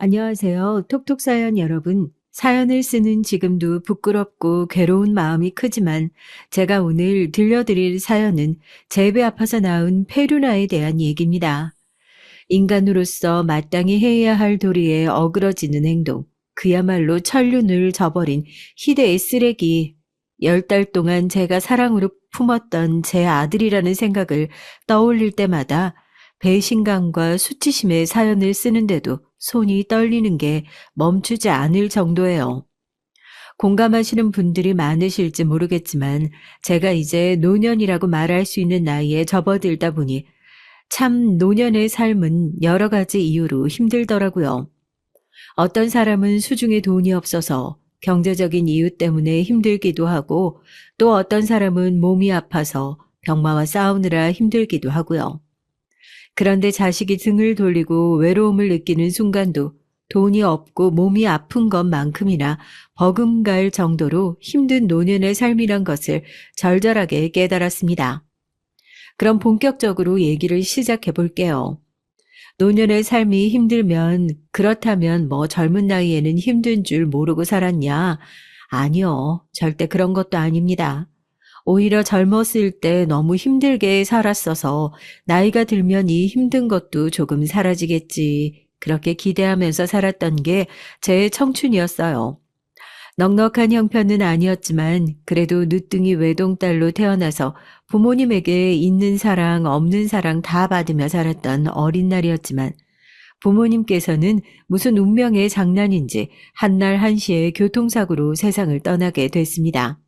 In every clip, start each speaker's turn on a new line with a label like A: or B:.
A: 안녕하세요. 톡톡 사연 여러분. 사연을 쓰는 지금도 부끄럽고 괴로운 마음이 크지만 제가 오늘 들려드릴 사연은 제 배 아파서 낳은 페루나에 대한 얘기입니다. 인간으로서 마땅히 해야 할 도리에 어그러지는 행동, 그야말로 천륜을 저버린 희대의 쓰레기. 10달 동안 제가 사랑으로 품었던 제 아들이라는 생각을 떠올릴 때마다 배신감과 수치심의 사연을 쓰는데도 손이 떨리는 게 멈추지 않을 정도예요. 공감하시는 분들이 많으실지 모르겠지만 제가 이제 노년이라고 말할 수 있는 나이에 접어들다 보니 참 노년의 삶은 여러 가지 이유로 힘들더라고요. 어떤 사람은 수중에 돈이 없어서 경제적인 이유 때문에 힘들기도 하고 또 어떤 사람은 몸이 아파서 병마와 싸우느라 힘들기도 하고요. 그런데 자식이 등을 돌리고 외로움을 느끼는 순간도 돈이 없고 몸이 아픈 것만큼이나 버금갈 정도로 힘든 노년의 삶이란 것을 절절하게 깨달았습니다. 그럼 본격적으로 얘기를 시작해 볼게요. 노년의 삶이 힘들면 그렇다면 뭐 젊은 나이에는 힘든 줄 모르고 살았냐? 아니요. 절대 그런 것도 아닙니다. 오히려 젊었을 때 너무 힘들게 살았어서 나이가 들면 이 힘든 것도 조금 사라지겠지. 그렇게 기대하면서 살았던 게 제 청춘이었어요. 넉넉한 형편은 아니었지만 그래도 늦둥이 외동딸로 태어나서 부모님에게 있는 사랑 없는 사랑 다 받으며 살았던 어린 날이었지만 부모님께서는 무슨 운명의 장난인지 한날 한시에 교통사고로 세상을 떠나게 됐습니다.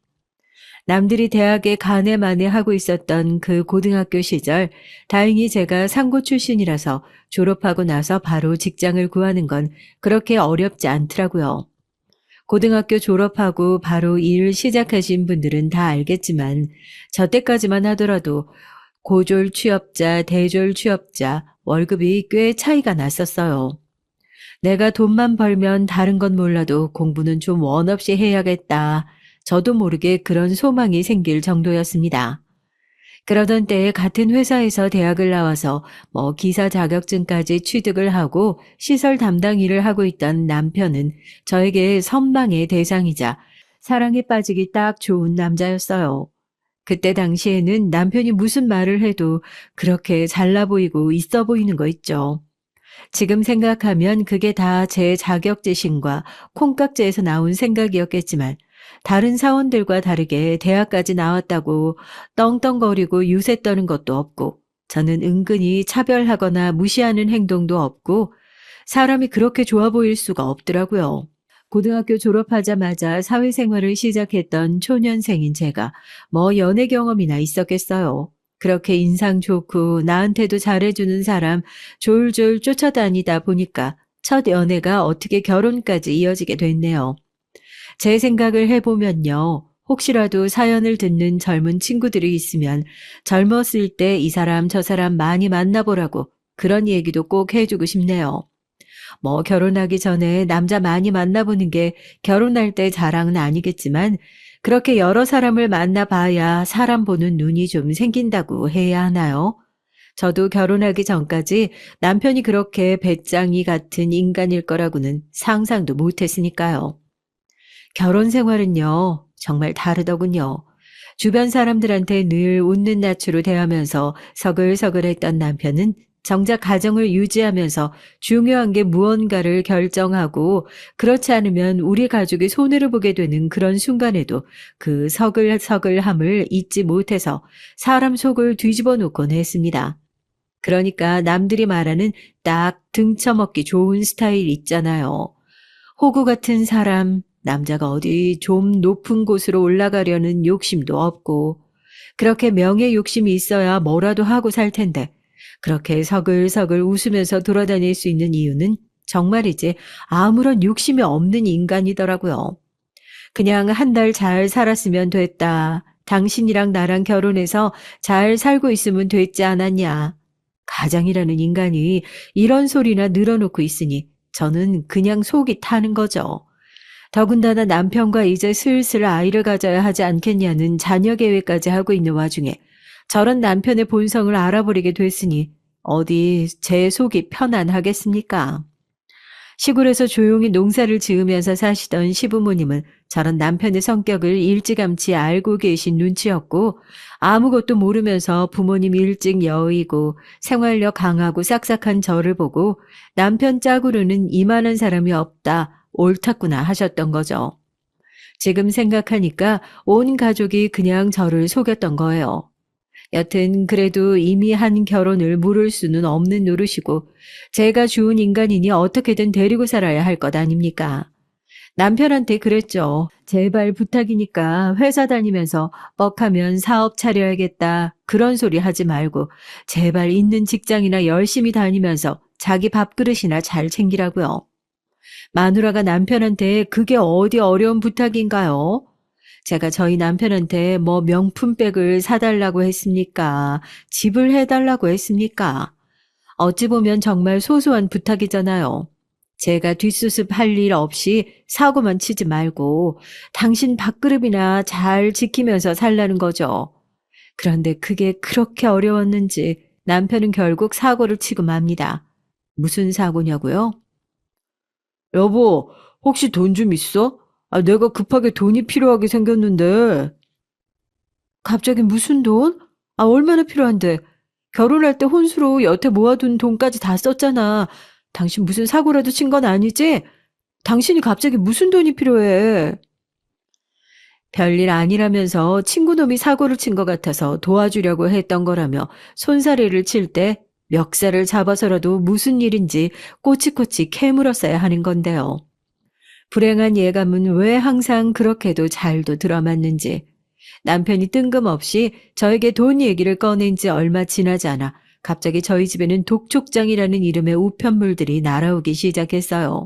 A: 남들이 대학에 가네마네 하고 있었던 그 고등학교 시절 다행히 제가 상고 출신이라서 졸업하고 나서 바로 직장을 구하는 건 그렇게 어렵지 않더라고요. 고등학교 졸업하고 바로 일을 시작하신 분들은 다 알겠지만 저 때까지만 하더라도 고졸 취업자, 대졸 취업자 월급이 꽤 차이가 났었어요. 내가 돈만 벌면 다른 건 몰라도 공부는 좀 원 없이 해야겠다. 저도 모르게 그런 소망이 생길 정도였습니다. 그러던 때에 같은 회사에서 대학을 나와서 기사 자격증까지 취득을 하고 시설 담당 일을 하고 있던 남편은 저에게 선망의 대상이자 사랑에 빠지기 딱 좋은 남자였어요. 그때 당시에는 남편이 무슨 말을 해도 그렇게 잘나 보이고 있어 보이는 거 있죠. 지금 생각하면 그게 다 제 자격지심과 콩깍지에서 나온 생각이었겠지만 다른 사원들과 다르게 대학까지 나왔다고 떵떵거리고 유세 떠는 것도 없고 저는 은근히 차별하거나 무시하는 행동도 없고 사람이 그렇게 좋아 보일 수가 없더라고요. 고등학교 졸업하자마자 사회생활을 시작했던 초년생인 제가 연애 경험이나 있었겠어요. 그렇게 인상 좋고 나한테도 잘해주는 사람 졸졸 쫓아다니다 보니까 첫 연애가 어떻게 결혼까지 이어지게 됐네요. 제 생각을 해보면요. 혹시라도 사연을 듣는 젊은 친구들이 있으면 젊었을 때 이 사람 저 사람 많이 만나보라고 그런 얘기도 꼭 해주고 싶네요. 결혼하기 전에 남자 많이 만나보는 게 결혼할 때 자랑은 아니겠지만 그렇게 여러 사람을 만나봐야 사람 보는 눈이 좀 생긴다고 해야 하나요? 저도 결혼하기 전까지 남편이 그렇게 배짱이 같은 인간일 거라고는 상상도 못했으니까요. 결혼 생활은요, 정말 다르더군요. 주변 사람들한테 늘 웃는 낯으로 대하면서 서글서글했던 남편은 정작 가정을 유지하면서 중요한 게 무언가를 결정하고 그렇지 않으면 우리 가족이 손해를 보게 되는 그런 순간에도 그 서글서글함을 잊지 못해서 사람 속을 뒤집어 놓곤 했습니다. 그러니까 남들이 말하는 딱 등쳐먹기 좋은 스타일 있잖아요. 호구 같은 사람, 남자가 어디 좀 높은 곳으로 올라가려는 욕심도 없고 그렇게 명예 욕심이 있어야 뭐라도 하고 살 텐데 그렇게 서글서글 웃으면서 돌아다닐 수 있는 이유는 정말이지 아무런 욕심이 없는 인간이더라고요. 그냥 한 달 잘 살았으면 됐다. 당신이랑 나랑 결혼해서 잘 살고 있으면 됐지 않았냐. 가장이라는 인간이 이런 소리나 늘어놓고 있으니 저는 그냥 속이 타는 거죠. 더군다나 남편과 이제 슬슬 아이를 가져야 하지 않겠냐는 자녀 계획까지 하고 있는 와중에 저런 남편의 본성을 알아버리게 됐으니 어디 제 속이 편안하겠습니까? 시골에서 조용히 농사를 지으면서 사시던 시부모님은 저런 남편의 성격을 일찌감치 알고 계신 눈치였고 아무것도 모르면서 부모님 일찍 여의고 생활력 강하고 싹싹한 저를 보고 남편 짝으로는 이만한 사람이 없다, 옳았구나 하셨던 거죠. 지금 생각하니까 온 가족이 그냥 저를 속였던 거예요. 여튼 그래도 이미 한 결혼을 물을 수는 없는 노릇이고 제가 좋은 인간이니 어떻게든 데리고 살아야 할 것 아닙니까? 남편한테 그랬죠. 제발 부탁이니까 회사 다니면서 뻑하면 사업 차려야겠다. 그런 소리 하지 말고 제발 있는 직장이나 열심히 다니면서 자기 밥그릇이나 잘 챙기라고요. 마누라가 남편한테 그게 어디 어려운 부탁인가요? 제가 저희 남편한테 뭐 명품백을 사달라고 했습니까? 집을 해달라고 했습니까? 어찌 보면 정말 소소한 부탁이잖아요. 제가 뒷수습 할 일 없이 사고만 치지 말고 당신 밥그릇이나 잘 지키면서 살라는 거죠. 그런데 그게 그렇게 어려웠는지 남편은 결국 사고를 치고 맙니다. 무슨 사고냐고요? 여보, 혹시 돈 좀 있어? 내가 급하게 돈이 필요하게 생겼는데. 갑자기 무슨 돈? 얼마나 필요한데? 결혼할 때 혼수로 여태 모아둔 돈까지 다 썼잖아. 당신 무슨 사고라도 친 건 아니지? 당신이 갑자기 무슨 돈이 필요해? 별일 아니라면서 친구놈이 사고를 친 것 같아서 도와주려고 했던 거라며 손사래를 칠 때 멱살을 잡아서라도 무슨 일인지 꼬치꼬치 캐물었어야 하는 건데요. 불행한 예감은 왜 항상 그렇게도 잘도 들어맞는지 남편이 뜬금없이 저에게 돈 얘기를 꺼낸 지 얼마 지나지 않아 갑자기 저희 집에는 독촉장이라는 이름의 우편물들이 날아오기 시작했어요.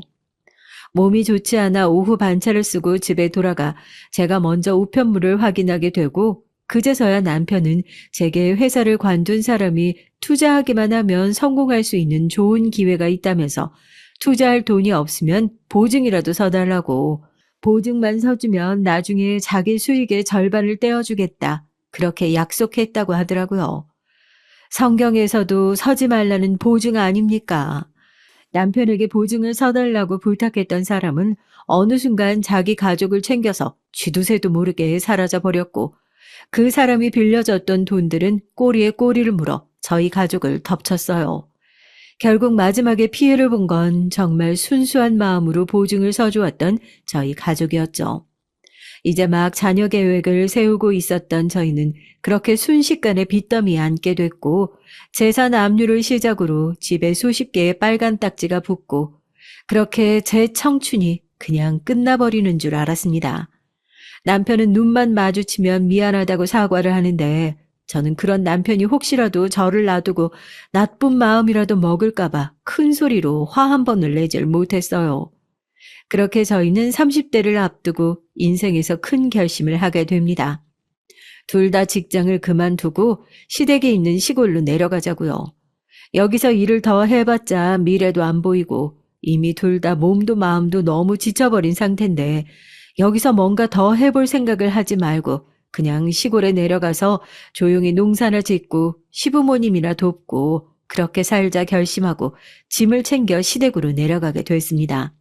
A: 몸이 좋지 않아 오후 반차를 쓰고 집에 돌아가 제가 먼저 우편물을 확인하게 되고 그제서야 남편은 제게 회사를 관둔 사람이 투자하기만 하면 성공할 수 있는 좋은 기회가 있다면서 투자할 돈이 없으면 보증이라도 서달라고 보증만 서주면 나중에 자기 수익의 절반을 떼어주겠다. 그렇게 약속했다고 하더라고요. 성경에서도 서지 말라는 보증 아닙니까? 남편에게 보증을 서달라고 부탁했던 사람은 어느 순간 자기 가족을 챙겨서 쥐두새도 모르게 사라져 버렸고 그 사람이 빌려줬던 돈들은 꼬리에 꼬리를 물어 저희 가족을 덮쳤어요. 결국 마지막에 피해를 본 건 정말 순수한 마음으로 보증을 서주었던 저희 가족이었죠. 이제 막 자녀 계획을 세우고 있었던 저희는 그렇게 순식간에 빚더미에 앉게 됐고 재산 압류를 시작으로 집에 수십 개의 빨간 딱지가 붙고 그렇게 제 청춘이 그냥 끝나버리는 줄 알았습니다. 남편은 눈만 마주치면 미안하다고 사과를 하는데 저는 그런 남편이 혹시라도 저를 놔두고 나쁜 마음이라도 먹을까봐 큰 소리로 화 한 번을 내질 못했어요. 그렇게 저희는 30대를 앞두고 인생에서 큰 결심을 하게 됩니다. 둘 다 직장을 그만두고 시댁에 있는 시골로 내려가자고요. 여기서 일을 더 해봤자 미래도 안 보이고 이미 둘 다 몸도 마음도 너무 지쳐버린 상태인데 여기서 뭔가 더 해볼 생각을 하지 말고 그냥 시골에 내려가서 조용히 농사나 짓고 시부모님이나 돕고 그렇게 살자 결심하고 짐을 챙겨 시댁으로 내려가게 됐습니다.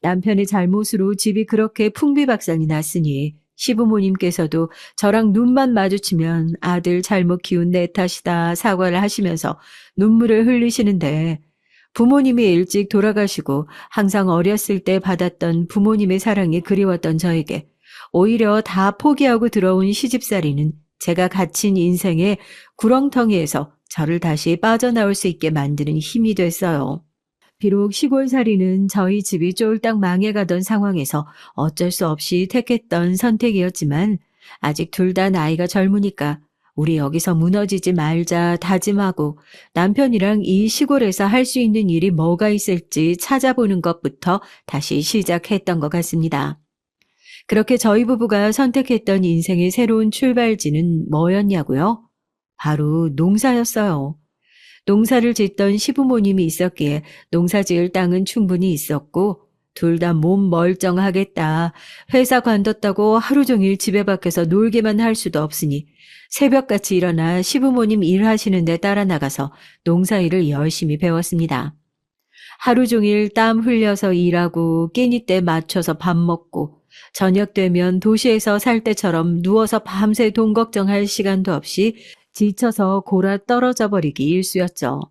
A: 남편의 잘못으로 집이 그렇게 풍비박산이 났으니 시부모님께서도 저랑 눈만 마주치면 아들 잘못 키운 내 탓이다 사과를 하시면서 눈물을 흘리시는데 부모님이 일찍 돌아가시고 항상 어렸을 때 받았던 부모님의 사랑이 그리웠던 저에게 오히려 다 포기하고 들어온 시집살이는 제가 갇힌 인생의 구렁텅이에서 저를 다시 빠져나올 수 있게 만드는 힘이 됐어요. 비록 시골살이는 저희 집이 쫄딱 망해가던 상황에서 어쩔 수 없이 택했던 선택이었지만 아직 둘 다 나이가 젊으니까 우리 여기서 무너지지 말자 다짐하고 남편이랑 이 시골에서 할 수 있는 일이 뭐가 있을지 찾아보는 것부터 다시 시작했던 것 같습니다. 그렇게 저희 부부가 선택했던 인생의 새로운 출발지는 뭐였냐고요? 바로 농사였어요. 농사를 짓던 시부모님이 있었기에 농사 지을 땅은 충분히 있었고 둘 다 몸 멀쩡하겠다. 회사 관뒀다고 하루 종일 집에 밖에서 놀기만 할 수도 없으니 새벽같이 일어나 시부모님 일하시는 데 따라 나가서 농사일을 열심히 배웠습니다. 하루 종일 땀 흘려서 일하고 끼니 때 맞춰서 밥 먹고 저녁 되면 도시에서 살 때처럼 누워서 밤새 돈 걱정할 시간도 없이 지쳐서 골아 떨어져 버리기 일쑤였죠.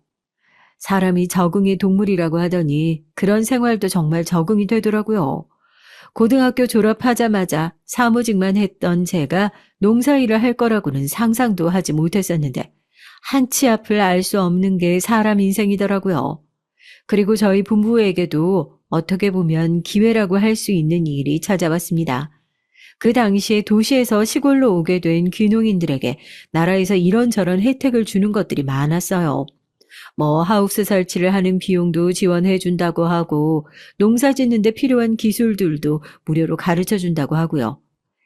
A: 사람이 적응의 동물이라고 하더니 그런 생활도 정말 적응이 되더라고요. 고등학교 졸업하자마자 사무직만 했던 제가 농사일을 할 거라고는 상상도 하지 못했었는데 한치 앞을 알 수 없는 게 사람 인생이더라고요. 그리고 저희 부부에게도 어떻게 보면 기회라고 할 수 있는 일이 찾아왔습니다. 그 당시에 도시에서 시골로 오게 된 귀농인들에게 나라에서 이런저런 혜택을 주는 것들이 많았어요. 하우스 설치를 하는 비용도 지원해 준다고 하고 농사 짓는 데 필요한 기술들도 무료로 가르쳐 준다고 하고요.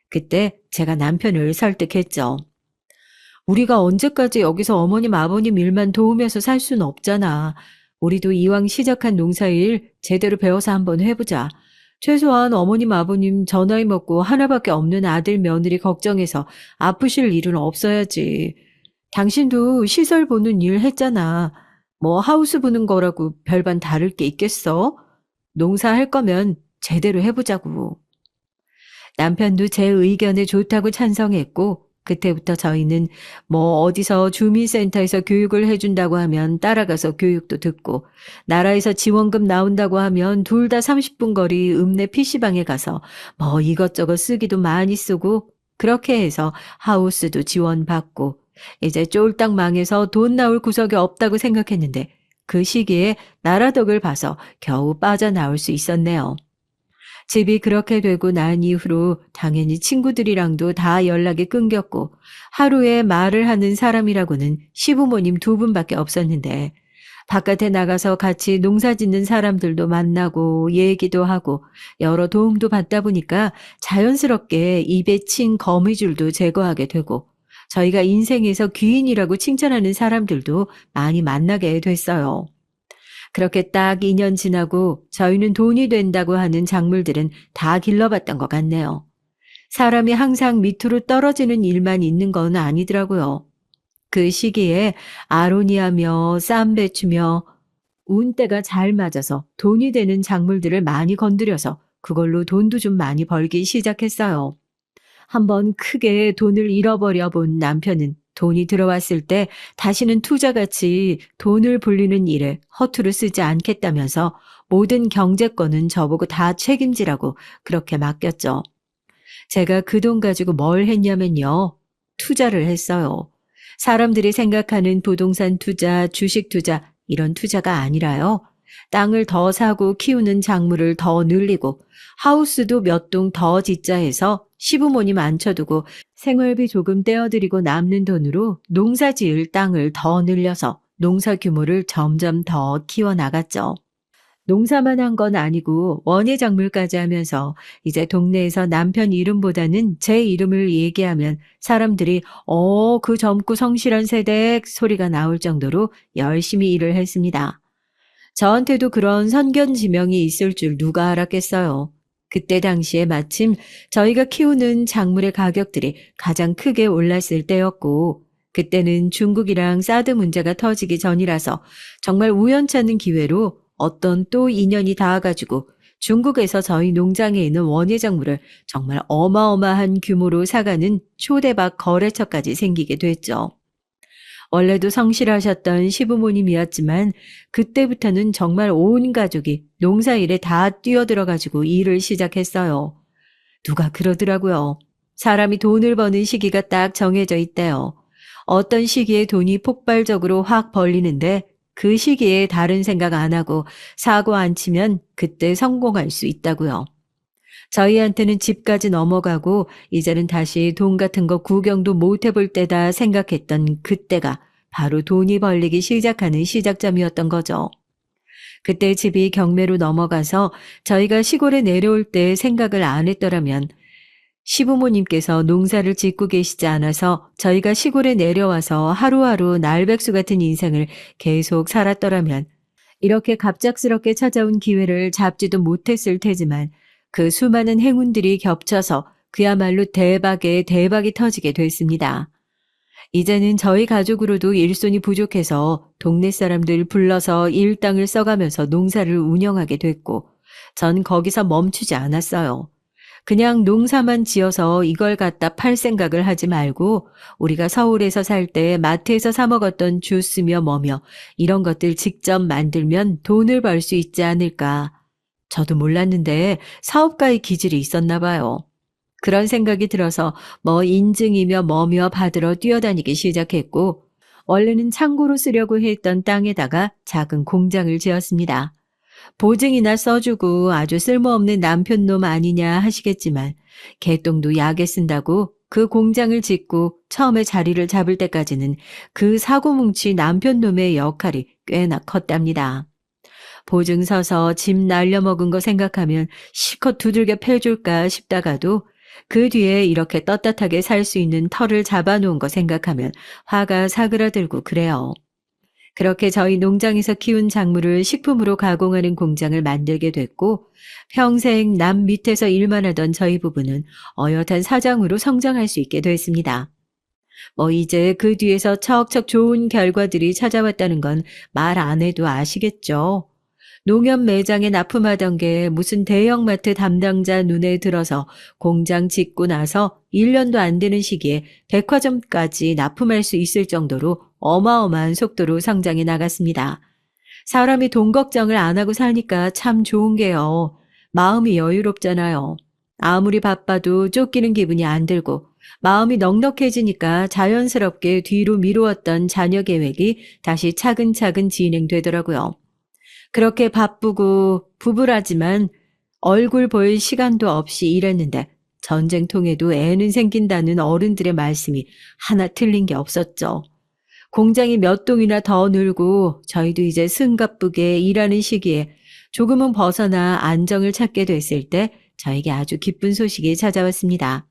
A: 그때 제가 남편을 설득했죠. 우리가 언제까지 여기서 어머님 아버님 일만 도우면서 살 수는 없잖아. 우리도 이왕 시작한 농사일 제대로 배워서 한번 해보자. 최소한 어머님 아버님 저 나이 먹고 하나밖에 없는 아들 며느리 걱정해서 아프실 일은 없어야지. 당신도 시설 보는 일 했잖아. 하우스 보는 거라고 별반 다를 게 있겠어? 농사할 거면 제대로 해보자고. 남편도 제 의견에 좋다고 찬성했고 그때부터 저희는 어디서 주민센터에서 교육을 해준다고 하면 따라가서 교육도 듣고 나라에서 지원금 나온다고 하면 둘 다 30분 거리 읍내 PC방에 가서 이것저것 쓰기도 많이 쓰고 그렇게 해서 하우스도 지원받고 이제 쫄딱 망해서 돈 나올 구석이 없다고 생각했는데 그 시기에 나라 덕을 봐서 겨우 빠져나올 수 있었네요. 집이 그렇게 되고 난 이후로 당연히 친구들이랑도 다 연락이 끊겼고 하루에 말을 하는 사람이라고는 시부모님 두 분밖에 없었는데 바깥에 나가서 같이 농사 짓는 사람들도 만나고 얘기도 하고 여러 도움도 받다 보니까 자연스럽게 입에 친 거미줄도 제거하게 되고 저희가 인생에서 귀인이라고 칭찬하는 사람들도 많이 만나게 됐어요. 그렇게 딱 2년 지나고 저희는 돈이 된다고 하는 작물들은 다 길러봤던 것 같네요. 사람이 항상 밑으로 떨어지는 일만 있는 건 아니더라고요. 그 시기에 아로니아며 쌈배추며 운때가 잘 맞아서 돈이 되는 작물들을 많이 건드려서 그걸로 돈도 좀 많이 벌기 시작했어요. 한번 크게 돈을 잃어버려 본 남편은 돈이 들어왔을 때 다시는 투자같이 돈을 불리는 일에 허투루 쓰지 않겠다면서 모든 경제권은 저보고 다 책임지라고 그렇게 맡겼죠. 제가 그 돈 가지고 뭘 했냐면요. 투자를 했어요. 사람들이 생각하는 부동산 투자, 주식 투자 이런 투자가 아니라요. 땅을 더 사고 키우는 작물을 더 늘리고 하우스도 몇 동 더 짓자 해서 시부모님 앉혀두고 생활비 조금 떼어드리고 남는 돈으로 농사 지을 땅을 더 늘려서 농사 규모를 점점 더 키워나갔죠. 농사만 한 건 아니고 원예 작물까지 하면서 이제 동네에서 남편 이름보다는 제 이름을 얘기하면 사람들이 그 젊고 성실한 세대 소리가 나올 정도로 열심히 일을 했습니다. 저한테도 그런 선견 지명이 있을 줄 누가 알았겠어요. 그때 당시에 마침 저희가 키우는 작물의 가격들이 가장 크게 올랐을 때였고 그때는 중국이랑 사드 문제가 터지기 전이라서 정말 우연찮은 기회로 어떤 또 인연이 닿아가지고 중국에서 저희 농장에 있는 원예 작물을 정말 어마어마한 규모로 사가는 초대박 거래처까지 생기게 됐죠. 원래도 성실하셨던 시부모님이었지만 그때부터는 정말 온 가족이 농사일에 다 뛰어들어가지고 일을 시작했어요. 누가 그러더라고요. 사람이 돈을 버는 시기가 딱 정해져 있대요. 어떤 시기에 돈이 폭발적으로 확 벌리는데 그 시기에 다른 생각 안 하고 사고 안 치면 그때 성공할 수 있다고요. 저희한테는 집까지 넘어가고 이제는 다시 돈 같은 거 구경도 못 해볼 때다 생각했던 그때가 바로 돈이 벌리기 시작하는 시작점이었던 거죠. 그때 집이 경매로 넘어가서 저희가 시골에 내려올 때 생각을 안 했더라면 시부모님께서 농사를 짓고 계시지 않아서 저희가 시골에 내려와서 하루하루 날백수 같은 인생을 계속 살았더라면 이렇게 갑작스럽게 찾아온 기회를 잡지도 못했을 테지만 그 수많은 행운들이 겹쳐서 그야말로 대박에 대박이 터지게 됐습니다. 이제는 저희 가족으로도 일손이 부족해서 동네 사람들 불러서 일당을 써가면서 농사를 운영하게 됐고, 전 거기서 멈추지 않았어요. 그냥 농사만 지어서 이걸 갖다 팔 생각을 하지 말고 우리가 서울에서 살 때 마트에서 사 먹었던 주스며 뭐며 이런 것들 직접 만들면 돈을 벌 수 있지 않을까. 저도 몰랐는데 사업가의 기질이 있었나 봐요. 그런 생각이 들어서 뭐 인증이며 뭐며 받으러 뛰어다니기 시작했고, 원래는 창고로 쓰려고 했던 땅에다가 작은 공장을 지었습니다. 보증이나 써주고 아주 쓸모없는 남편놈 아니냐 하시겠지만, 개똥도 약에 쓴다고 그 공장을 짓고 처음에 자리를 잡을 때까지는 그 사고뭉치 남편놈의 역할이 꽤나 컸답니다. 보증 서서 집 날려먹은 거 생각하면 실컷 두들겨 패줄까 싶다가도 그 뒤에 이렇게 떳떳하게 살 수 있는 터를 잡아놓은 거 생각하면 화가 사그라들고 그래요. 그렇게 저희 농장에서 키운 작물을 식품으로 가공하는 공장을 만들게 됐고, 평생 남 밑에서 일만 하던 저희 부부는 어엿한 사장으로 성장할 수 있게 됐습니다. 뭐 이제 그 뒤에서 척척 좋은 결과들이 찾아왔다는 건 말 안 해도 아시겠죠. 농협 매장에 납품하던 게 무슨 대형마트 담당자 눈에 들어서 공장 짓고 나서 1년도 안 되는 시기에 백화점까지 납품할 수 있을 정도로 어마어마한 속도로 성장해 나갔습니다. 사람이 돈 걱정을 안 하고 사니까 참 좋은 게요. 마음이 여유롭잖아요. 아무리 바빠도 쫓기는 기분이 안 들고 마음이 넉넉해지니까 자연스럽게 뒤로 미루었던 자녀 계획이 다시 차근차근 진행되더라고요. 그렇게 바쁘고 부부라지만 얼굴 볼 시간도 없이 일했는데 전쟁통에도 애는 생긴다는 어른들의 말씀이 하나 틀린 게 없었죠. 공장이 몇 동이나 더 늘고 저희도 이제 승갑쁘게 일하는 시기에 조금은 벗어나 안정을 찾게 됐을 때 저에게 아주 기쁜 소식이 찾아왔습니다.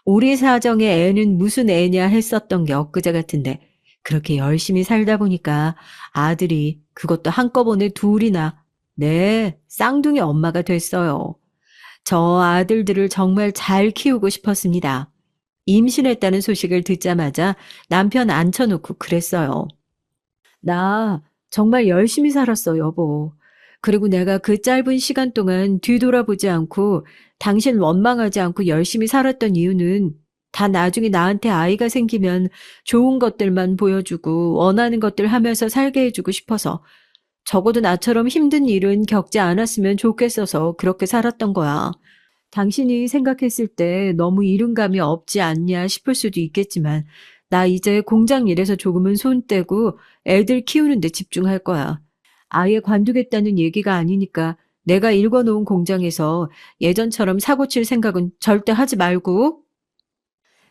A: 우리 사정에 애는 무슨 애냐 했었던 게 엊그제 같은데 그렇게 열심히 살다 보니까 아들이 그것도 한꺼번에 둘이나 네, 쌍둥이 엄마가 됐어요. 저 아들들을 정말 잘 키우고 싶었습니다. 임신했다는 소식을 듣자마자 남편 앉혀놓고 그랬어요. 나 정말 열심히 살았어, 여보. 그리고 내가 그 짧은 시간 동안 뒤돌아보지 않고 당신 원망하지 않고 열심히 살았던 이유는 다 나중에 나한테 아이가 생기면 좋은 것들만 보여주고 원하는 것들 하면서 살게 해주고 싶어서 적어도 나처럼 힘든 일은 겪지 않았으면 좋겠어서 그렇게 살았던 거야. 당신이 생각했을 때 너무 이른감이 없지 않냐 싶을 수도 있겠지만 나 이제 공장 일에서 조금은 손 떼고 애들 키우는 데 집중할 거야. 아예 관두겠다는 얘기가 아니니까 내가 읽어놓은 공장에서 예전처럼 사고 칠 생각은 절대 하지 말고.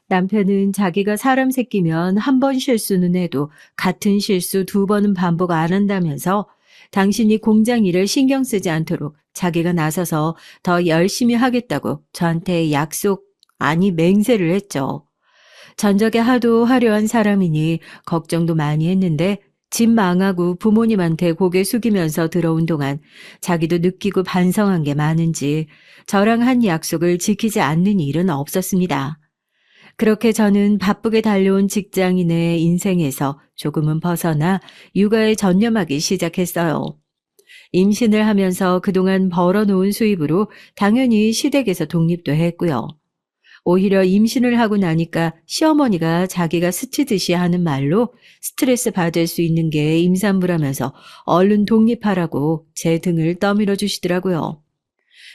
A: 남편은 자기가 사람 새끼면 한 번 실수는 해도 같은 실수 두 번은 반복 안 한다면서 당신이 공장 일을 신경 쓰지 않도록 자기가 나서서 더 열심히 하겠다고 저한테 약속, 아니 맹세를 했죠. 전적에 하도 화려한 사람이니 걱정도 많이 했는데 집 망하고 부모님한테 고개 숙이면서 들어온 동안 자기도 느끼고 반성한 게 많은지 저랑 한 약속을 지키지 않는 일은 없었습니다. 그렇게 저는 바쁘게 달려온 직장인의 인생에서 조금은 벗어나 육아에 전념하기 시작했어요. 임신을 하면서 그동안 벌어놓은 수입으로 당연히 시댁에서 독립도 했고요. 오히려 임신을 하고 나니까 시어머니가 자기가 스치듯이 하는 말로 스트레스 받을 수 있는 게 임산부라면서 얼른 독립하라고 제 등을 떠밀어 주시더라고요.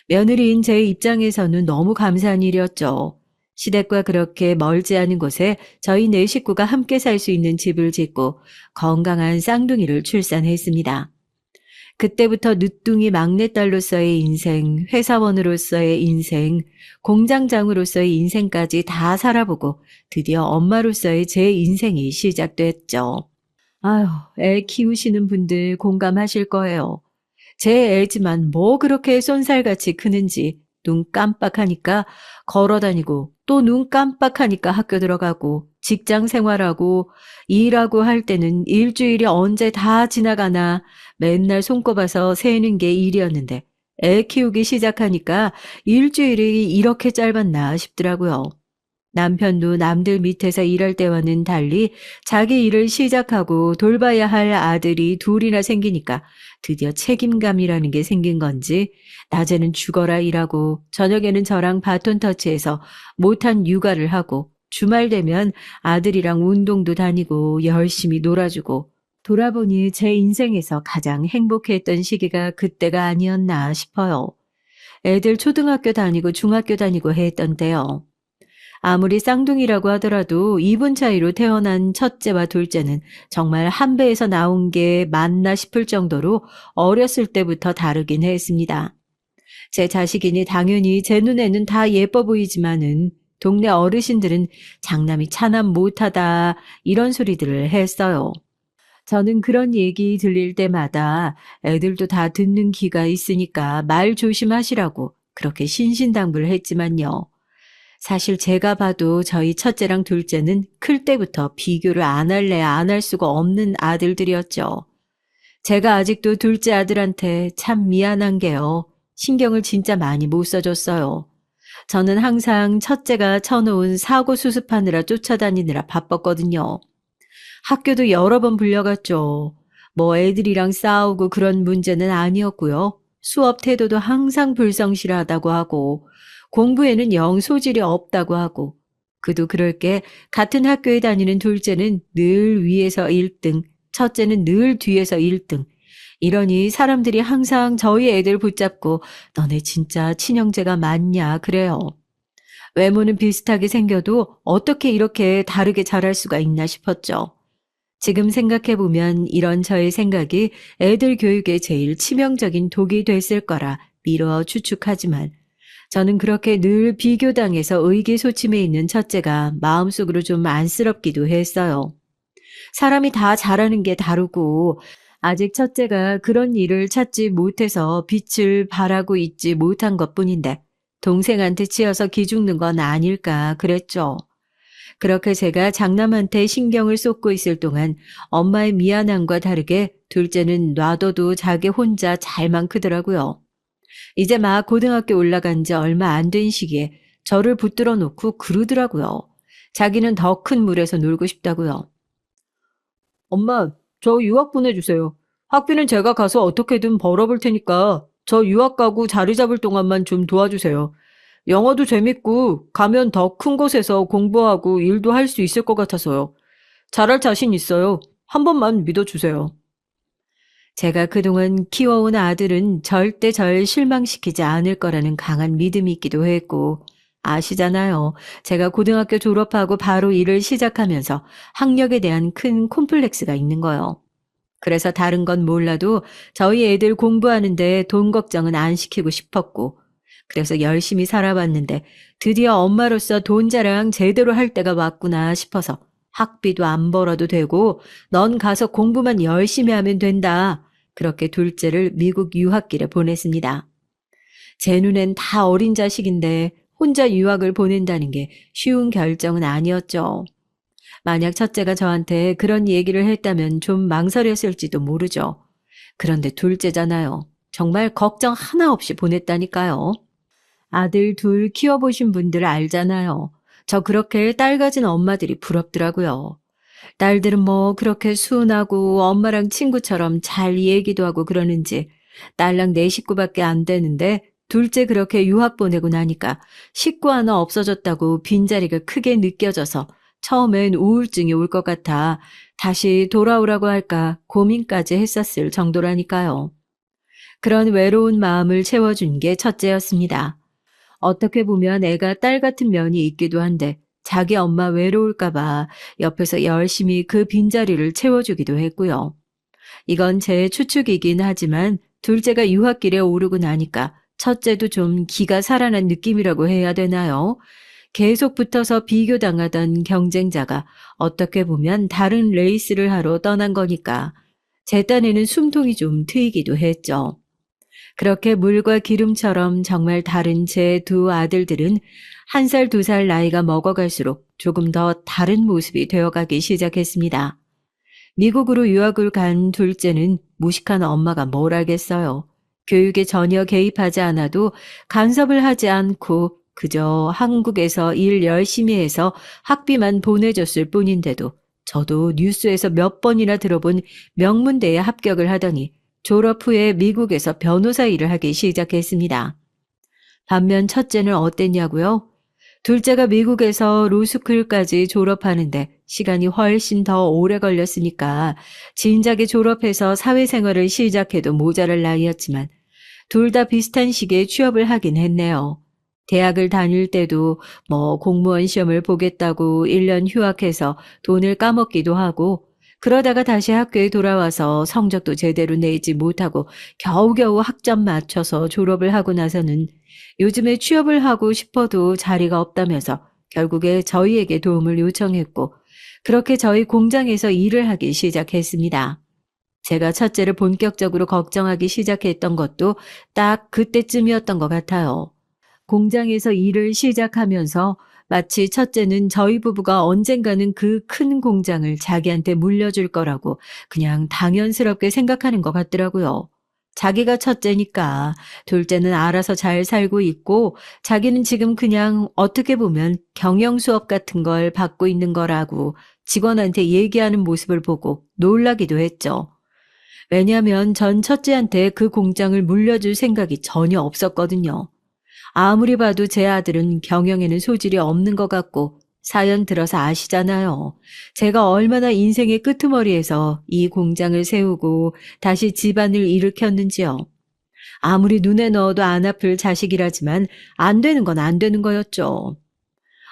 A: 며느리인 제 입장에서는 너무 감사한 일이었죠. 시댁과 그렇게 멀지 않은 곳에 저희 네 식구가 함께 살 수 있는 집을 짓고 건강한 쌍둥이를 출산했습니다. 그때부터 늦둥이 막내딸로서의 인생, 회사원으로서의 인생, 공장장으로서의 인생까지 다 살아보고 드디어 엄마로서의 제 인생이 시작됐죠. 아휴, 애 키우시는 분들 공감하실 거예요. 제 애지만 뭐 그렇게 쏜살같이 크는지 눈 깜빡하니까 걸어다니고 또 눈 깜빡하니까 학교 들어가고 직장 생활하고 일하고 할 때는 일주일이 언제 다 지나가나 맨날 손꼽아서 세는 게 일이었는데 애 키우기 시작하니까 일주일이 이렇게 짧았나 싶더라고요. 남편도 남들 밑에서 일할 때와는 달리 자기 일을 시작하고 돌봐야 할 아들이 둘이나 생기니까 드디어 책임감이라는 게 생긴 건지 낮에는 죽어라 일하고 저녁에는 저랑 바톤 터치해서 못한 육아를 하고 주말 되면 아들이랑 운동도 다니고 열심히 놀아주고 돌아보니 제 인생에서 가장 행복했던 시기가 그때가 아니었나 싶어요. 애들 초등학교 다니고 중학교 다니고 했던 때요. 아무리 쌍둥이라고 하더라도 이분 차이로 태어난 첫째와 둘째는 정말 한 배에서 나온 게 맞나 싶을 정도로 어렸을 때부터 다르긴 했습니다. 제 자식이니 당연히 제 눈에는 다 예뻐 보이지만은 동네 어르신들은 장남이 차남 못하다 이런 소리들을 했어요. 저는 그런 얘기 들릴 때마다 애들도 다 듣는 귀가 있으니까 말 조심하시라고 그렇게 신신당부를 했지만요. 사실 제가 봐도 저희 첫째랑 둘째는 클 때부터 비교를 안 할래 안 할 수가 없는 아들들이었죠. 제가 아직도 둘째 아들한테 참 미안한 게요. 신경을 진짜 많이 못 써줬어요. 저는 항상 첫째가 쳐놓은 사고 수습하느라 쫓아다니느라 바빴거든요. 학교도 여러 번 불려갔죠. 뭐 애들이랑 싸우고 그런 문제는 아니었고요. 수업 태도도 항상 불성실하다고 하고 공부에는 영 소질이 없다고 하고 그도 그럴 게 같은 학교에 다니는 둘째는 늘 위에서 1등, 첫째는 늘 뒤에서 1등. 이러니 사람들이 항상 저희 애들 붙잡고 너네 진짜 친형제가 맞냐 그래요. 외모는 비슷하게 생겨도 어떻게 이렇게 다르게 자랄 수가 있나 싶었죠. 지금 생각해보면 이런 저의 생각이 애들 교육에 제일 치명적인 독이 됐을 거라 미뤄 추측하지만 저는 그렇게 늘 비교당해서 의기소침해 있는 첫째가 마음속으로 좀 안쓰럽기도 했어요. 사람이 다 잘하는 게 다르고 아직 첫째가 그런 일을 찾지 못해서 빛을 발하고 있지 못한 것뿐인데 동생한테 치여서 기죽는 건 아닐까 그랬죠. 그렇게 제가 장남한테 신경을 쏟고 있을 동안 엄마의 미안함과 다르게 둘째는 놔둬도 자기 혼자 잘만 크더라고요. 이제 막 고등학교 올라간 지 얼마 안 된 시기에 저를 붙들어 놓고 그러더라고요. 자기는 더 큰 물에서 놀고 싶다고요. 엄마, 저 유학 보내주세요. 학비는 제가 가서 어떻게든 벌어볼 테니까 저 유학 가고 자리 잡을 동안만 좀 도와주세요. 영어도 재밌고 가면 더 큰 곳에서 공부하고 일도 할 수 있을 것 같아서요. 잘할 자신 있어요. 한 번만 믿어주세요. 제가 그동안 키워온 아들은 절대 절 실망시키지 않을 거라는 강한 믿음이 있기도 했고, 아시잖아요. 제가 고등학교 졸업하고 바로 일을 시작하면서 학력에 대한 큰 콤플렉스가 있는 거요. 그래서 다른 건 몰라도 저희 애들 공부하는데 돈 걱정은 안 시키고 싶었고, 그래서 열심히 살아봤는데 드디어 엄마로서 돈 자랑 제대로 할 때가 왔구나 싶어서 학비도 안 벌어도 되고 넌 가서 공부만 열심히 하면 된다. 그렇게 둘째를 미국 유학길에 보냈습니다. 제 눈엔 다 어린 자식인데 혼자 유학을 보낸다는 게 쉬운 결정은 아니었죠. 만약 첫째가 저한테 그런 얘기를 했다면 좀 망설였을지도 모르죠. 그런데 둘째잖아요. 정말 걱정 하나 없이 보냈다니까요. 아들 둘 키워보신 분들 알잖아요. 저 그렇게 딸 가진 엄마들이 부럽더라고요. 딸들은 뭐 그렇게 순하고 엄마랑 친구처럼 잘 얘기도 하고 그러는지 딸랑 네 식구밖에 안 되는데 둘째 그렇게 유학 보내고 나니까 식구 하나 없어졌다고 빈자리가 크게 느껴져서 처음엔 우울증이 올 것 같아 다시 돌아오라고 할까 고민까지 했었을 정도라니까요. 그런 외로운 마음을 채워준 게 첫째였습니다. 어떻게 보면 애가 딸 같은 면이 있기도 한데 자기 엄마 외로울까봐 옆에서 열심히 그 빈자리를 채워주기도 했고요. 이건 제 추측이긴 하지만 둘째가 유학길에 오르고 나니까 첫째도 좀 기가 살아난 느낌이라고 해야 되나요? 계속 붙어서 비교당하던 경쟁자가 어떻게 보면 다른 레이스를 하러 떠난 거니까 제 딴에는 숨통이 좀 트이기도 했죠. 그렇게 물과 기름처럼 정말 다른 제 두 아들들은 1살, 2살 나이가 먹어갈수록 조금 더 다른 모습이 되어가기 시작했습니다. 미국으로 유학을 간 둘째는 무식한 엄마가 뭘 알겠어요. 교육에 전혀 개입하지 않아도 간섭을 하지 않고 그저 한국에서 일 열심히 해서 학비만 보내줬을 뿐인데도 저도 뉴스에서 몇 번이나 들어본 명문대에 합격을 하더니 졸업 후에 미국에서 변호사 일을 하기 시작했습니다. 반면 첫째는 어땠냐고요? 둘째가 미국에서 로스쿨까지 졸업하는데 시간이 훨씬 더 오래 걸렸으니까 진작에 졸업해서 사회생활을 시작해도 모자랄 나이였지만 둘 다 비슷한 시기에 취업을 하긴 했네요. 대학을 다닐 때도 공무원 시험을 보겠다고 1년 휴학해서 돈을 까먹기도 하고 그러다가 다시 학교에 돌아와서 성적도 제대로 내지 못하고 겨우겨우 학점 맞춰서 졸업을 하고 나서는 요즘에 취업을 하고 싶어도 자리가 없다면서 결국에 저희에게 도움을 요청했고 그렇게 저희 공장에서 일을 하기 시작했습니다. 제가 첫째를 본격적으로 걱정하기 시작했던 것도 딱 그때쯤이었던 것 같아요. 공장에서 일을 시작하면서 마치 첫째는 저희 부부가 언젠가는 그 큰 공장을 자기한테 물려줄 거라고 그냥 당연스럽게 생각하는 것 같더라고요. 자기가 첫째니까 둘째는 알아서 잘 살고 있고 자기는 지금 그냥 어떻게 보면 경영 수업 같은 걸 받고 있는 거라고 직원한테 얘기하는 모습을 보고 놀라기도 했죠. 왜냐하면 전 첫째한테 그 공장을 물려줄 생각이 전혀 없었거든요. 아무리 봐도 제 아들은 경영에는 소질이 없는 것 같고 사연 들어서 아시잖아요. 제가 얼마나 인생의 끄트머리에서 이 공장을 세우고 다시 집안을 일으켰는지요. 아무리 눈에 넣어도 안 아플 자식이라지만 안 되는 건 안 되는 거였죠.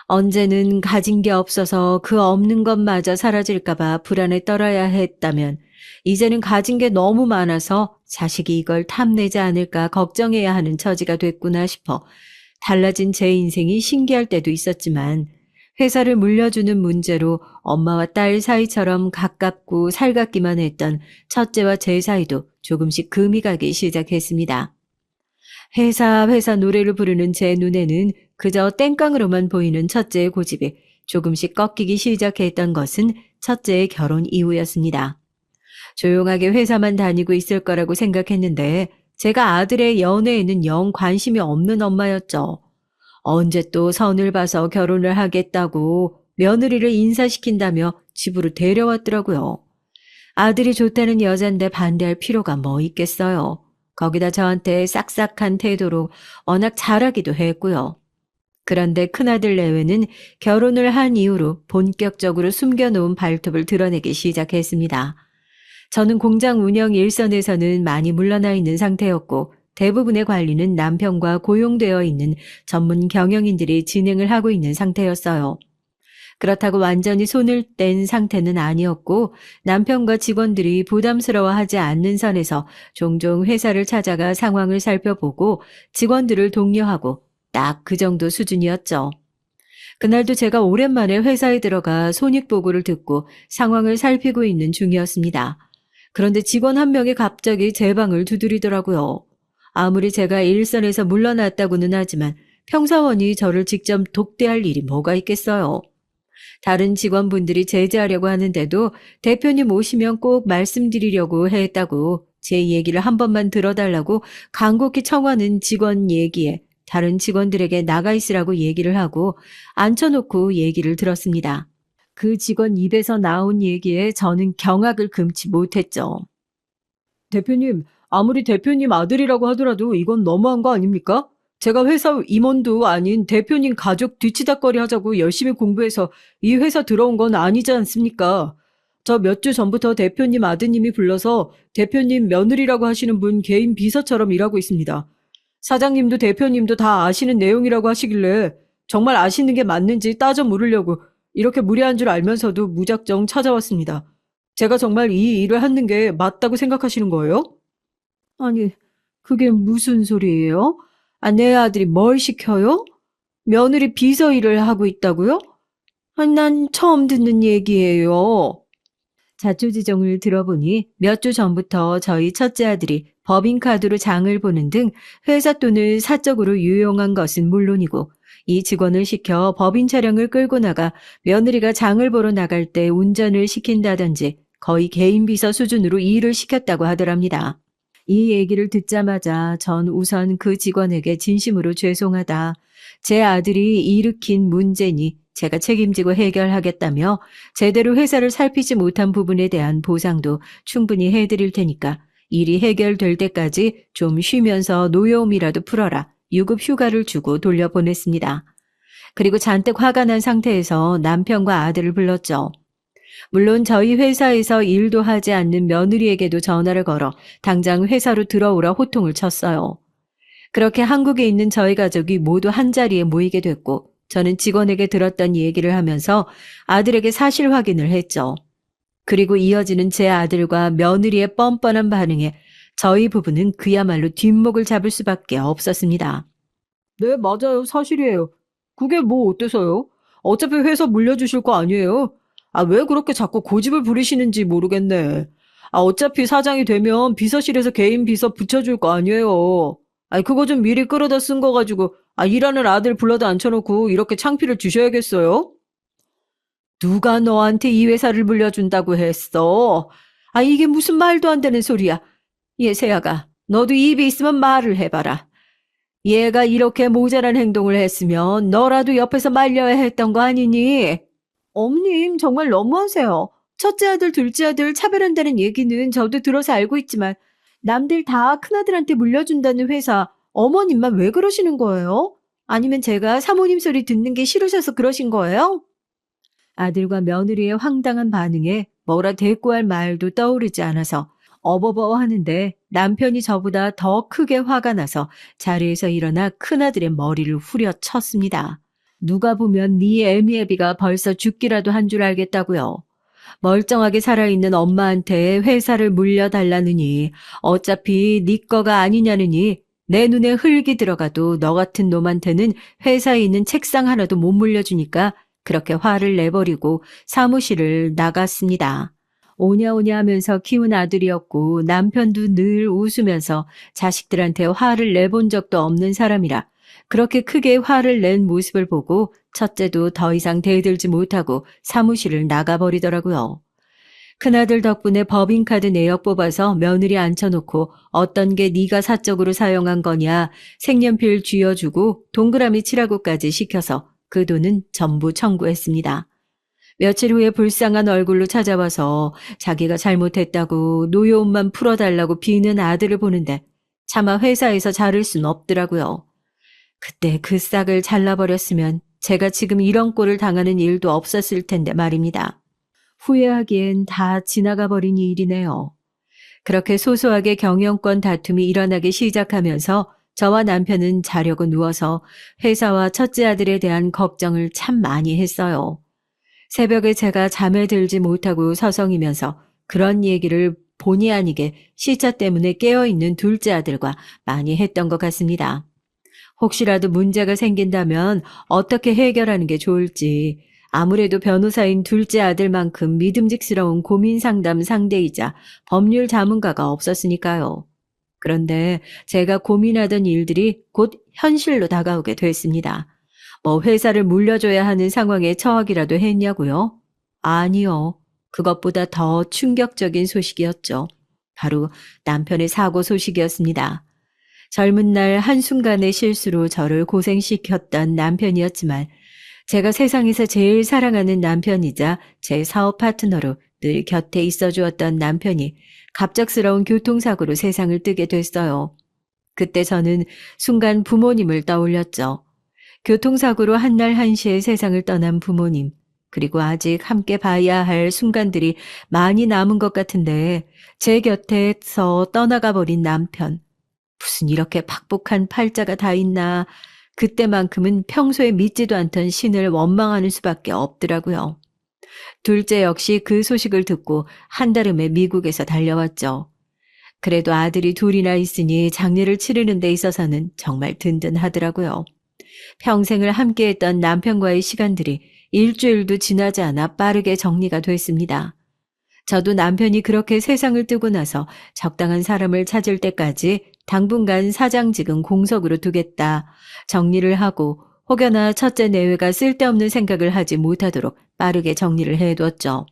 A: 언제는 가진 게 없어서 그 없는 것마저 사라질까봐 불안에 떨어야 했다면 이제는 가진 게 너무 많아서 자식이 이걸 탐내지 않을까 걱정해야 하는 처지가 됐구나 싶어 달라진 제 인생이 신기할 때도 있었지만 회사를 물려주는 문제로 엄마와 딸 사이처럼 가깝고 살갑기만 했던 첫째와 제 사이도 조금씩 금이 가기 시작했습니다. 회사 노래를 부르는 제 눈에는 그저 땡깡으로만 보이는 첫째의 고집이 조금씩 꺾이기 시작했던 것은 첫째의 결혼 이후였습니다. 조용하게 회사만 다니고 있을 거라고 생각했는데 제가 아들의 연애에는 영 관심이 없는 엄마였죠. 언제 또 선을 봐서 결혼을 하겠다고 며느리를 인사시킨다며 집으로 데려왔더라고요. 아들이 좋다는 여잔데 반대할 필요가 뭐 있겠어요. 거기다 저한테 싹싹한 태도로 워낙 잘하기도 했고요. 그런데 큰아들 내외는 결혼을 한 이후로 본격적으로 숨겨놓은 발톱을 드러내기 시작했습니다. 저는 공장 운영 일선에서는 많이 물러나 있는 상태였고 대부분의 관리는 남편과 고용되어 있는 전문 경영인들이 진행을 하고 있는 상태였어요. 그렇다고 완전히 손을 뗀 상태는 아니었고 남편과 직원들이 부담스러워하지 않는 선에서 종종 회사를 찾아가 상황을 살펴보고 직원들을 독려하고 딱 그 정도 수준이었죠. 그날도 제가 오랜만에 회사에 들어가 손익보고를 듣고 상황을 살피고 있는 중이었습니다. 그런데 직원 한 명이 갑자기 제 방을 두드리더라고요. 아무리 제가 일선에서 물러났다고는 하지만 평사원이 저를 직접 독대할 일이 뭐가 있겠어요. 다른 직원분들이 제지하려고 하는데도 대표님 오시면 꼭 말씀드리려고 했다고 제 얘기를 한 번만 들어달라고 간곡히 청하는 직원 얘기에 다른 직원들에게 나가 있으라고 얘기를 하고 앉혀놓고 얘기를 들었습니다. 그 직원 입에서 나온 얘기에 저는 경악을 금치 못했죠. 대표님, 아무리 대표님 아들이라고 하더라도 이건 너무한 거 아닙니까? 제가 회사 임원도 아닌 대표님 가족 뒤치다꺼리 하자고 열심히 공부해서 이 회사 들어온 건 아니지 않습니까? 저 몇 주 전부터 대표님 아드님이 불러서 대표님 며느리라고 하시는 분 개인 비서처럼 일하고 있습니다. 사장님도 대표님도 다 아시는 내용이라고 하시길래 정말 아시는 게 맞는지 따져 물으려고 이렇게 무례한 줄 알면서도 무작정 찾아왔습니다. 제가 정말 이 일을 하는 게 맞다고 생각하시는 거예요? 아니, 그게 무슨 소리예요? 내 아들이 뭘 시켜요? 며느리 비서 일을 하고 있다고요? 난 처음 듣는 얘기예요. 자초지종을 들어보니 몇 주 전부터 저희 첫째 아들이 법인카드로 장을 보는 등 회사 돈을 사적으로 유용한 것은 물론이고 이 직원을 시켜 법인 차량을 끌고 나가 며느리가 장을 보러 나갈 때 운전을 시킨다든지 거의 개인 비서 수준으로 일을 시켰다고 하더랍니다. 이 얘기를 듣자마자 전 우선 그 직원에게 진심으로 죄송하다. 제 아들이 일으킨 문제니 제가 책임지고 해결하겠다며 제대로 회사를 살피지 못한 부분에 대한 보상도 충분히 해드릴 테니까 일이 해결될 때까지 좀 쉬면서 노여움이라도 풀어라. 유급 휴가를 주고 돌려보냈습니다. 그리고 잔뜩 화가 난 상태에서 남편과 아들을 불렀죠. 물론 저희 회사에서 일도 하지 않는 며느리에게도 전화를 걸어 당장 회사로 들어오라 호통을 쳤어요. 그렇게 한국에 있는 저희 가족이 모두 한자리에 모이게 됐고 저는 직원에게 들었던 얘기를 하면서 아들에게 사실 확인을 했죠. 그리고 이어지는 제 아들과 며느리의 뻔뻔한 반응에 저희 부부는 그야말로 뒷목을 잡을 수밖에 없었습니다. 네, 맞아요. 사실이에요. 그게 뭐 어때서요? 어차피 회사 물려주실 거 아니에요? 아, 왜 그렇게 자꾸 고집을 부리시는지 모르겠네. 아, 어차피 사장이 되면 비서실에서 개인 비서 붙여줄 거 아니에요. 아, 그거 좀 미리 끌어다 쓴 거 가지고 일하는 아들 불러다 앉혀놓고 이렇게 창피를 주셔야겠어요? 누가 너한테 이 회사를 물려준다고 했어? 아, 이게 무슨 말도 안 되는 소리야. 예세야가, 너도 입이 있으면 말을 해봐라. 얘가 이렇게 모자란 행동을 했으면 너라도 옆에서 말려야 했던 거 아니니? 어머님, 정말 너무하세요. 첫째 아들, 둘째 아들 차별한다는 얘기는 저도 들어서 알고 있지만 남들 다 큰아들한테 물려준다는 회사, 어머님만 왜 그러시는 거예요? 아니면 제가 사모님 소리 듣는 게 싫으셔서 그러신 거예요? 아들과 며느리의 황당한 반응에 뭐라 대꾸할 말도 떠오르지 않아서 어버버어 하는데 남편이 저보다 더 크게 화가 나서 자리에서 일어나 큰아들의 머리를 후려쳤습니다. 누가 보면 네 애미애비가 벌써 죽기라도 한 줄 알겠다고요. 멀쩡하게 살아있는 엄마한테 회사를 물려달라느니 어차피 네 거가 아니냐느니 내 눈에 흙이 들어가도 너 같은 놈한테는 회사에 있는 책상 하나도 못 물려주니까 그렇게 화를 내버리고 사무실을 나갔습니다. 오냐오냐 하면서 키운 아들이었고 남편도 늘 웃으면서 자식들한테 화를 내본 적도 없는 사람이라 그렇게 크게 화를 낸 모습을 보고 첫째도 더 이상 대들지 못하고 사무실을 나가버리더라고요. 큰아들 덕분에 법인카드 내역 뽑아서 며느리 앉혀놓고 어떤 게 네가 사적으로 사용한 거냐 색연필 쥐어주고 동그라미 칠하고까지 시켜서 그 돈은 전부 청구했습니다. 며칠 후에 불쌍한 얼굴로 찾아와서 자기가 잘못했다고 노여움만 풀어달라고 비는 아들을 보는데 차마 회사에서 자를 순 없더라고요. 그때 그 싹을 잘라버렸으면 제가 지금 이런 꼴을 당하는 일도 없었을 텐데 말입니다. 후회하기엔 다 지나가 버린 일이네요. 그렇게 소소하게 경영권 다툼이 일어나기 시작하면서 저와 남편은 자려고 누워서 회사와 첫째 아들에 대한 걱정을 참 많이 했어요. 새벽에 제가 잠에 들지 못하고 서성이면서 그런 얘기를 본의 아니게 시차 때문에 깨어있는 둘째 아들과 많이 했던 것 같습니다. 혹시라도 문제가 생긴다면 어떻게 해결하는 게 좋을지 아무래도 변호사인 둘째 아들만큼 믿음직스러운 고민 상담 상대이자 법률 자문가가 없었으니까요. 그런데 제가 고민하던 일들이 곧 현실로 다가오게 됐습니다. 뭐 회사를 물려줘야 하는 상황에 처하기라도 했냐고요? 아니요. 그것보다 더 충격적인 소식이었죠. 바로 남편의 사고 소식이었습니다. 젊은 날 한순간의 실수로 저를 고생시켰던 남편이었지만 제가 세상에서 제일 사랑하는 남편이자 제 사업 파트너로 늘 곁에 있어 주었던 남편이 갑작스러운 교통사고로 세상을 뜨게 됐어요. 그때 저는 순간 부모님을 떠올렸죠. 교통사고로 한날 한시에 세상을 떠난 부모님, 그리고 아직 함께 봐야 할 순간들이 많이 남은 것 같은데 제 곁에서 떠나가 버린 남편. 무슨 이렇게 팍복한 팔자가 다 있나. 그때만큼은 평소에 믿지도 않던 신을 원망하는 수밖에 없더라고요. 둘째 역시 그 소식을 듣고 한달음에 미국에서 달려왔죠. 그래도 아들이 둘이나 있으니 장례를 치르는 데 있어서는 정말 든든하더라고요. 평생을 함께했던 남편과의 시간들이 일주일도 지나지 않아 빠르게 정리가 됐습니다. 저도 남편이 그렇게 세상을 뜨고 나서 적당한 사람을 찾을 때까지 당분간 사장직은 공석으로 두겠다. 정리를 하고 혹여나 첫째 내외가 쓸데없는 생각을 하지 못하도록 빠르게 정리를 해뒀죠.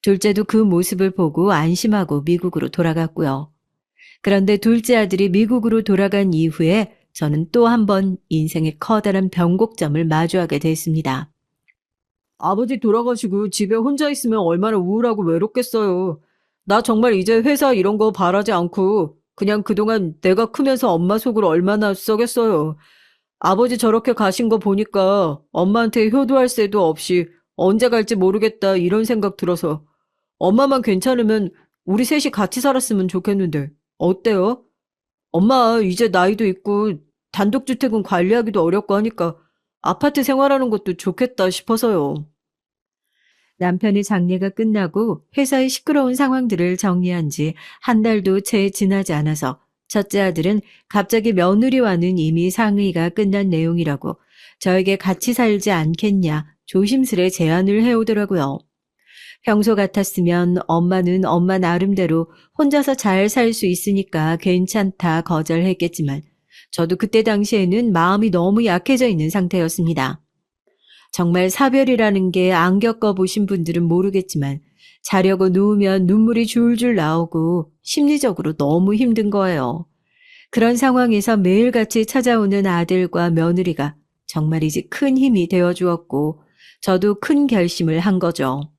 A: 둘째도 그 모습을 보고 안심하고 미국으로 돌아갔고요. 그런데 둘째 아들이 미국으로 돌아간 이후에 저는 또 한 번 인생의 커다란 변곡점을 마주하게 됐습니다. 아버지 돌아가시고 집에 혼자 있으면 얼마나 우울하고 외롭겠어요. 나 정말 이제 회사 이런 거 바라지 않고 그냥 그동안 내가 크면서 엄마 속을 얼마나 썩였어요. 아버지 저렇게 가신 거 보니까 엄마한테 효도할 새도 없이 언제 갈지 모르겠다 이런 생각 들어서 엄마만 괜찮으면 우리 셋이 같이 살았으면 좋겠는데 어때요? 엄마 이제 나이도 있고 단독주택은 관리하기도 어렵고 하니까 아파트 생활하는 것도 좋겠다 싶어서요. 남편의 장례가 끝나고 회사의 시끄러운 상황들을 정리한 지 한 달도 채 지나지 않아서 첫째 아들은 갑자기 며느리와는 이미 상의가 끝난 내용이라고 저에게 같이 살지 않겠냐 조심스레 제안을 해오더라고요. 평소 같았으면 엄마는 엄마 나름대로 혼자서 잘 살 수 있으니까 괜찮다 거절했겠지만 저도 그때 당시에는 마음이 너무 약해져 있는 상태였습니다. 정말 사별이라는 게 안 겪어보신 분들은 모르겠지만 자려고 누우면 눈물이 줄줄 나오고 심리적으로 너무 힘든 거예요. 그런 상황에서 매일같이 찾아오는 아들과 며느리가 정말이지 큰 힘이 되어 주었고 저도 큰 결심을 한 거죠.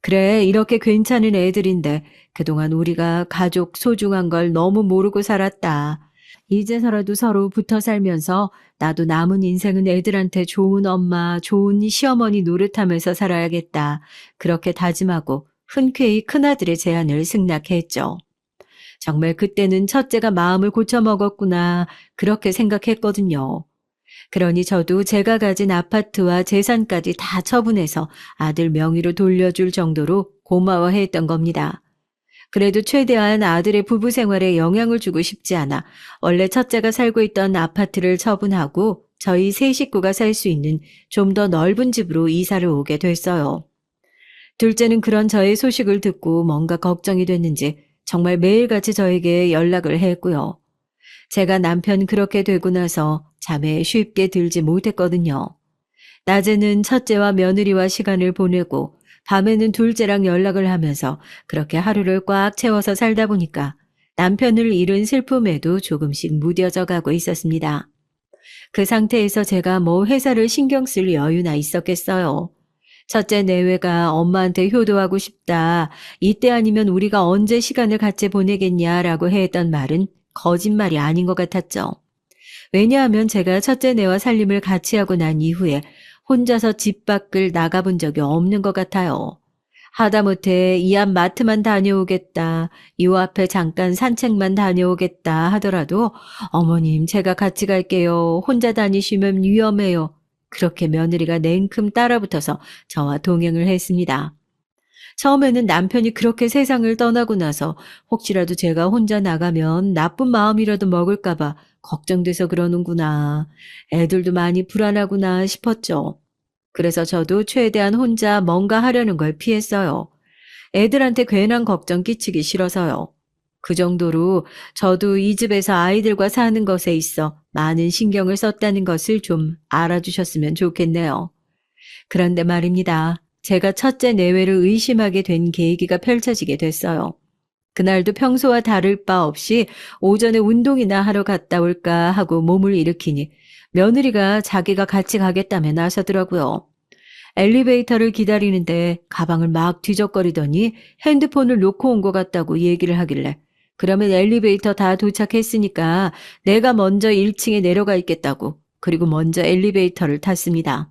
A: 그래, 이렇게 괜찮은 애들인데 그동안 우리가 가족 소중한 걸 너무 모르고 살았다. 이제서라도 서로 붙어 살면서 나도 남은 인생은 애들한테 좋은 엄마, 좋은 시어머니 노릇하면서 살아야겠다. 그렇게 다짐하고 흔쾌히 큰아들의 제안을 승낙했죠. 정말 그때는 첫째가 마음을 고쳐먹었구나. 그렇게 생각했거든요. 그러니 저도 제가 가진 아파트와 재산까지 다 처분해서 아들 명의로 돌려줄 정도로 고마워했던 겁니다. 그래도 최대한 아들의 부부 생활에 영향을 주고 싶지 않아 원래 첫째가 살고 있던 아파트를 처분하고 저희 세 식구가 살 수 있는 좀 더 넓은 집으로 이사를 오게 됐어요. 둘째는 그런 저의 소식을 듣고 뭔가 걱정이 됐는지 정말 매일같이 저에게 연락을 했고요. 제가 남편 그렇게 되고 나서 잠에 쉽게 들지 못했거든요. 낮에는 첫째와 며느리와 시간을 보내고 밤에는 둘째랑 연락을 하면서 그렇게 하루를 꽉 채워서 살다 보니까 남편을 잃은 슬픔에도 조금씩 무뎌져 가고 있었습니다. 그 상태에서 제가 뭐 회사를 신경 쓸 여유나 있었겠어요. 첫째 내외가 엄마한테 효도하고 싶다. 이때 아니면 우리가 언제 시간을 같이 보내겠냐라고 했던 말은 거짓말이 아닌 것 같았죠. 왜냐하면 제가 첫째 내와 살림을 같이 하고 난 이후에 혼자서 집 밖을 나가본 적이 없는 것 같아요. 하다못해 이 앞 마트만 다녀오겠다, 이 앞에 잠깐 산책만 다녀오겠다 하더라도 어머님 제가 같이 갈게요. 혼자 다니시면 위험해요. 그렇게 며느리가 냉큼 따라붙어서 저와 동행을 했습니다. 처음에는 남편이 그렇게 세상을 떠나고 나서 혹시라도 제가 혼자 나가면 나쁜 마음이라도 먹을까봐 걱정돼서 그러는구나. 애들도 많이 불안하구나 싶었죠. 그래서 저도 최대한 혼자 뭔가 하려는 걸 피했어요. 애들한테 괜한 걱정 끼치기 싫어서요. 그 정도로 저도 이 집에서 아이들과 사는 것에 있어 많은 신경을 썼다는 것을 좀 알아주셨으면 좋겠네요. 그런데 말입니다. 제가 첫째 내외를 의심하게 된 계기가 펼쳐지게 됐어요. 그날도 평소와 다를 바 없이 오전에 운동이나 하러 갔다 올까 하고 몸을 일으키니 며느리가 자기가 같이 가겠다며 나서더라고요. 엘리베이터를 기다리는데 가방을 막 뒤적거리더니 핸드폰을 놓고 온 것 같다고 얘기를 하길래 그러면 엘리베이터 다 도착했으니까 내가 먼저 1층에 내려가 있겠다고 그리고 먼저 엘리베이터를 탔습니다.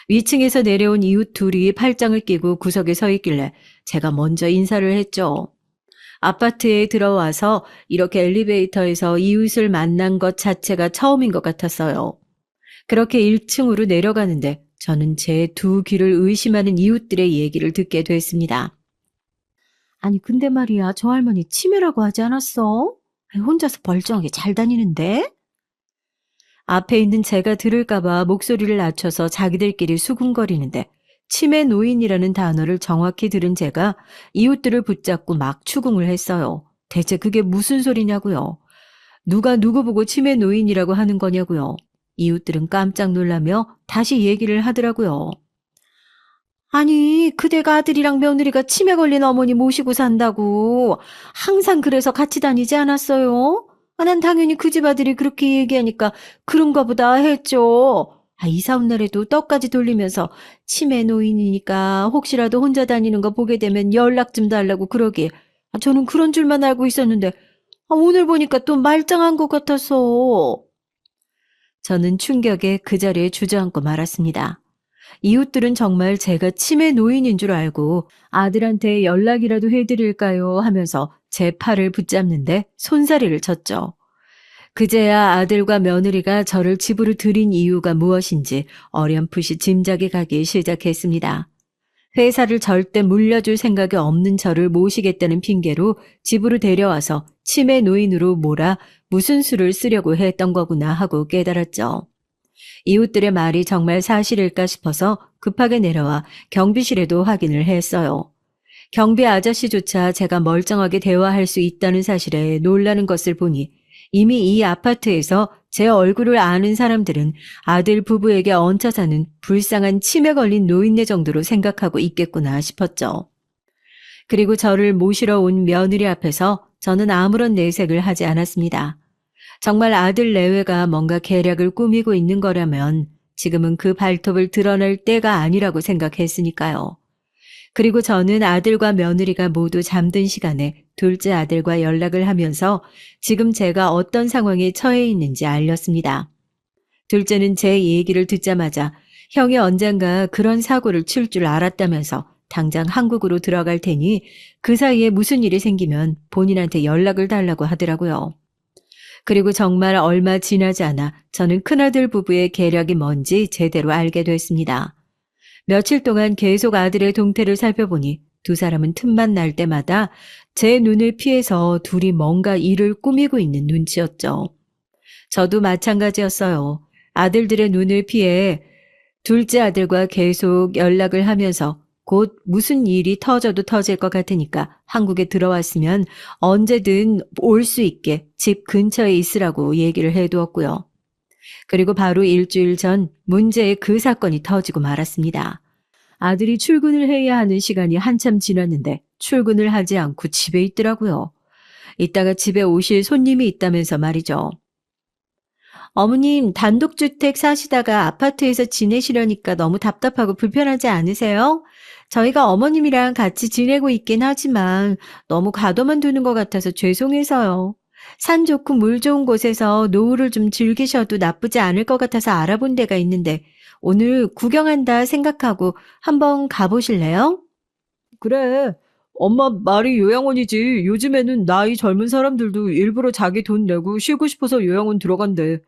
A: 위층에서 내려온 이웃 둘이 팔짱을 끼고 구석에 서 있길래 제가 먼저 인사를 했죠. 아파트에 들어와서 이렇게 엘리베이터에서 이웃을 만난 것 자체가 처음인 것 같았어요. 그렇게 1층으로 내려가는데 저는 제 두 귀를 의심하는 이웃들의 얘기를 듣게 됐습니다. 아니 근데 말이야 저 할머니 치매라고 하지 않았어? 아니, 혼자서 벌쩡하게 잘 다니는데? 앞에 있는 제가 들을까봐 목소리를 낮춰서 자기들끼리 수군거리는데 치매 노인이라는 단어를 정확히 들은 제가 이웃들을 붙잡고 막 추궁을 했어요. 대체 그게 무슨 소리냐고요. 누가 누구 보고 치매 노인이라고 하는 거냐고요. 이웃들은 깜짝 놀라며 다시 얘기를 하더라고요. 아니, 그대가 아들이랑 며느리가 치매 걸린 어머니 모시고 산다고. 항상 그래서 같이 다니지 않았어요? 난 당연히 그 집 아들이 그렇게 얘기하니까 그런가 보다 했죠. 이사 온 날에도 떡까지 돌리면서 치매 노인이니까 혹시라도 혼자 다니는 거 보게 되면 연락 좀 달라고 그러길. 저는 그런 줄만 알고 있었는데 오늘 보니까 또 말짱한 것 같아서. 저는 충격에 그 자리에 주저앉고 말았습니다. 이웃들은 정말 제가 치매 노인인 줄 알고 아들한테 연락이라도 해드릴까요 하면서 제 팔을 붙잡는데 손사리를 쳤죠. 그제야 아들과 며느리가 저를 집으로 들인 이유가 무엇인지 어렴풋이 짐작이 가기 시작했습니다. 회사를 절대 물려줄 생각이 없는 저를 모시겠다는 핑계로 집으로 데려와서 치매 노인으로 몰아 무슨 수를 쓰려고 했던 거구나 하고 깨달았죠. 이웃들의 말이 정말 사실일까 싶어서 급하게 내려와 경비실에도 확인을 했어요. 경비 아저씨조차 제가 멀쩡하게 대화할 수 있다는 사실에 놀라는 것을 보니 이미 이 아파트에서 제 얼굴을 아는 사람들은 아들 부부에게 얹혀 사는 불쌍한 치매 걸린 노인네 정도로 생각하고 있겠구나 싶었죠. 그리고 저를 모시러 온 며느리 앞에서 저는 아무런 내색을 하지 않았습니다. 정말 아들 내외가 뭔가 계략을 꾸미고 있는 거라면 지금은 그 발톱을 드러낼 때가 아니라고 생각했으니까요. 그리고 저는 아들과 며느리가 모두 잠든 시간에 둘째 아들과 연락을 하면서 지금 제가 어떤 상황에 처해 있는지 알렸습니다. 둘째는 제 얘기를 듣자마자 형이 언젠가 그런 사고를 칠 줄 알았다면서 당장 한국으로 들어갈 테니 그 사이에 무슨 일이 생기면 본인한테 연락을 달라고 하더라고요. 그리고 정말 얼마 지나지 않아 저는 큰아들 부부의 계략이 뭔지 제대로 알게 됐습니다. 며칠 동안 계속 아들의 동태를 살펴보니 두 사람은 틈만 날 때마다 제 눈을 피해서 둘이 뭔가 일을 꾸미고 있는 눈치였죠. 저도 마찬가지였어요. 아들들의 눈을 피해 둘째 아들과 계속 연락을 하면서 곧 무슨 일이 터져도 터질 것 같으니까 한국에 들어왔으면 언제든 올 수 있게 집 근처에 있으라고 얘기를 해두었고요. 그리고 바로 일주일 전 문제의 그 사건이 터지고 말았습니다. 아들이 출근을 해야 하는 시간이 한참 지났는데 출근을 하지 않고 집에 있더라고요. 이따가 집에 오실 손님이 있다면서 말이죠. 어머님, 단독주택 사시다가 아파트에서 지내시려니까 너무 답답하고 불편하지 않으세요? 저희가 어머님이랑 같이 지내고 있긴 하지만 너무 가둬만 두는 것 같아서 죄송해서요. 산 좋고 물 좋은 곳에서 노후를 좀 즐기셔도 나쁘지 않을 것 같아서 알아본 데가 있는데 오늘 구경한다 생각하고 한번 가보실래요? 그래. 엄마 말이 요양원이지. 요즘에는 나이 젊은 사람들도 일부러 자기 돈 내고 쉬고 싶어서 요양원 들어간대.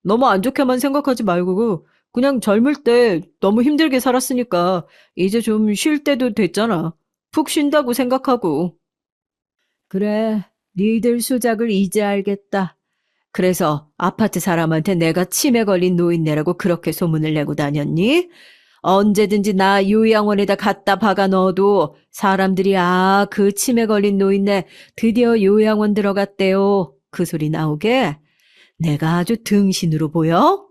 A: 너무 안 좋게만 생각하지 말고 그냥 젊을 때 너무 힘들게 살았으니까 이제 좀 쉴 때도 됐잖아. 푹 쉰다고 생각하고. 그래, 니들 수작을 이제 알겠다. 그래서 아파트 사람한테 내가 치매 걸린 노인네라고 그렇게 소문을 내고 다녔니? 언제든지 나 요양원에다 갖다 박아 넣어도 사람들이 그 치매 걸린 노인네 드디어 요양원 들어갔대요. 그 소리 나오게? 내가 아주 등신으로 보여?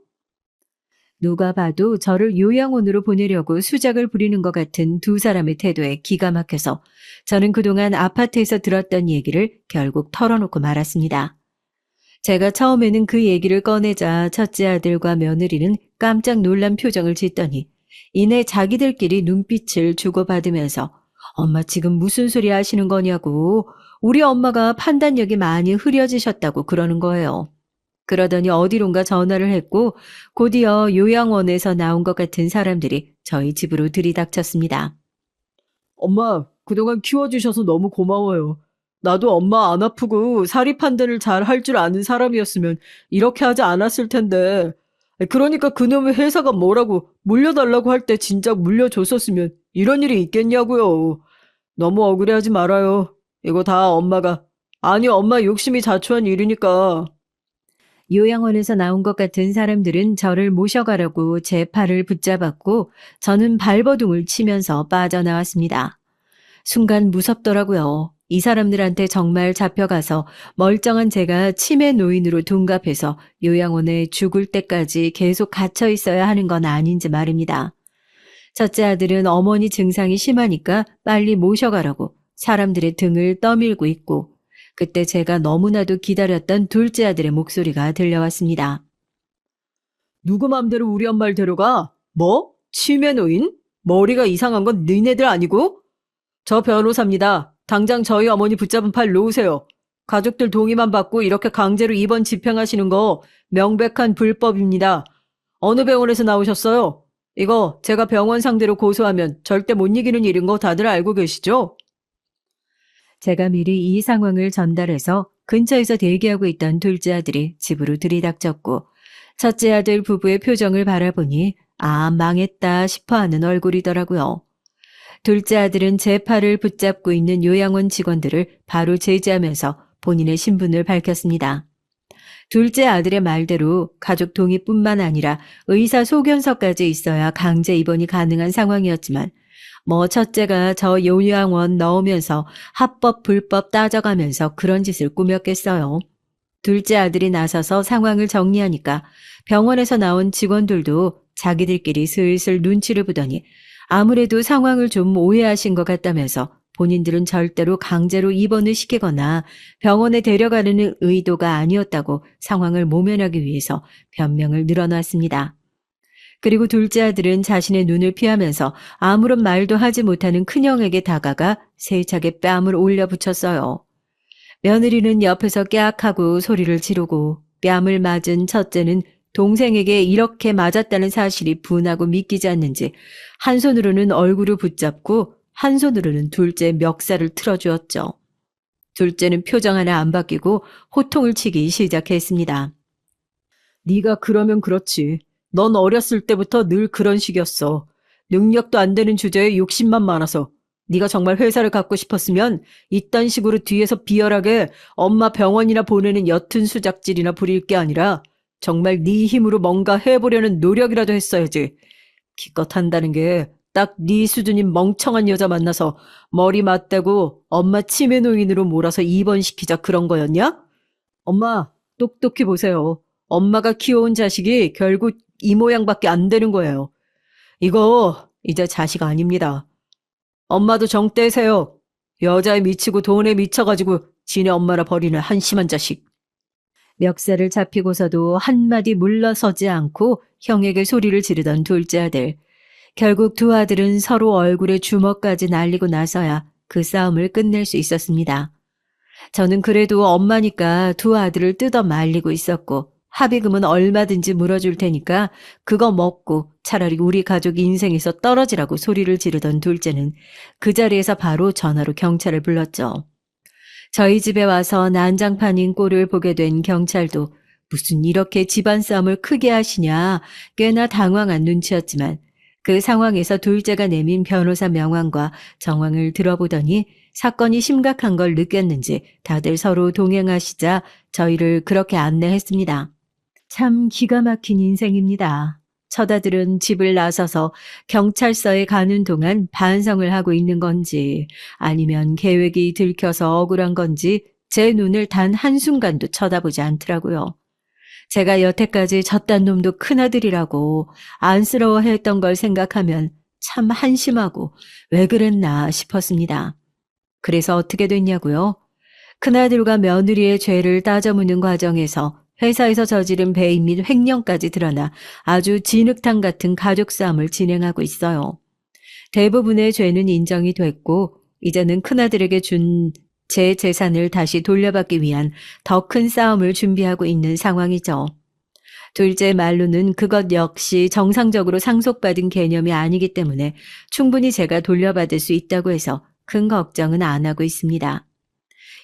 A: 누가 봐도 저를 요양원으로 보내려고 수작을 부리는 것 같은 두 사람의 태도에 기가 막혀서 저는 그동안 아파트에서 들었던 얘기를 결국 털어놓고 말았습니다. 제가 처음에는 그 얘기를 꺼내자 첫째 아들과 며느리는 깜짝 놀란 표정을 짓더니 이내 자기들끼리 눈빛을 주고받으면서 엄마 지금 무슨 소리 하시는 거냐고 우리 엄마가 판단력이 많이 흐려지셨다고 그러는 거예요. 그러더니 어디론가 전화를 했고 곧이어 요양원에서 나온 것 같은 사람들이 저희 집으로 들이닥쳤습니다. 엄마, 그동안 키워주셔서 너무 고마워요. 나도 엄마 안 아프고 사리 판단을 잘 할 줄 아는 사람이었으면 이렇게 하지 않았을 텐데. 그러니까 그놈의 회사가 뭐라고 물려달라고 할 때 진작 물려줬었으면 이런 일이 있겠냐고요. 너무 억울해하지 말아요. 이거 다 엄마 욕심이 자초한 일이니까. 요양원에서 나온 것 같은 사람들은 저를 모셔가려고 제 팔을 붙잡았고 저는 발버둥을 치면서 빠져나왔습니다. 순간 무섭더라고요. 이 사람들한테 정말 잡혀가서 멀쩡한 제가 치매 노인으로 둔갑해서 요양원에 죽을 때까지 계속 갇혀 있어야 하는 건 아닌지 말입니다. 첫째 아들은 어머니 증상이 심하니까 빨리 모셔가라고 사람들의 등을 떠밀고 있고 그때 제가 너무나도 기다렸던 둘째 아들의 목소리가 들려왔습니다.
B: 누구 맘대로 우리 엄마를 데려가? 뭐? 치매 노인? 머리가 이상한 건 너희네들 아니고? 저 변호사입니다. 당장 저희 어머니 붙잡은 팔 놓으세요. 가족들 동의만 받고 이렇게 강제로 입원 집행하시는 거 명백한 불법입니다. 어느 병원에서 나오셨어요? 이거 제가 병원 상대로 고소하면 절대 못 이기는 일인 거 다들 알고 계시죠?
A: 제가 미리 이 상황을 전달해서 근처에서 대기하고 있던 둘째 아들이 집으로 들이닥쳤고 첫째 아들 부부의 표정을 바라보니 아, 망했다 싶어하는 얼굴이더라고요. 둘째 아들은 제 팔을 붙잡고 있는 요양원 직원들을 바로 제지하면서 본인의 신분을 밝혔습니다. 둘째 아들의 말대로 가족 동의뿐만 아니라 의사 소견서까지 있어야 강제 입원이 가능한 상황이었지만 첫째가 저 요양원 넣으면서 합법 불법 따져가면서 그런 짓을 꾸몄겠어요. 둘째 아들이 나서서 상황을 정리하니까 병원에서 나온 직원들도 자기들끼리 슬슬 눈치를 보더니 아무래도 상황을 좀 오해하신 것 같다면서 본인들은 절대로 강제로 입원을 시키거나 병원에 데려가려는 의도가 아니었다고 상황을 모면하기 위해서 변명을 늘어놨습니다. 그리고 둘째 아들은 자신의 눈을 피하면서 아무런 말도 하지 못하는 큰형에게 다가가 세차게 뺨을 올려 붙였어요. 며느리는 옆에서 깨악하고 소리를 지르고 뺨을 맞은 첫째는 동생에게 이렇게 맞았다는 사실이 분하고 믿기지 않는지 한 손으로는 얼굴을 붙잡고 한 손으로는 둘째 멱살을 틀어주었죠. 둘째는 표정 하나 안 바뀌고 호통을 치기 시작했습니다.
B: 네가 그러면 그렇지. 넌 어렸을 때부터 늘 그런 식이었어. 능력도 안 되는 주제에 욕심만 많아서. 네가 정말 회사를 갖고 싶었으면 이딴 식으로 뒤에서 비열하게 엄마 병원이나 보내는 옅은 수작질이나 부릴 게 아니라 정말 네 힘으로 뭔가 해보려는 노력이라도 했어야지. 기껏 한다는 게 딱 네 수준인 멍청한 여자 만나서 머리 맞대고 엄마 치매 노인으로 몰아서 입원시키자 그런 거였냐? 엄마, 똑똑히 보세요. 엄마가 키워온 자식이 결국 이 모양밖에 안 되는 거예요. 이거 이제 자식 아닙니다. 엄마도 정 떼세요. 여자에 미치고 돈에 미쳐가지고 지네 엄마라 버리는 한심한 자식.
A: 멱살을 잡히고서도 한마디 물러서지 않고 형에게 소리를 지르던 둘째 아들. 결국 두 아들은 서로 얼굴에 주먹까지 날리고 나서야 그 싸움을 끝낼 수 있었습니다. 저는 그래도 엄마니까 두 아들을 뜯어 말리고 있었고 합의금은 얼마든지 물어줄 테니까 그거 먹고 차라리 우리 가족 인생에서 떨어지라고 소리를 지르던 둘째는 그 자리에서 바로 전화로 경찰을 불렀죠. 저희 집에 와서 난장판인 꼴을 보게 된 경찰도 무슨 이렇게 집안 싸움을 크게 하시냐 꽤나 당황한 눈치였지만 그 상황에서 둘째가 내민 변호사 명함과 정황을 들어보더니 사건이 심각한 걸 느꼈는지 다들 서로 동행하시자 저희를 그렇게 안내했습니다. 참 기가 막힌 인생입니다. 첫 아들은 집을 나서서 경찰서에 가는 동안 반성을 하고 있는 건지 아니면 계획이 들켜서 억울한 건지 제 눈을 단 한순간도 쳐다보지 않더라고요. 제가 여태까지 졌단 놈도 큰아들이라고 안쓰러워했던 걸 생각하면 참 한심하고 왜 그랬나 싶었습니다. 그래서 어떻게 됐냐고요? 큰아들과 며느리의 죄를 따져묻는 과정에서 회사에서 저지른 배임 및 횡령까지 드러나 아주 진흙탕 같은 가족 싸움을 진행하고 있어요. 대부분의 죄는 인정이 됐고 이제는 큰아들에게 준 제 재산을 다시 돌려받기 위한 더 큰 싸움을 준비하고 있는 상황이죠. 둘째 말로는 그것 역시 정상적으로 상속받은 개념이 아니기 때문에 충분히 제가 돌려받을 수 있다고 해서 큰 걱정은 안 하고 있습니다.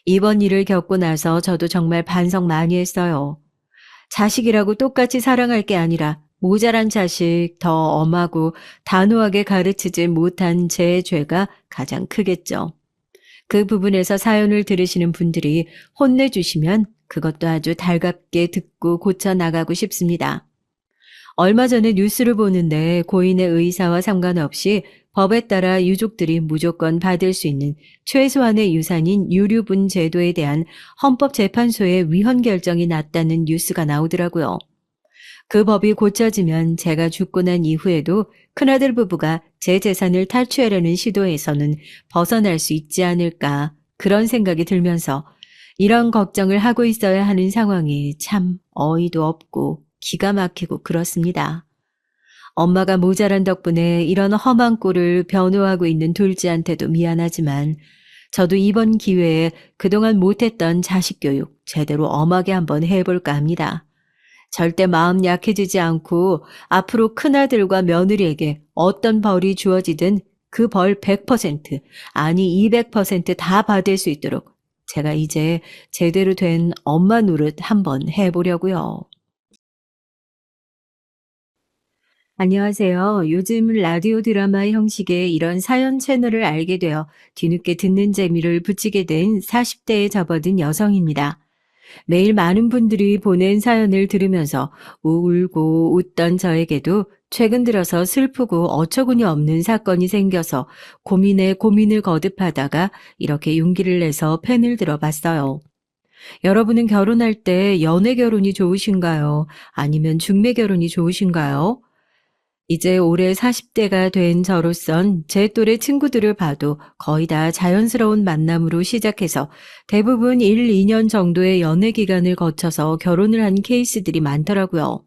A: 이번 일을 겪고 나서 저도 정말 반성 많이 했어요. 자식이라고 똑같이 사랑할 게 아니라 모자란 자식 더 엄하고 단호하게 가르치지 못한 제 죄가 가장 크겠죠. 그 부분에서 사연을 들으시는 분들이 혼내주시면 그것도 아주 달갑게 듣고 고쳐나가고 싶습니다. 얼마 전에 뉴스를 보는데 고인의 의사와 상관없이 법에 따라 유족들이 무조건 받을 수 있는 최소한의 유산인 유류분 제도에 대한 헌법재판소의 위헌 결정이 났다는 뉴스가 나오더라고요. 그 법이 고쳐지면 제가 죽고 난 이후에도 큰아들 부부가 제 재산을 탈취하려는 시도에서는 벗어날 수 있지 않을까 그런 생각이 들면서 이런 걱정을 하고 있어야 하는 상황이 참 어이도 없고 기가 막히고 그렇습니다. 엄마가 모자란 덕분에 이런 험한 꼴을 변호하고 있는 둘째한테도 미안하지만 저도 이번 기회에 그동안 못했던 자식 교육 제대로 엄하게 한번 해볼까 합니다. 절대 마음 약해지지 않고 앞으로 큰아들과 며느리에게 어떤 벌이 주어지든 그 벌 100%, 아니 200%다 받을 수 있도록 제가 이제 제대로 된 엄마 노릇 한번 해보려고요. 안녕하세요. 요즘 라디오 드라마 형식의 이런 사연 채널을 알게 되어 뒤늦게 듣는 재미를 붙이게 된 40대에 접어든 여성입니다. 매일 많은 분들이 보낸 사연을 들으면서 울고 웃던 저에게도 최근 들어서 슬프고 어처구니 없는 사건이 생겨서 고민에 고민을 거듭하다가 이렇게 용기를 내서 펜을 들어봤어요. 여러분은 결혼할 때 연애 결혼이 좋으신가요? 아니면 중매 결혼이 좋으신가요? 이제 올해 40대가 된 저로선 제 또래 친구들을 봐도 거의 다 자연스러운 만남으로 시작해서 대부분 1, 2년 정도의 연애 기간을 거쳐서 결혼을 한 케이스들이 많더라고요.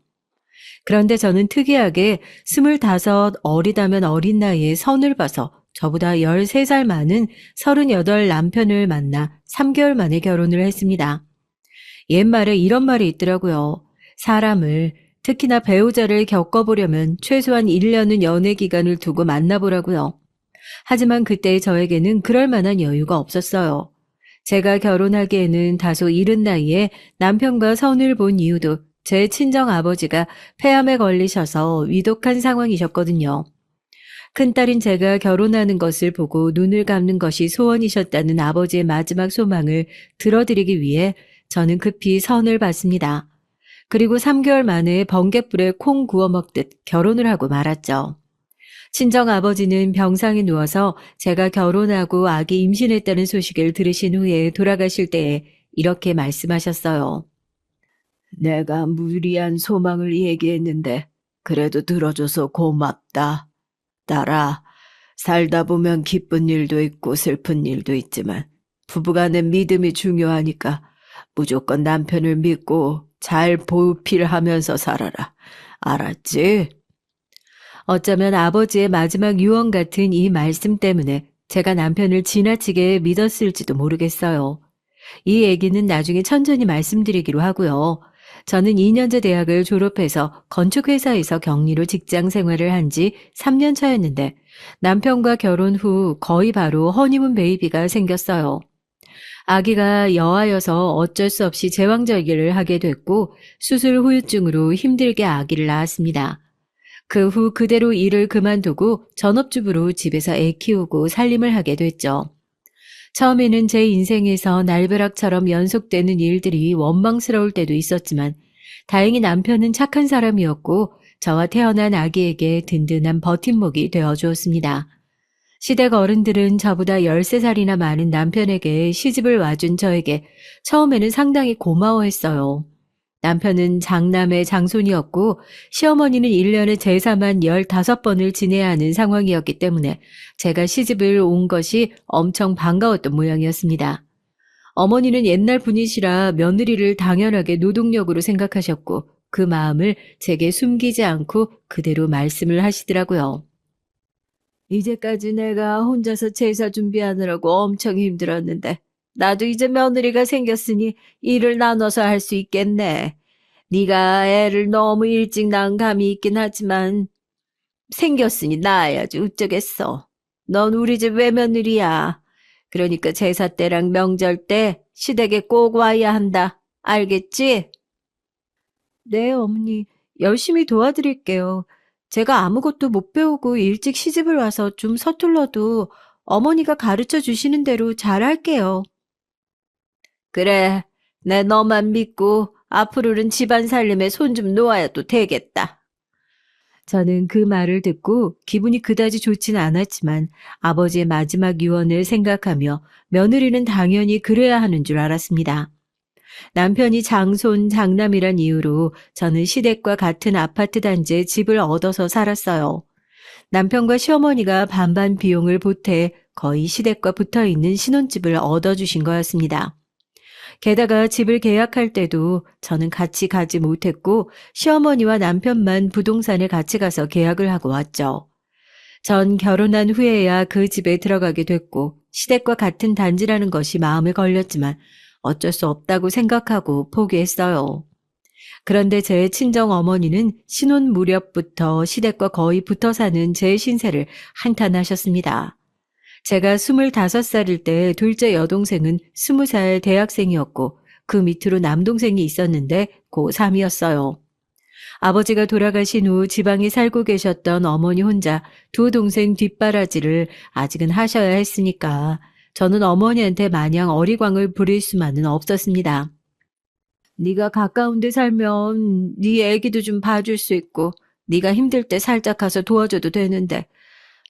A: 그런데 저는 특이하게 25 어리다면 어린 나이에 선을 봐서 저보다 13살 많은 38 남편을 만나 3개월 만에 결혼을 했습니다. 옛말에 이런 말이 있더라고요. 사람을, 특히나 배우자를 겪어보려면 최소한 1년은 연애 기간을 두고 만나보라고요. 하지만 그때 저에게는 그럴 만한 여유가 없었어요. 제가 결혼하기에는 다소 이른 나이에 남편과 선을 본 이유도 제 친정 아버지가 폐암에 걸리셔서 위독한 상황이셨거든요. 큰딸인 제가 결혼하는 것을 보고 눈을 감는 것이 소원이셨다는 아버지의 마지막 소망을 들어드리기 위해 저는 급히 선을 봤습니다. 그리고 3개월 만에 번갯불에 콩 구워 먹듯 결혼을 하고 말았죠. 친정 아버지는 병상에 누워서 제가 결혼하고 아기 임신했다는 소식을 들으신 후에 돌아가실 때에 이렇게 말씀하셨어요. 내가 무리한 소망을 얘기했는데 그래도 들어줘서 고맙다. 딸아, 살다 보면 기쁜 일도 있고 슬픈 일도 있지만 부부간의 믿음이 중요하니까 무조건 남편을 믿고 잘 보필하면서 살아라. 알았지? 어쩌면 아버지의 마지막 유언 같은 이 말씀 때문에 제가 남편을 지나치게 믿었을지도 모르겠어요. 이 얘기는 나중에 천천히 말씀드리기로 하고요. 저는 2년제 대학을 졸업해서 건축회사에서 격리로 직장 생활을 한 지 3년 차였는데 남편과 결혼 후 거의 바로 허니문 베이비가 생겼어요. 아기가 여아여서 어쩔 수 없이 제왕절개를 하게 됐고 수술 후유증으로 힘들게 아기를 낳았습니다. 그 후 그대로 일을 그만두고 전업주부로 집에서 애 키우고 살림을 하게 됐죠. 처음에는 제 인생에서 날벼락처럼 연속되는 일들이 원망스러울 때도 있었지만 다행히 남편은 착한 사람이었고 저와 태어난 아기에게 든든한 버팀목이 되어주었습니다. 시댁 어른들은 저보다 13살이나 많은 남편에게 시집을 와준 저에게 처음에는 상당히 고마워했어요. 남편은 장남의 장손이었고 시어머니는 1년에 제사만 15번을 지내야 하는 상황이었기 때문에 제가 시집을 온 것이 엄청 반가웠던 모양이었습니다. 어머니는 옛날 분이시라 며느리를 당연하게 노동력으로 생각하셨고 그 마음을 제게 숨기지 않고 그대로 말씀을 하시더라고요. 이제까지 내가 혼자서 제사 준비하느라고 엄청 힘들었는데 나도 이제 며느리가 생겼으니 일을 나눠서 할 수 있겠네. 네가 애를 너무 일찍 낳은 감이 있긴 하지만 생겼으니 낳아야지 어쩌겠어. 넌 우리 집 외며느리야. 그러니까 제사 때랑 명절 때 시댁에 꼭 와야 한다. 알겠지? 네, 어머니. 열심히 도와드릴게요. 제가 아무것도 못 배우고 일찍 시집을 와서 좀 서툴러도 어머니가 가르쳐 주시는 대로 잘할게요. 그래, 내 너만 믿고 앞으로는 집안 살림에 손 좀 놓아야 또 되겠다. 저는 그 말을 듣고 기분이 그다지 좋진 않았지만 아버지의 마지막 유언을 생각하며 며느리는 당연히 그래야 하는 줄 알았습니다. 남편이 장손, 장남이란 이유로 저는 시댁과 같은 아파트 단지에 집을 얻어서 살았어요. 남편과 시어머니가 반반 비용을 보태 거의 시댁과 붙어 있는 신혼집을 얻어주신 거였습니다. 게다가 집을 계약할 때도 저는 같이 가지 못했고 시어머니와 남편만 부동산에 같이 가서 계약을 하고 왔죠. 전 결혼한 후에야 그 집에 들어가게 됐고 시댁과 같은 단지라는 것이 마음에 걸렸지만 어쩔 수 없다고 생각하고 포기했어요. 그런데 제 친정 어머니는 신혼 무렵부터 시댁과 거의 붙어 사는 제 신세를 한탄하셨습니다. 제가 25살일 때 둘째 여동생은 20살 대학생이었고 그 밑으로 남동생이 있었는데 고3이었어요. 아버지가 돌아가신 후 지방에 살고 계셨던 어머니 혼자 두 동생 뒷바라지를 아직은 하셔야 했으니까 저는 어머니한테 마냥 어리광을 부릴 수만은 없었습니다. 네가 가까운 데 살면 네 애기도 좀 봐줄 수 있고 네가 힘들 때 살짝 가서 도와줘도 되는데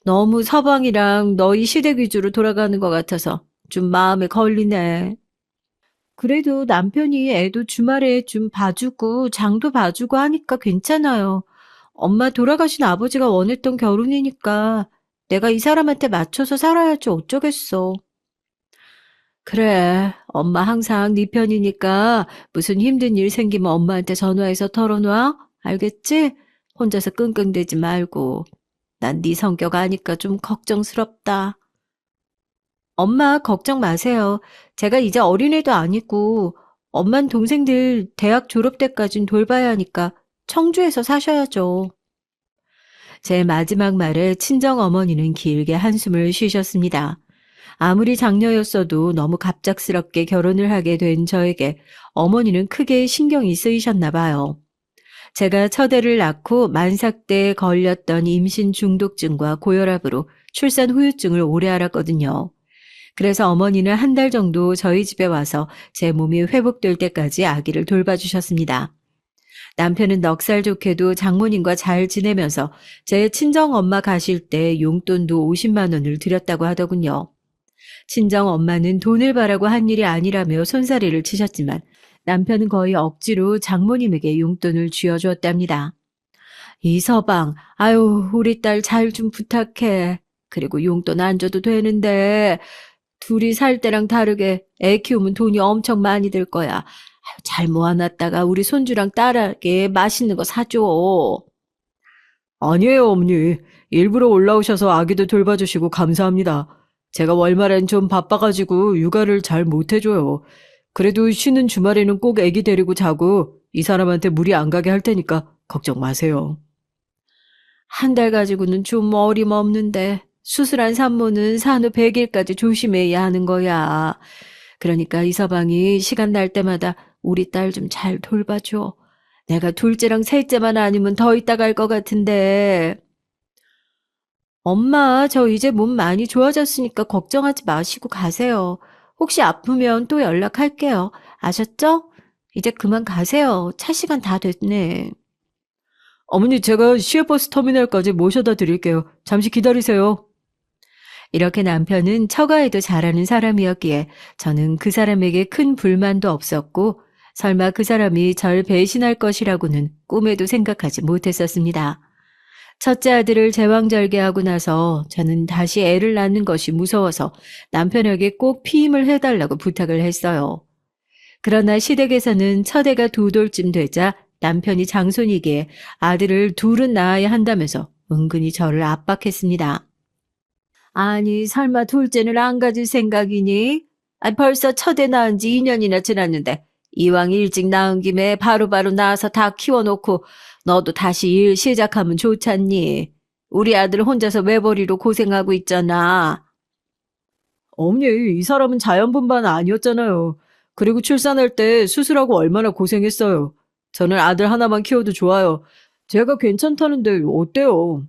A: 너무 서방이랑 너희 시댁 위주로 돌아가는 것 같아서 좀 마음에 걸리네. 그래도 남편이 애도 주말에 좀 봐주고 장도 봐주고 하니까 괜찮아요. 엄마 돌아가신 아버지가 원했던 결혼이니까 내가 이 사람한테 맞춰서 살아야지 어쩌겠어. 그래, 엄마 항상 네 편이니까 무슨 힘든 일 생기면 엄마한테 전화해서 털어놔. 알겠지? 혼자서 끙끙대지 말고. 난 네 성격 아니까 좀 걱정스럽다. 엄마 걱정 마세요. 제가 이제 어린애도 아니고 엄만 동생들 대학 졸업 때까진 돌봐야 하니까 청주에서 사셔야죠. 제 마지막 말에 친정 어머니는 길게 한숨을 쉬셨습니다. 아무리 장녀였어도 너무 갑작스럽게 결혼을 하게 된 저에게 어머니는 크게 신경이 쓰이셨나 봐요. 제가 첫애를 낳고 만삭 때 걸렸던 임신 중독증과 고혈압으로 출산 후유증을 오래 앓았거든요. 그래서 어머니는 한 달 정도 저희 집에 와서 제 몸이 회복될 때까지 아기를 돌봐주셨습니다. 남편은 넉살 좋게도 장모님과 잘 지내면서 제 친정엄마 가실 때 용돈도 50만 원을 드렸다고 하더군요. 친정엄마는 돈을 바라고 한 일이 아니라며 손사래를 치셨지만 남편은 거의 억지로 장모님에게 용돈을 쥐어주었답니다. 이서방, 아유, 우리 딸 잘 좀 부탁해. 그리고 용돈 안 줘도 되는데 둘이 살 때랑 다르게 애 키우면 돈이 엄청 많이 들 거야. 아유, 잘 모아놨다가 우리 손주랑 딸에게 맛있는 거 사줘.
B: 아니에요, 어머니. 일부러 올라오셔서 아기도 돌봐주시고 감사합니다. 제가 월말엔 좀 바빠가지고 육아를 잘 못해줘요. 그래도 쉬는 주말에는 꼭 아기 데리고 자고 이 사람한테 무리 안 가게 할 테니까 걱정 마세요.
A: 한 달 가지고는 좀 어림없는데 수술한 산모는 산후 100일까지 조심해야 하는 거야. 그러니까 이서방이 시간 날 때마다 우리 딸 좀 잘 돌봐줘. 내가 둘째랑 셋째만 아니면 더 있다 갈 것 같은데. 엄마, 저 이제 몸 많이 좋아졌으니까 걱정하지 마시고 가세요. 혹시 아프면 또 연락할게요. 아셨죠? 이제 그만 가세요. 차 시간 다 됐네.
B: 어머니, 제가 시외버스 터미널까지 모셔다 드릴게요. 잠시 기다리세요.
A: 이렇게 남편은 처가에도 잘하는 사람이었기에 저는 그 사람에게 큰 불만도 없었고 설마 그 사람이 절 배신할 것이라고는 꿈에도 생각하지 못했었습니다. 첫째 아들을 제왕절개하고 나서 저는 다시 애를 낳는 것이 무서워서 남편에게 꼭 피임을 해달라고 부탁을 했어요. 그러나 시댁에서는 첫애가 2돌쯤 되자 남편이 장손이기에 아들을 둘은 낳아야 한다면서 은근히 저를 압박했습니다. 아니, 설마 둘째는 안 가질 생각이니? 벌써 첫애 낳은 지 2년이나 지났는데 이왕 일찍 낳은 김에 바로바로 낳아서 다 키워놓고 너도 다시 일 시작하면 좋잖니. 우리 아들 혼자서 외벌이로 고생하고 있잖아.
B: 어머니, 이 사람은 자연분만 아니었잖아요. 그리고 출산할 때 수술하고 얼마나 고생했어요. 저는 아들 하나만 키워도 좋아요. 제가 괜찮다는데 어때요?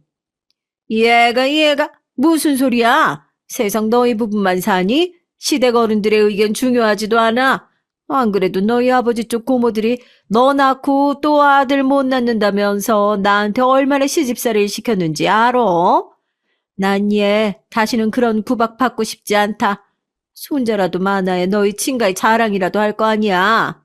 A: 얘가 무슨 소리야? 세상 너희 부부만 사니? 시댁 어른들의 의견 중요하지도 않아. 안 그래도 너희 아버지 쪽 고모들이 너 낳고 또 아들 못 낳는다면서 나한테 얼마나 시집살이를 시켰는지 알아? 난 얘 다시는 그런 구박 받고 싶지 않다. 손자라도 많아야 너희 친가의 자랑이라도 할 거 아니야.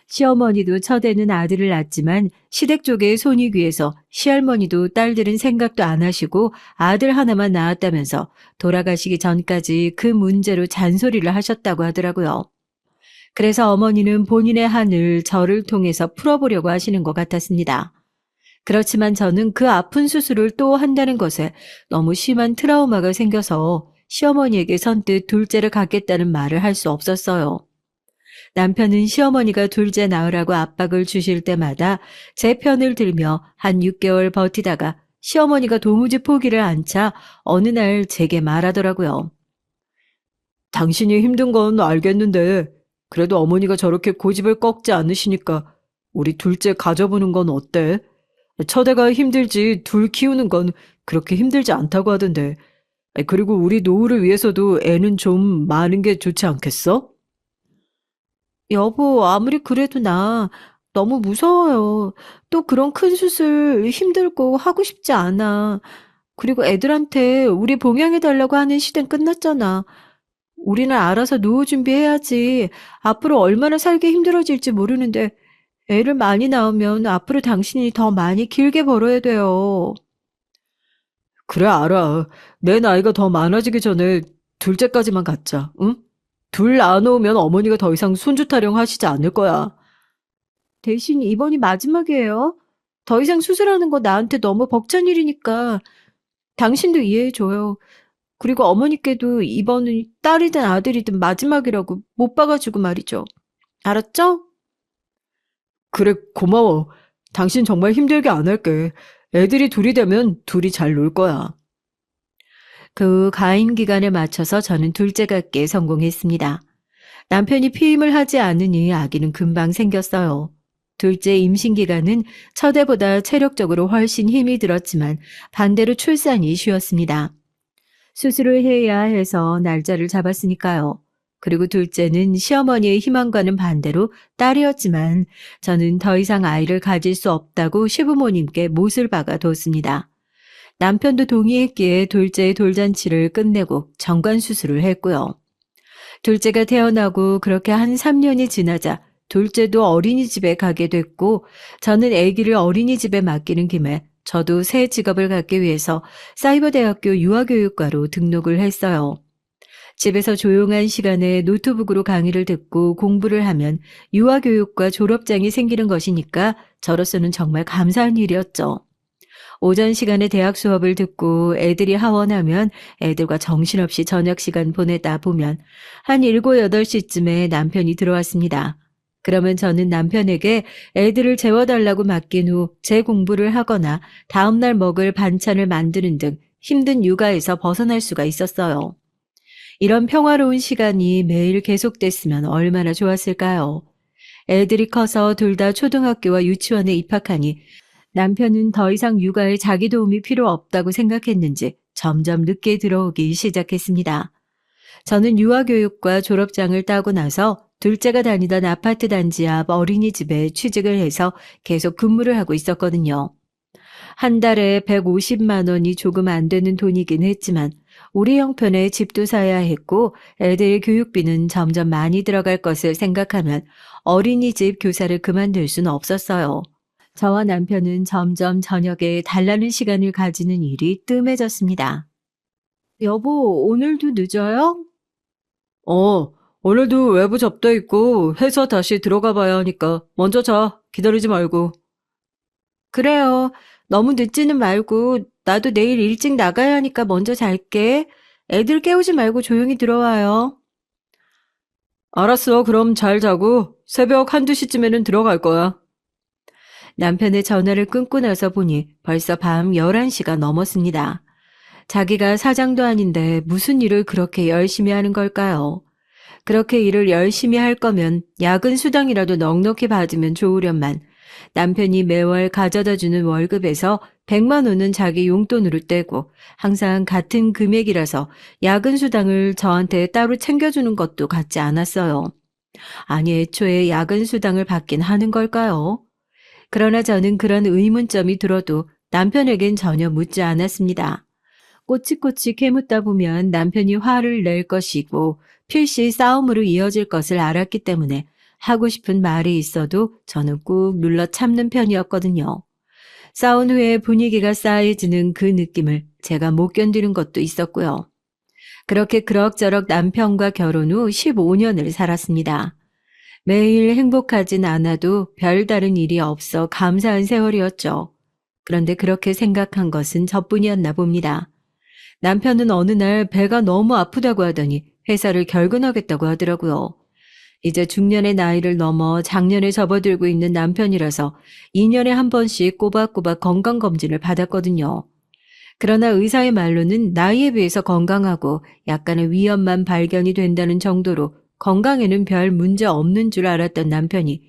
A: 시어머니도 첫애는 아들을 낳았지만 시댁 쪽의 손이 귀해서 시할머니도 딸들은 생각도 안 하시고 아들 하나만 낳았다면서 돌아가시기 전까지 그 문제로 잔소리를 하셨다고 하더라고요. 그래서 어머니는 본인의 한을 저를 통해서 풀어보려고 하시는 것 같았습니다. 그렇지만 저는 그 아픈 수술을 또 한다는 것에 너무 심한 트라우마가 생겨서 시어머니에게 선뜻 둘째를 갖겠다는 말을 할 수 없었어요. 남편은 시어머니가 둘째 낳으라고 압박을 주실 때마다 제 편을 들며 한 6개월 버티다가 시어머니가 도무지 포기를 안 차 어느 날 제게 말하더라고요.
B: 당신이 힘든 건 알겠는데 그래도 어머니가 저렇게 고집을 꺾지 않으시니까 우리 둘째 가져보는 건 어때? 첫애가 힘들지 둘 키우는 건 그렇게 힘들지 않다고 하던데. 그리고 우리 노후를 위해서도 애는 좀 많은 게 좋지 않겠어?
A: 여보, 아무리 그래도 나 너무 무서워요. 또 그런 큰 수술 힘들고 하고 싶지 않아. 그리고 애들한테 우리 봉양해달라고 하는 시대는 끝났잖아. 우리는 알아서 노후 준비해야지. 앞으로 얼마나 살기 힘들어질지 모르는데 애를 많이 낳으면 앞으로 당신이 더 많이 길게 벌어야 돼요.
B: 그래, 알아. 내 나이가 더 많아지기 전에 둘째까지만 갖자, 응? 둘 낳아놓으면 어머니가 더 이상 손주 타령 하시지 않을 거야.
A: 대신 이번이 마지막이에요. 더 이상 수술하는 거 나한테 너무 벅찬 일이니까 당신도 이해해줘요. 그리고 어머니께도 이번은 딸이든 아들이든 마지막이라고 못 봐가지고 말이죠. 알았죠?
B: 그래, 고마워. 당신 정말 힘들게 안 할게. 애들이 둘이 되면 둘이 잘 놀 거야.
A: 그 가임 기간에 맞춰서 저는 둘째 갖기에 성공했습니다. 남편이 피임을 하지 않으니 아기는 금방 생겼어요. 둘째 임신 기간은 첫애보다 체력적으로 훨씬 힘이 들었지만 반대로 출산이 쉬웠습니다. 수술을 해야 해서 날짜를 잡았으니까요. 그리고 둘째는 시어머니의 희망과는 반대로 딸이었지만 저는 더 이상 아이를 가질 수 없다고 시부모님께 못을 박아 뒀습니다. 남편도 동의했기에 둘째의 돌잔치를 끝내고 정관 수술을 했고요. 둘째가 태어나고 그렇게 한 3년이 지나자 둘째도 어린이집에 가게 됐고 저는 아기를 어린이집에 맡기는 김에 저도 새 직업을 갖기 위해서 사이버대학교 유아교육과로 등록을 했어요. 집에서 조용한 시간에 노트북으로 강의를 듣고 공부를 하면 유아교육과 졸업장이 생기는 것이니까 저로서는 정말 감사한 일이었죠. 오전 시간에 대학 수업을 듣고 애들이 하원하면 애들과 정신없이 저녁 시간 보내다 보면 한 7, 8시쯤에 남편이 들어왔습니다. 그러면 저는 남편에게 애들을 재워달라고 맡긴 후 제 공부를 하거나 다음날 먹을 반찬을 만드는 등 힘든 육아에서 벗어날 수가 있었어요. 이런 평화로운 시간이 매일 계속됐으면 얼마나 좋았을까요? 애들이 커서 둘 다 초등학교와 유치원에 입학하니 남편은 더 이상 육아에 자기 도움이 필요 없다고 생각했는지 점점 늦게 들어오기 시작했습니다. 저는 유아교육과 졸업장을 따고 나서 둘째가 다니던 아파트 단지 앞 어린이집에 취직을 해서 계속 근무를 하고 있었거든요. 한 달에 150만 원이 조금 안 되는 돈이긴 했지만 우리 형편에 집도 사야 했고 애들의 교육비는 점점 많이 들어갈 것을 생각하면 어린이집 교사를 그만둘 수는 없었어요. 저와 남편은 점점 저녁에 달라는 시간을 가지는 일이 뜸해졌습니다. 여보, 오늘도 늦어요?
B: 오늘도 외부 접대 있고 회사 다시 들어가 봐야 하니까 먼저 자. 기다리지 말고.
A: 그래요. 너무 늦지는 말고 나도 내일 일찍 나가야 하니까 먼저 잘게. 애들 깨우지 말고 조용히 들어와요.
B: 알았어. 그럼 잘 자고 새벽 1~2시쯤에는 들어갈 거야.
A: 남편의 전화를 끊고 나서 보니 벌써 밤 11시가 넘었습니다. 자기가 사장도 아닌데 무슨 일을 그렇게 열심히 하는 걸까요? 그렇게 일을 열심히 할 거면 야근 수당이라도 넉넉히 받으면 좋으련만 남편이 매월 가져다 주는 월급에서 100만 원은 자기 용돈으로 떼고 항상 같은 금액이라서 야근 수당을 저한테 따로 챙겨주는 것도 같지 않았어요. 아니 애초에 야근 수당을 받긴 하는 걸까요? 그러나 저는 그런 의문점이 들어도 남편에겐 전혀 묻지 않았습니다. 꼬치꼬치 캐묻다 보면 남편이 화를 낼 것이고 필시 싸움으로 이어질 것을 알았기 때문에 하고 싶은 말이 있어도 저는 꾹 눌러 참는 편이었거든요. 싸운 후에 분위기가 싸해지는 그 느낌을 제가 못 견디는 것도 있었고요. 그렇게 그럭저럭 남편과 결혼 후 15년을 살았습니다. 매일 행복하진 않아도 별다른 일이 없어 감사한 세월이었죠. 그런데 그렇게 생각한 것은 저뿐이었나 봅니다. 남편은 어느 날 배가 너무 아프다고 하더니 회사를 결근하겠다고 하더라고요. 이제 중년의 나이를 넘어 장년에 접어들고 있는 남편이라서 2년에 한 번씩 꼬박꼬박 건강검진을 받았거든요. 그러나 의사의 말로는 나이에 비해서 건강하고 약간의 위험만 발견이 된다는 정도로 건강에는 별 문제 없는 줄 알았던 남편이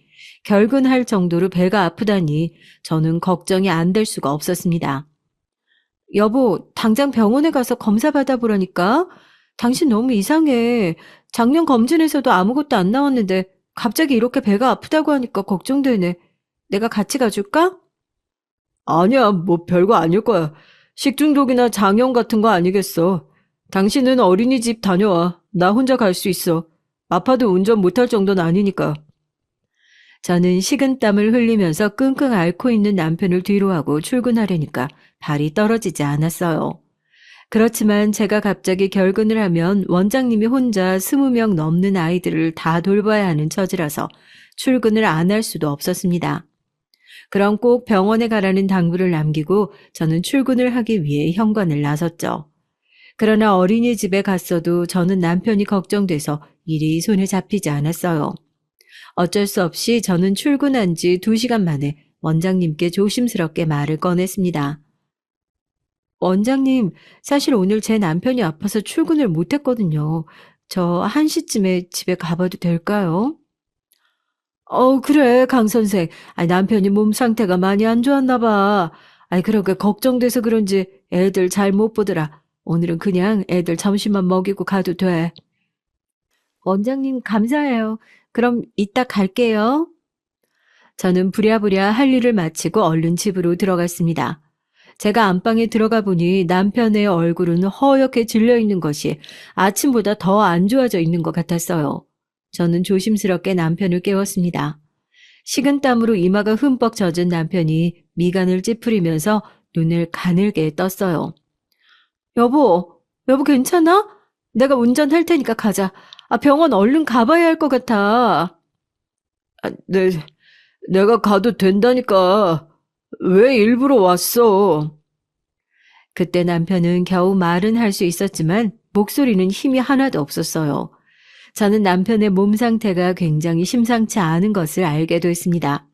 A: 결근할 정도로 배가 아프다니 저는 걱정이 안 될 수가 없었습니다. 여보, 당장 병원에 가서 검사 받아보라니까? 당신 너무 이상해. 작년 검진에서도 아무것도 안 나왔는데 갑자기 이렇게 배가 아프다고 하니까 걱정되네. 내가 같이 가줄까?
B: 아니야, 뭐 별거 아닐 거야. 식중독이나 장염 같은 거 아니겠어. 당신은 어린이집 다녀와. 나 혼자 갈 수 있어. 아파도 운전 못할 정도는 아니니까.
A: 저는 식은땀을 흘리면서 끙끙 앓고 있는 남편을 뒤로하고 출근하려니까 발이 떨어지지 않았어요. 그렇지만 제가 갑자기 결근을 하면 원장님이 혼자 20명 넘는 아이들을 다 돌봐야 하는 처지라서 출근을 안 할 수도 없었습니다. 그럼 꼭 병원에 가라는 당부를 남기고 저는 출근을 하기 위해 현관을 나섰죠. 그러나 어린이집에 갔어도 저는 남편이 걱정돼서 일이 손에 잡히지 않았어요. 어쩔 수 없이 저는 출근한 지 2시간 만에 원장님께 조심스럽게 말을 꺼냈습니다. 원장님, 사실 오늘 제 남편이 아파서 출근을 못했거든요. 저 1시쯤에 집에 가봐도 될까요? 그래, 강 선생. 남편이 몸 상태가 많이 안 좋았나 봐. 그러게 걱정돼서 그런지 애들 잘 못 보더라. 오늘은 그냥 애들 점심만 먹이고 가도 돼. 원장님, 감사해요. 그럼 이따 갈게요. 저는 부랴부랴 할 일을 마치고 얼른 집으로 들어갔습니다. 제가 안방에 들어가 보니 남편의 얼굴은 허옇게 질려 있는 것이 아침보다 더 안 좋아져 있는 것 같았어요. 저는 조심스럽게 남편을 깨웠습니다. 식은땀으로 이마가 흠뻑 젖은 남편이 미간을 찌푸리면서 눈을 가늘게 떴어요. 여보 괜찮아? 내가 운전할 테니까 가자. 병원 얼른 가봐야 할 것 같아.
B: 네, 내가 가도 된다니까. 왜 일부러 왔어?
A: 그때 남편은 겨우 말은 할 수 있었지만 목소리는 힘이 하나도 없었어요. 저는 남편의 몸 상태가 굉장히 심상치 않은 것을 알게 됐습니다.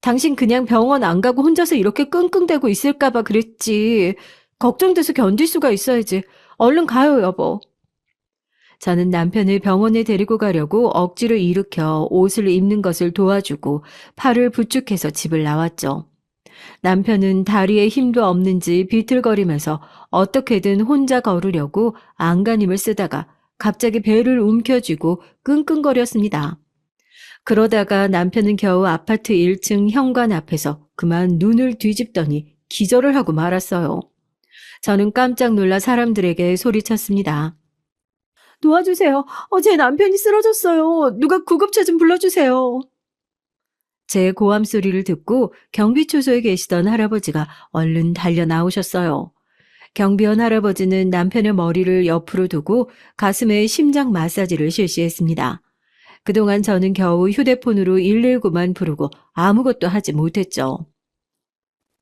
A: 당신 그냥 병원 안 가고 혼자서 이렇게 끙끙대고 있을까봐 그랬지. 걱정돼서 견딜 수가 있어야지. 얼른 가요, 여보. 저는 남편을 병원에 데리고 가려고 억지로 일으켜 옷을 입는 것을 도와주고 팔을 부축해서 집을 나왔죠. 남편은 다리에 힘도 없는지 비틀거리면서 어떻게든 혼자 걸으려고 안간힘을 쓰다가 갑자기 배를 움켜쥐고 끙끙거렸습니다. 그러다가 남편은 겨우 아파트 1층 현관 앞에서 그만 눈을 뒤집더니 기절을 하고 말았어요. 저는 깜짝 놀라 사람들에게 소리쳤습니다. 도와주세요. 제 남편이 쓰러졌어요. 누가 구급차 좀 불러주세요. 제 고함 소리를 듣고 경비초소에 계시던 할아버지가 얼른 달려 나오셨어요. 경비원 할아버지는 남편의 머리를 옆으로 두고 가슴에 심장 마사지를 실시했습니다. 그동안 저는 겨우 휴대폰으로 119만 부르고 아무것도 하지 못했죠.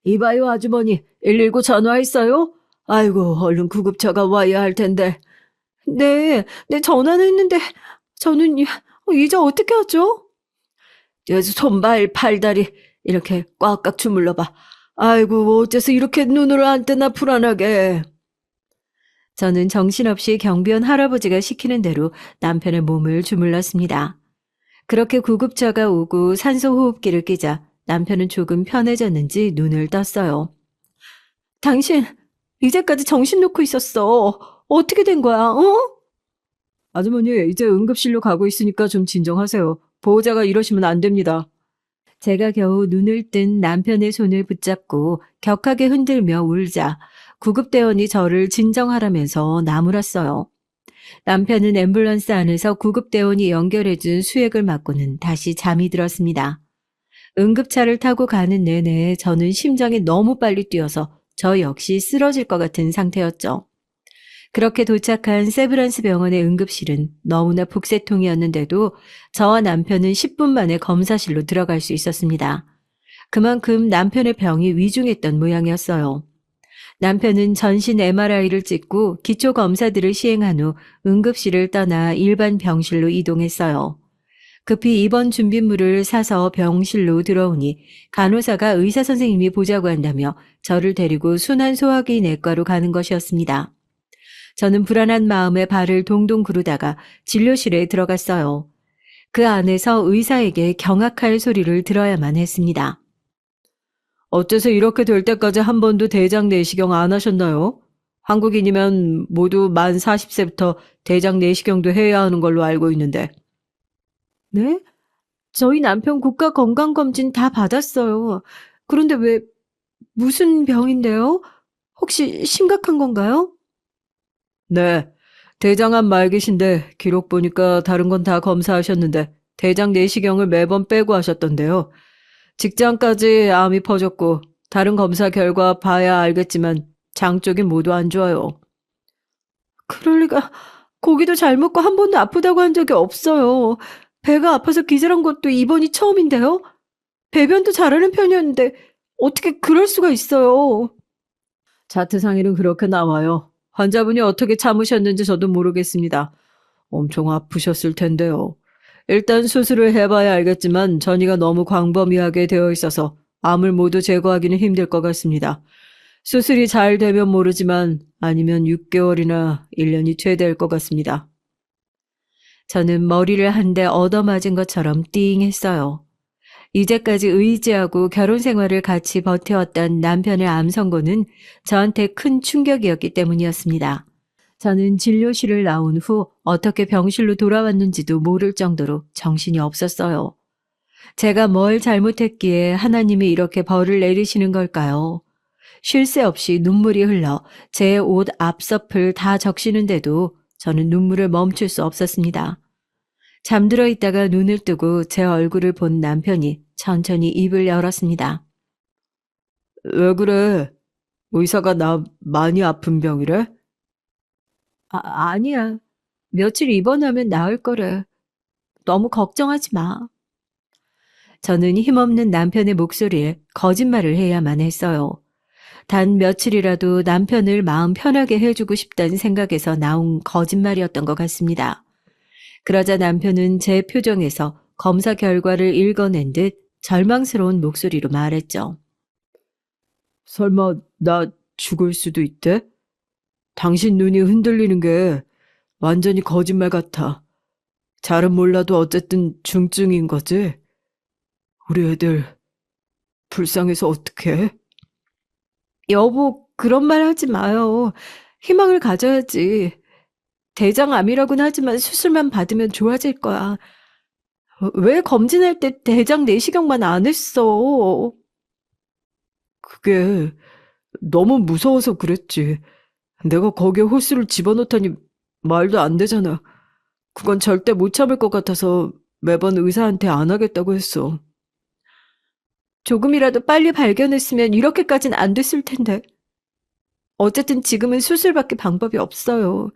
B: 이봐요, 아주머니. 119 전화했어요? 아이고, 얼른 구급차가 와야 할 텐데.
A: 네, 전화는 했는데 저는 이제 어떻게 하죠?
B: 손발, 팔다리 이렇게 꽉꽉 주물러봐. 아이고, 어째서 이렇게 눈을 안 뜨나 불안하게.
A: 저는 정신없이 경비원 할아버지가 시키는 대로 남편의 몸을 주물렀습니다. 그렇게 구급차가 오고 산소호흡기를 끼자 남편은 조금 편해졌는지 눈을 떴어요. 당신 이제까지 정신 놓고 있었어. 어떻게 된 거야?
B: 아주머니, 이제 응급실로 가고 있으니까 좀 진정하세요. 보호자가 이러시면 안 됩니다.
A: 제가 겨우 눈을 뜬 남편의 손을 붙잡고 격하게 흔들며 울자 구급대원이 저를 진정하라면서 나무랐어요. 남편은 앰뷸런스 안에서 구급대원이 연결해준 수액을 맞고는 다시 잠이 들었습니다. 응급차를 타고 가는 내내 저는 심장이 너무 빨리 뛰어서 저 역시 쓰러질 것 같은 상태였죠. 그렇게 도착한 세브란스 병원의 응급실은 너무나 북새통이었는데도 저와 남편은 10분 만에 검사실로 들어갈 수 있었습니다. 그만큼 남편의 병이 위중했던 모양이었어요. 남편은 전신 MRI를 찍고 기초 검사들을 시행한 후 응급실을 떠나 일반 병실로 이동했어요. 급히 입원 준비물을 사서 병실로 들어오니 간호사가 의사 선생님이 보자고 한다며 저를 데리고 순환소화기 내과로 가는 것이었습니다. 저는 불안한 마음에 발을 동동 구르다가 진료실에 들어갔어요. 그 안에서 의사에게 경악할 소리를 들어야만 했습니다.
B: 어째서 이렇게 될 때까지 한 번도 대장 내시경 안 하셨나요? 한국인이면 모두 만 40세부터 대장 내시경도 해야 하는 걸로 알고 있는데.
A: 네? 저희 남편 국가건강검진 다 받았어요. 그런데 왜, 무슨 병인데요? 혹시 심각한 건가요?
B: 네. 대장암 말기신데 기록 보니까 다른 건 다 검사하셨는데 대장 내시경을 매번 빼고 하셨던데요. 직장까지 암이 퍼졌고 다른 검사 결과 봐야 알겠지만 장 쪽이 모두 안 좋아요.
A: 그럴 리가, 고기도 잘 먹고 한 번도 아프다고 한 적이 없어요. 배가 아파서 기절한 것도 이번이 처음인데요? 배변도 잘하는 편이었는데 어떻게 그럴 수가 있어요?
B: 차트상에는 그렇게 나와요. 환자분이 어떻게 참으셨는지 저도 모르겠습니다. 엄청 아프셨을 텐데요. 일단 수술을 해봐야 알겠지만 전이가 너무 광범위하게 되어 있어서 암을 모두 제거하기는 힘들 것 같습니다. 수술이 잘 되면 모르지만 아니면 6개월이나 1년이 최대일 것 같습니다.
A: 저는 머리를 한 대 얻어맞은 것처럼 띵했어요. 이제까지 의지하고 결혼 생활을 같이 버텨왔던 남편의 암 선고는 저한테 큰 충격이었기 때문이었습니다. 저는 진료실을 나온 후 어떻게 병실로 돌아왔는지도 모를 정도로 정신이 없었어요. 제가 뭘 잘못했기에 하나님이 이렇게 벌을 내리시는 걸까요? 쉴 새 없이 눈물이 흘러 제 옷 앞서풀 다 적시는데도 저는 눈물을 멈출 수 없었습니다. 잠들어 있다가 눈을 뜨고 제 얼굴을 본 남편이 천천히 입을 열었습니다.
B: 왜 그래? 의사가 나 많이 아픈 병이래?
A: 아니야. 며칠 입원하면 나을 거래. 너무 걱정하지 마. 저는 힘없는 남편의 목소리에 거짓말을 해야만 했어요. 단 며칠이라도 남편을 마음 편하게 해주고 싶다는 생각에서 나온 거짓말이었던 것 같습니다. 그러자 남편은 제 표정에서 검사 결과를 읽어낸 듯 절망스러운 목소리로 말했죠.
B: 설마 나 죽을 수도 있대? 당신 눈이 흔들리는 게 완전히 거짓말 같아. 잘은 몰라도 어쨌든 중증인 거지? 우리 애들 불쌍해서 어떡해?
A: 여보, 그런 말 하지 마요. 희망을 가져야지. 대장암이라고는 하지만 수술만 받으면 좋아질 거야. 왜 검진할 때 대장 내시경만 안 했어?
B: 그게 너무 무서워서 그랬지. 내가 거기에 호스를 집어넣다니 말도 안 되잖아. 그건 절대 못 참을 것 같아서 매번 의사한테 안 하겠다고 했어.
A: 조금이라도 빨리 발견했으면 이렇게까지는 안 됐을 텐데. 어쨌든 지금은 수술밖에 방법이 없어요.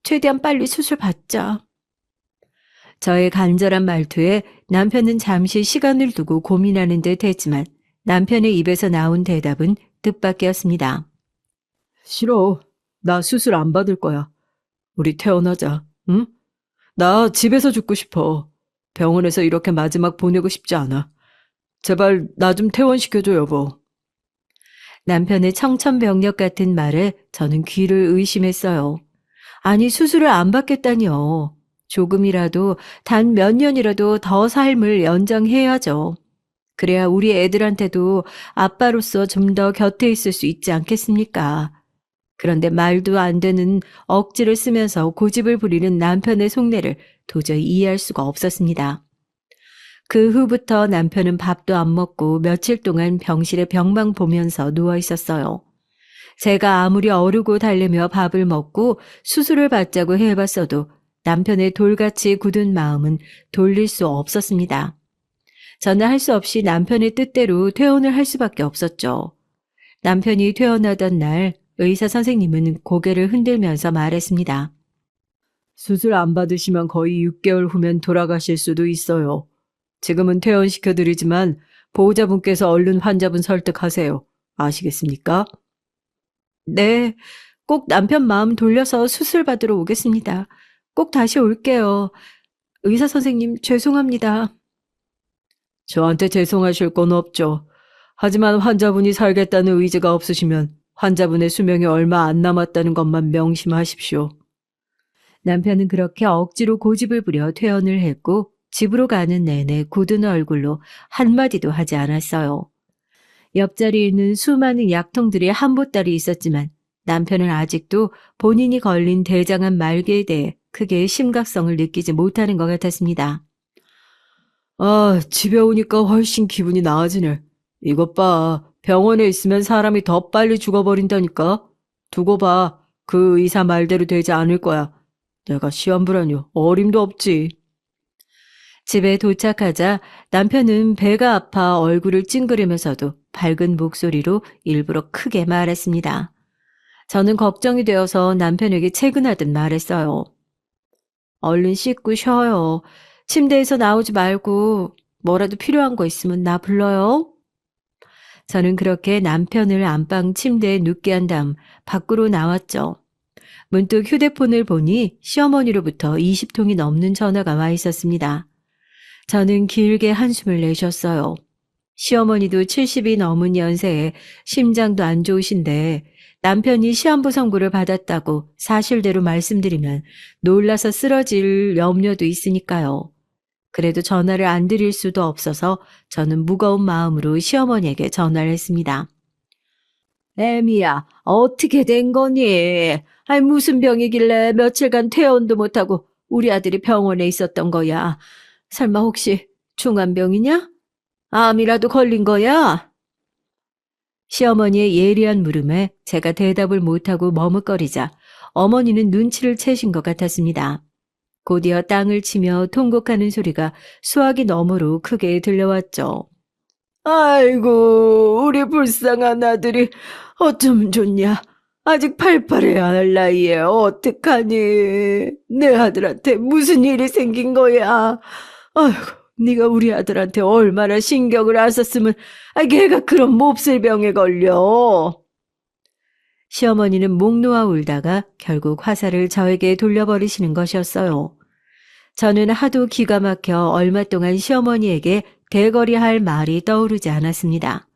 A: 최대한 빨리 수술 받자. 저의 간절한 말투에 남편은 잠시 시간을 두고 고민하는 듯 했지만 남편의 입에서 나온 대답은 뜻밖이었습니다.
B: 싫어. 나 수술 안 받을 거야. 우리 퇴원하자. 응? 나 집에서 죽고 싶어. 병원에서 이렇게 마지막 보내고 싶지 않아. 제발 나 좀 퇴원시켜줘, 여보.
A: 남편의 청천벽력 같은 말에 저는 귀를 의심했어요. 아니, 수술을 안 받겠다니요. 조금이라도, 단 몇 년이라도 더 삶을 연장해야죠. 그래야 우리 애들한테도 아빠로서 좀 더 곁에 있을 수 있지 않겠습니까? 그런데 말도 안 되는 억지를 쓰면서 고집을 부리는 남편의 속내를 도저히 이해할 수가 없었습니다. 그 후부터 남편은 밥도 안 먹고 며칠 동안 병실에 병만 보면서 누워 있었어요. 제가 아무리 어르고 달래며 밥을 먹고 수술을 받자고 해봤어도 남편의 돌같이 굳은 마음은 돌릴 수 없었습니다. 저는 할 수 없이 남편의 뜻대로 퇴원을 할 수밖에 없었죠. 남편이 퇴원하던 날 의사 선생님은 고개를 흔들면서 말했습니다.
B: 수술 안 받으시면 거의 6개월 후면 돌아가실 수도 있어요. 지금은 퇴원시켜드리지만 보호자분께서 얼른 환자분 설득하세요. 아시겠습니까?
A: 네, 꼭 남편 마음 돌려서 수술 받으러 오겠습니다. 꼭 다시 올게요. 의사 선생님, 죄송합니다.
B: 저한테 죄송하실 건 없죠. 하지만 환자분이 살겠다는 의지가 없으시면 환자분의 수명이 얼마 안 남았다는 것만 명심하십시오.
A: 남편은 그렇게 억지로 고집을 부려 퇴원을 했고 집으로 가는 내내 굳은 얼굴로 한마디도 하지 않았어요. 옆자리에 있는 수많은 약통들이 한 보따리 있었지만 남편은 아직도 본인이 걸린 대장암 말기에 대해 크게 심각성을 느끼지 못하는 것 같았습니다.
B: 아, 집에 오니까 훨씬 기분이 나아지네. 이것 봐. 병원에 있으면 사람이 더 빨리 죽어버린다니까. 두고 봐. 그 의사 말대로 되지 않을 거야. 내가 시험불안요. 어림도 없지.
A: 집에 도착하자 남편은 배가 아파 얼굴을 찡그리면서도 밝은 목소리로 일부러 크게 말했습니다. 저는 걱정이 되어서 남편에게 채근하듯 말했어요. 얼른 씻고 쉬어요. 침대에서 나오지 말고 뭐라도 필요한 거 있으면 나 불러요. 저는 그렇게 남편을 안방 침대에 눕게 한 다음 밖으로 나왔죠. 문득 휴대폰을 보니 시어머니로부터 20통이 넘는 전화가 와 있었습니다. 저는 길게 한숨을 내쉬었어요. 시어머니도 70이 넘은 연세에 심장도 안 좋으신데 남편이 시한부 선고를 받았다고 사실대로 말씀드리면 놀라서 쓰러질 염려도 있으니까요. 그래도 전화를 안 드릴 수도 없어서 저는 무거운 마음으로 시어머니에게 전화를 했습니다.
B: 애미야, 어떻게 된 거니? 아니, 무슨 병이길래 며칠간 퇴원도 못하고 우리 아들이 병원에 있었던 거야. 설마 혹시 중환병이냐? 암이라도 걸린 거야?
A: 시어머니의 예리한 물음에 제가 대답을 못하고 머뭇거리자 어머니는 눈치를 채신 것 같았습니다. 곧이어 땅을 치며 통곡하는 소리가 수화기 너머로 크게 들려왔죠.
B: 아이고, 우리 불쌍한 아들이 어쩌면 좋냐? 아직 팔팔해야 할 나이에 어떡하니? 내 아들한테 무슨 일이 생긴 거야? 아이고, 네가 우리 아들한테 얼마나 신경을 안 썼으면 걔가 그런 몹쓸 병에 걸려.
A: 시어머니는 목 놓아 울다가 결국 화살을 저에게 돌려버리시는 것이었어요. 저는 하도 기가 막혀 얼마 동안 시어머니에게 대거리할 말이 떠오르지 않았습니다.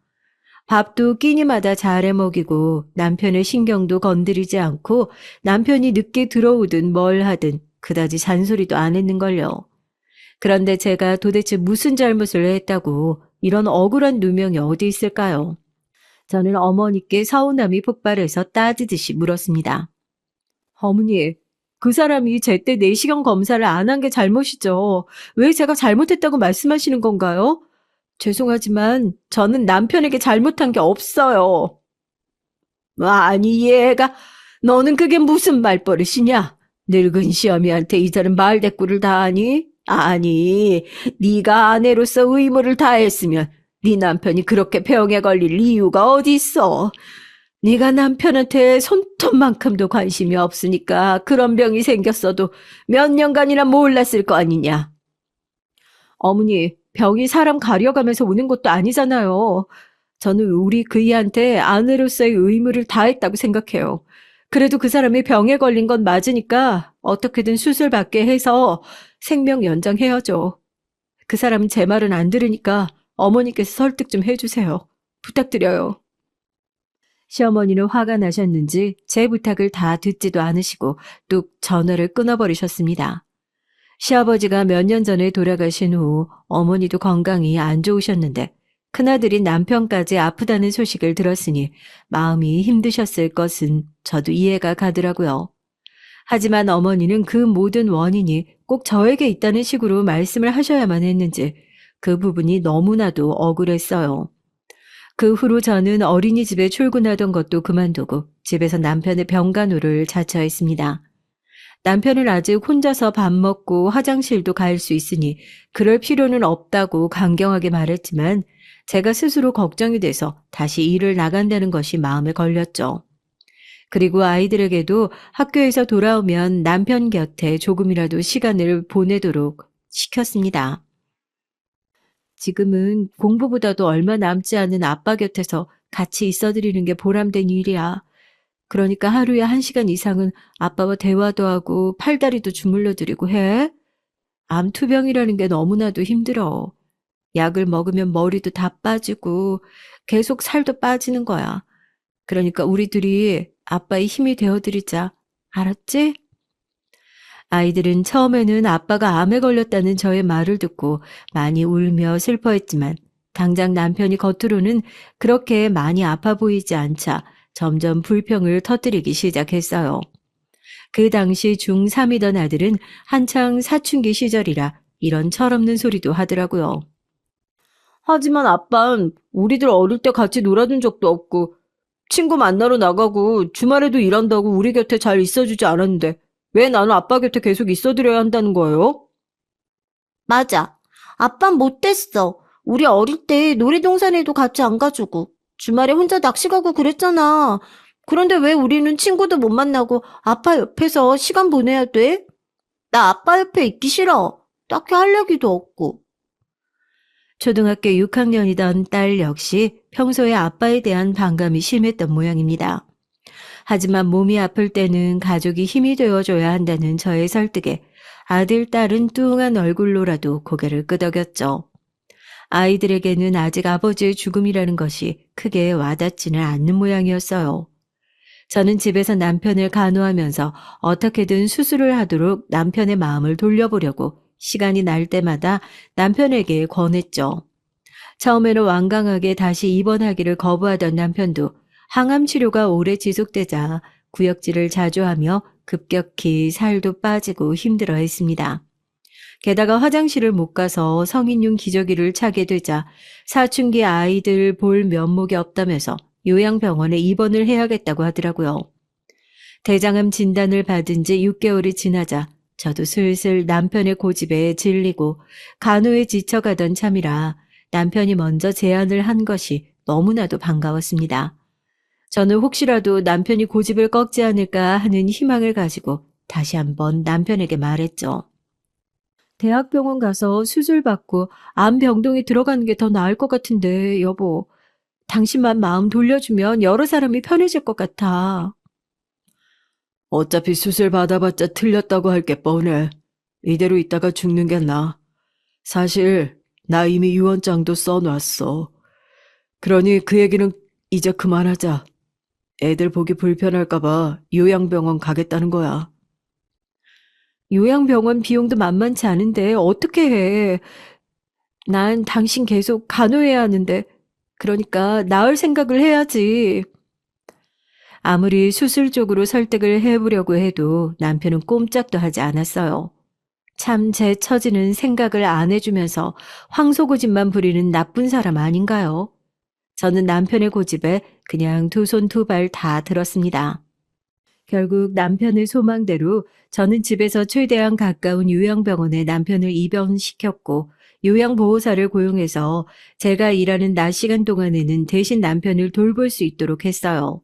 A: 밥도 끼니마다 잘해 먹이고 남편의 신경도 건드리지 않고 남편이 늦게 들어오든 뭘 하든 그다지 잔소리도 안 했는걸요. 그런데 제가 도대체 무슨 잘못을 했다고 이런 억울한 누명이 어디 있을까요? 저는 어머니께 서운함이 폭발해서 따지듯이 물었습니다.
B: 어머니, 그 사람이 제때 내시경 검사를 안 한 게 잘못이죠. 왜 제가 잘못했다고 말씀하시는 건가요? 죄송하지만 저는 남편에게 잘못한 게 없어요. 아니, 얘가 너는 그게 무슨 말버릇이냐? 늙은 시어미한테 이 사람 말대꾸를 다 하니? 아니, 네가 아내로서 의무를 다했으면 네 남편이 그렇게 병에 걸릴 이유가 어디 있어? 네가 남편한테 손톱만큼도 관심이 없으니까 그런 병이 생겼어도 몇 년간이나 몰랐을 거 아니냐? 어머니, 병이 사람 가려가면서 오는 것도 아니잖아요. 저는 우리 그이한테 아내로서의 의무를 다했다고 생각해요. 그래도 그 사람이 병에 걸린 건 맞으니까 어떻게든 수술 받게 해서 생명 연장해야죠. 그 사람은 제 말은 안 들으니까 어머니께서 설득 좀 해주세요. 부탁드려요.
A: 시어머니는 화가 나셨는지 제 부탁을 다 듣지도 않으시고 뚝 전화를 끊어버리셨습니다. 시아버지가 몇 년 전에 돌아가신 후 어머니도 건강이 안 좋으셨는데 큰아들인 남편까지 아프다는 소식을 들었으니 마음이 힘드셨을 것은 저도 이해가 가더라고요. 하지만 어머니는 그 모든 원인이 꼭 저에게 있다는 식으로 말씀을 하셔야만 했는지 그 부분이 너무나도 억울했어요. 그 후로 저는 어린이집에 출근하던 것도 그만두고 집에서 남편의 병간호를 자처했습니다. 남편은 아직 혼자서 밥 먹고 화장실도 갈 수 있으니 그럴 필요는 없다고 강경하게 말했지만 제가 스스로 걱정이 돼서 다시 일을 나간다는 것이 마음에 걸렸죠. 그리고 아이들에게도 학교에서 돌아오면 남편 곁에 조금이라도 시간을 보내도록 시켰습니다. 지금은 공부보다도 얼마 남지 않은 아빠 곁에서 같이 있어드리는 게 보람된 일이야. 그러니까 하루에 1시간 이상은 아빠와 대화도 하고 팔다리도 주물러 드리고 해. 암투병이라는 게 너무나도 힘들어. 약을 먹으면 머리도 다 빠지고 계속 살도 빠지는 거야. 그러니까 우리 둘이 아빠의 힘이 되어드리자. 알았지? 아이들은 처음에는 아빠가 암에 걸렸다는 저의 말을 듣고 많이 울며 슬퍼했지만 당장 남편이 겉으로는 그렇게 많이 아파 보이지 않자 점점 불평을 터뜨리기 시작했어요. 그 당시 중3이던 아들은 한창 사춘기 시절이라 이런 철없는 소리도 하더라고요.
B: 하지만 아빤 우리들 어릴 때 같이 놀아준 적도 없고 친구 만나러 나가고 주말에도 일한다고 우리 곁에 잘 있어주지 않았는데 왜 나는 아빠 곁에 계속 있어드려야 한다는 거예요?
C: 맞아. 아빤 못됐어. 우리 어릴 때 놀이동산에도 같이 안 가주고 주말에 혼자 낚시 가고 그랬잖아. 그런데 왜 우리는 친구도 못 만나고 아빠 옆에서 시간 보내야 돼? 나 아빠 옆에 있기 싫어. 딱히 할 얘기도 없고.
A: 초등학교 6학년이던 딸 역시 평소에 아빠에 대한 반감이 심했던 모양입니다. 하지만 몸이 아플 때는 가족이 힘이 되어줘야 한다는 저의 설득에 아들, 딸은 뚱한 얼굴로라도 고개를 끄덕였죠. 아이들에게는 아직 아버지의 죽음이라는 것이 크게 와닿지는 않는 모양이었어요. 저는 집에서 남편을 간호하면서 어떻게든 수술을 하도록 남편의 마음을 돌려보려고 시간이 날 때마다 남편에게 권했죠. 처음에는 완강하게 다시 입원하기를 거부하던 남편도 항암 치료가 오래 지속되자 구역질을 자주 하며 급격히 살도 빠지고 힘들어했습니다. 게다가 화장실을 못 가서 성인용 기저귀를 차게 되자 사춘기 아이들 볼 면목이 없다면서 요양병원에 입원을 해야겠다고 하더라고요. 대장암 진단을 받은 지 6개월이 지나자 저도 슬슬 남편의 고집에 질리고 간호에 지쳐가던 참이라 남편이 먼저 제안을 한 것이 너무나도 반가웠습니다. 저는 혹시라도 남편이 고집을 꺾지 않을까 하는 희망을 가지고 다시 한번 남편에게 말했죠. 대학병원 가서 수술받고 암병동에 들어가는 게 더 나을 것 같은데, 여보. 당신만 마음 돌려주면 여러 사람이 편해질 것 같아.
B: 어차피 수술 받아봤자 틀렸다고 할 게 뻔해. 이대로 있다가 죽는 게 나아. 사실 나 이미 유언장도 써놨어. 그러니 그 얘기는 이제 그만하자. 애들 보기 불편할까봐 요양병원 가겠다는 거야.
A: 요양병원 비용도 만만치 않은데 어떻게 해. 난 당신 계속 간호해야 하는데, 그러니까 나을 생각을 해야지. 아무리 수술 쪽으로 설득을 해보려고 해도 남편은 꼼짝도 하지 않았어요. 참 제 처지는 생각을 안 해주면서 황소고집만 부리는 나쁜 사람 아닌가요? 저는 남편의 고집에 그냥 두 손 두 발 다 들었습니다. 결국 남편의 소망대로 저는 집에서 최대한 가까운 요양병원에 남편을 입원시켰고 요양보호사를 고용해서 제가 일하는 낮 시간 동안에는 대신 남편을 돌볼 수 있도록 했어요.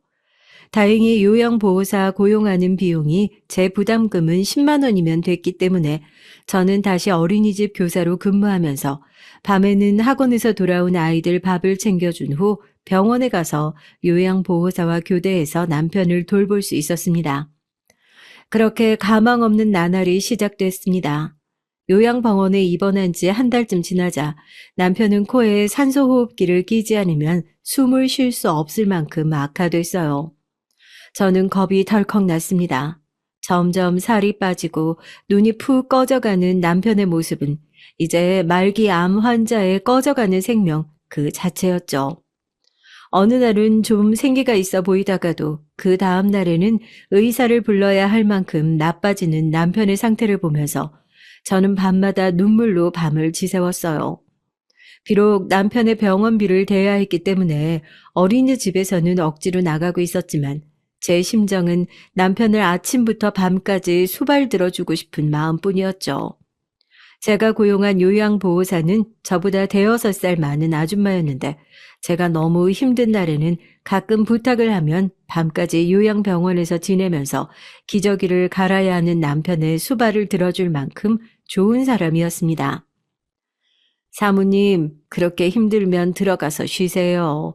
A: 다행히 요양보호사 고용하는 비용이 제 부담금은 10만 원이면 됐기 때문에 저는 다시 어린이집 교사로 근무하면서 밤에는 학원에서 돌아온 아이들 밥을 챙겨준 후 병원에 가서 요양보호사와 교대해서 남편을 돌볼 수 있었습니다. 그렇게 가망 없는 나날이 시작됐습니다. 요양병원에 입원한 지 한 달쯤 지나자 남편은 코에 산소호흡기를 끼지 않으면 숨을 쉴 수 없을 만큼 악화됐어요. 저는 겁이 덜컥 났습니다. 점점 살이 빠지고 눈이 푹 꺼져가는 남편의 모습은 이제 말기 암 환자의 꺼져가는 생명 그 자체였죠. 어느 날은 좀 생기가 있어 보이다가도 그 다음 날에는 의사를 불러야 할 만큼 나빠지는 남편의 상태를 보면서 저는 밤마다 눈물로 밤을 지새웠어요. 비록 남편의 병원비를 대야 했기 때문에 어린이집에서는 억지로 나가고 있었지만 제 심정은 남편을 아침부터 밤까지 수발 들어주고 싶은 마음뿐이었죠. 제가 고용한 요양보호사는 저보다 대여섯 살 많은 아줌마였는데 제가 너무 힘든 날에는 가끔 부탁을 하면 밤까지 요양병원에서 지내면서 기저귀를 갈아야 하는 남편의 수발을 들어줄 만큼 좋은 사람이었습니다. 사모님, 그렇게 힘들면 들어가서 쉬세요.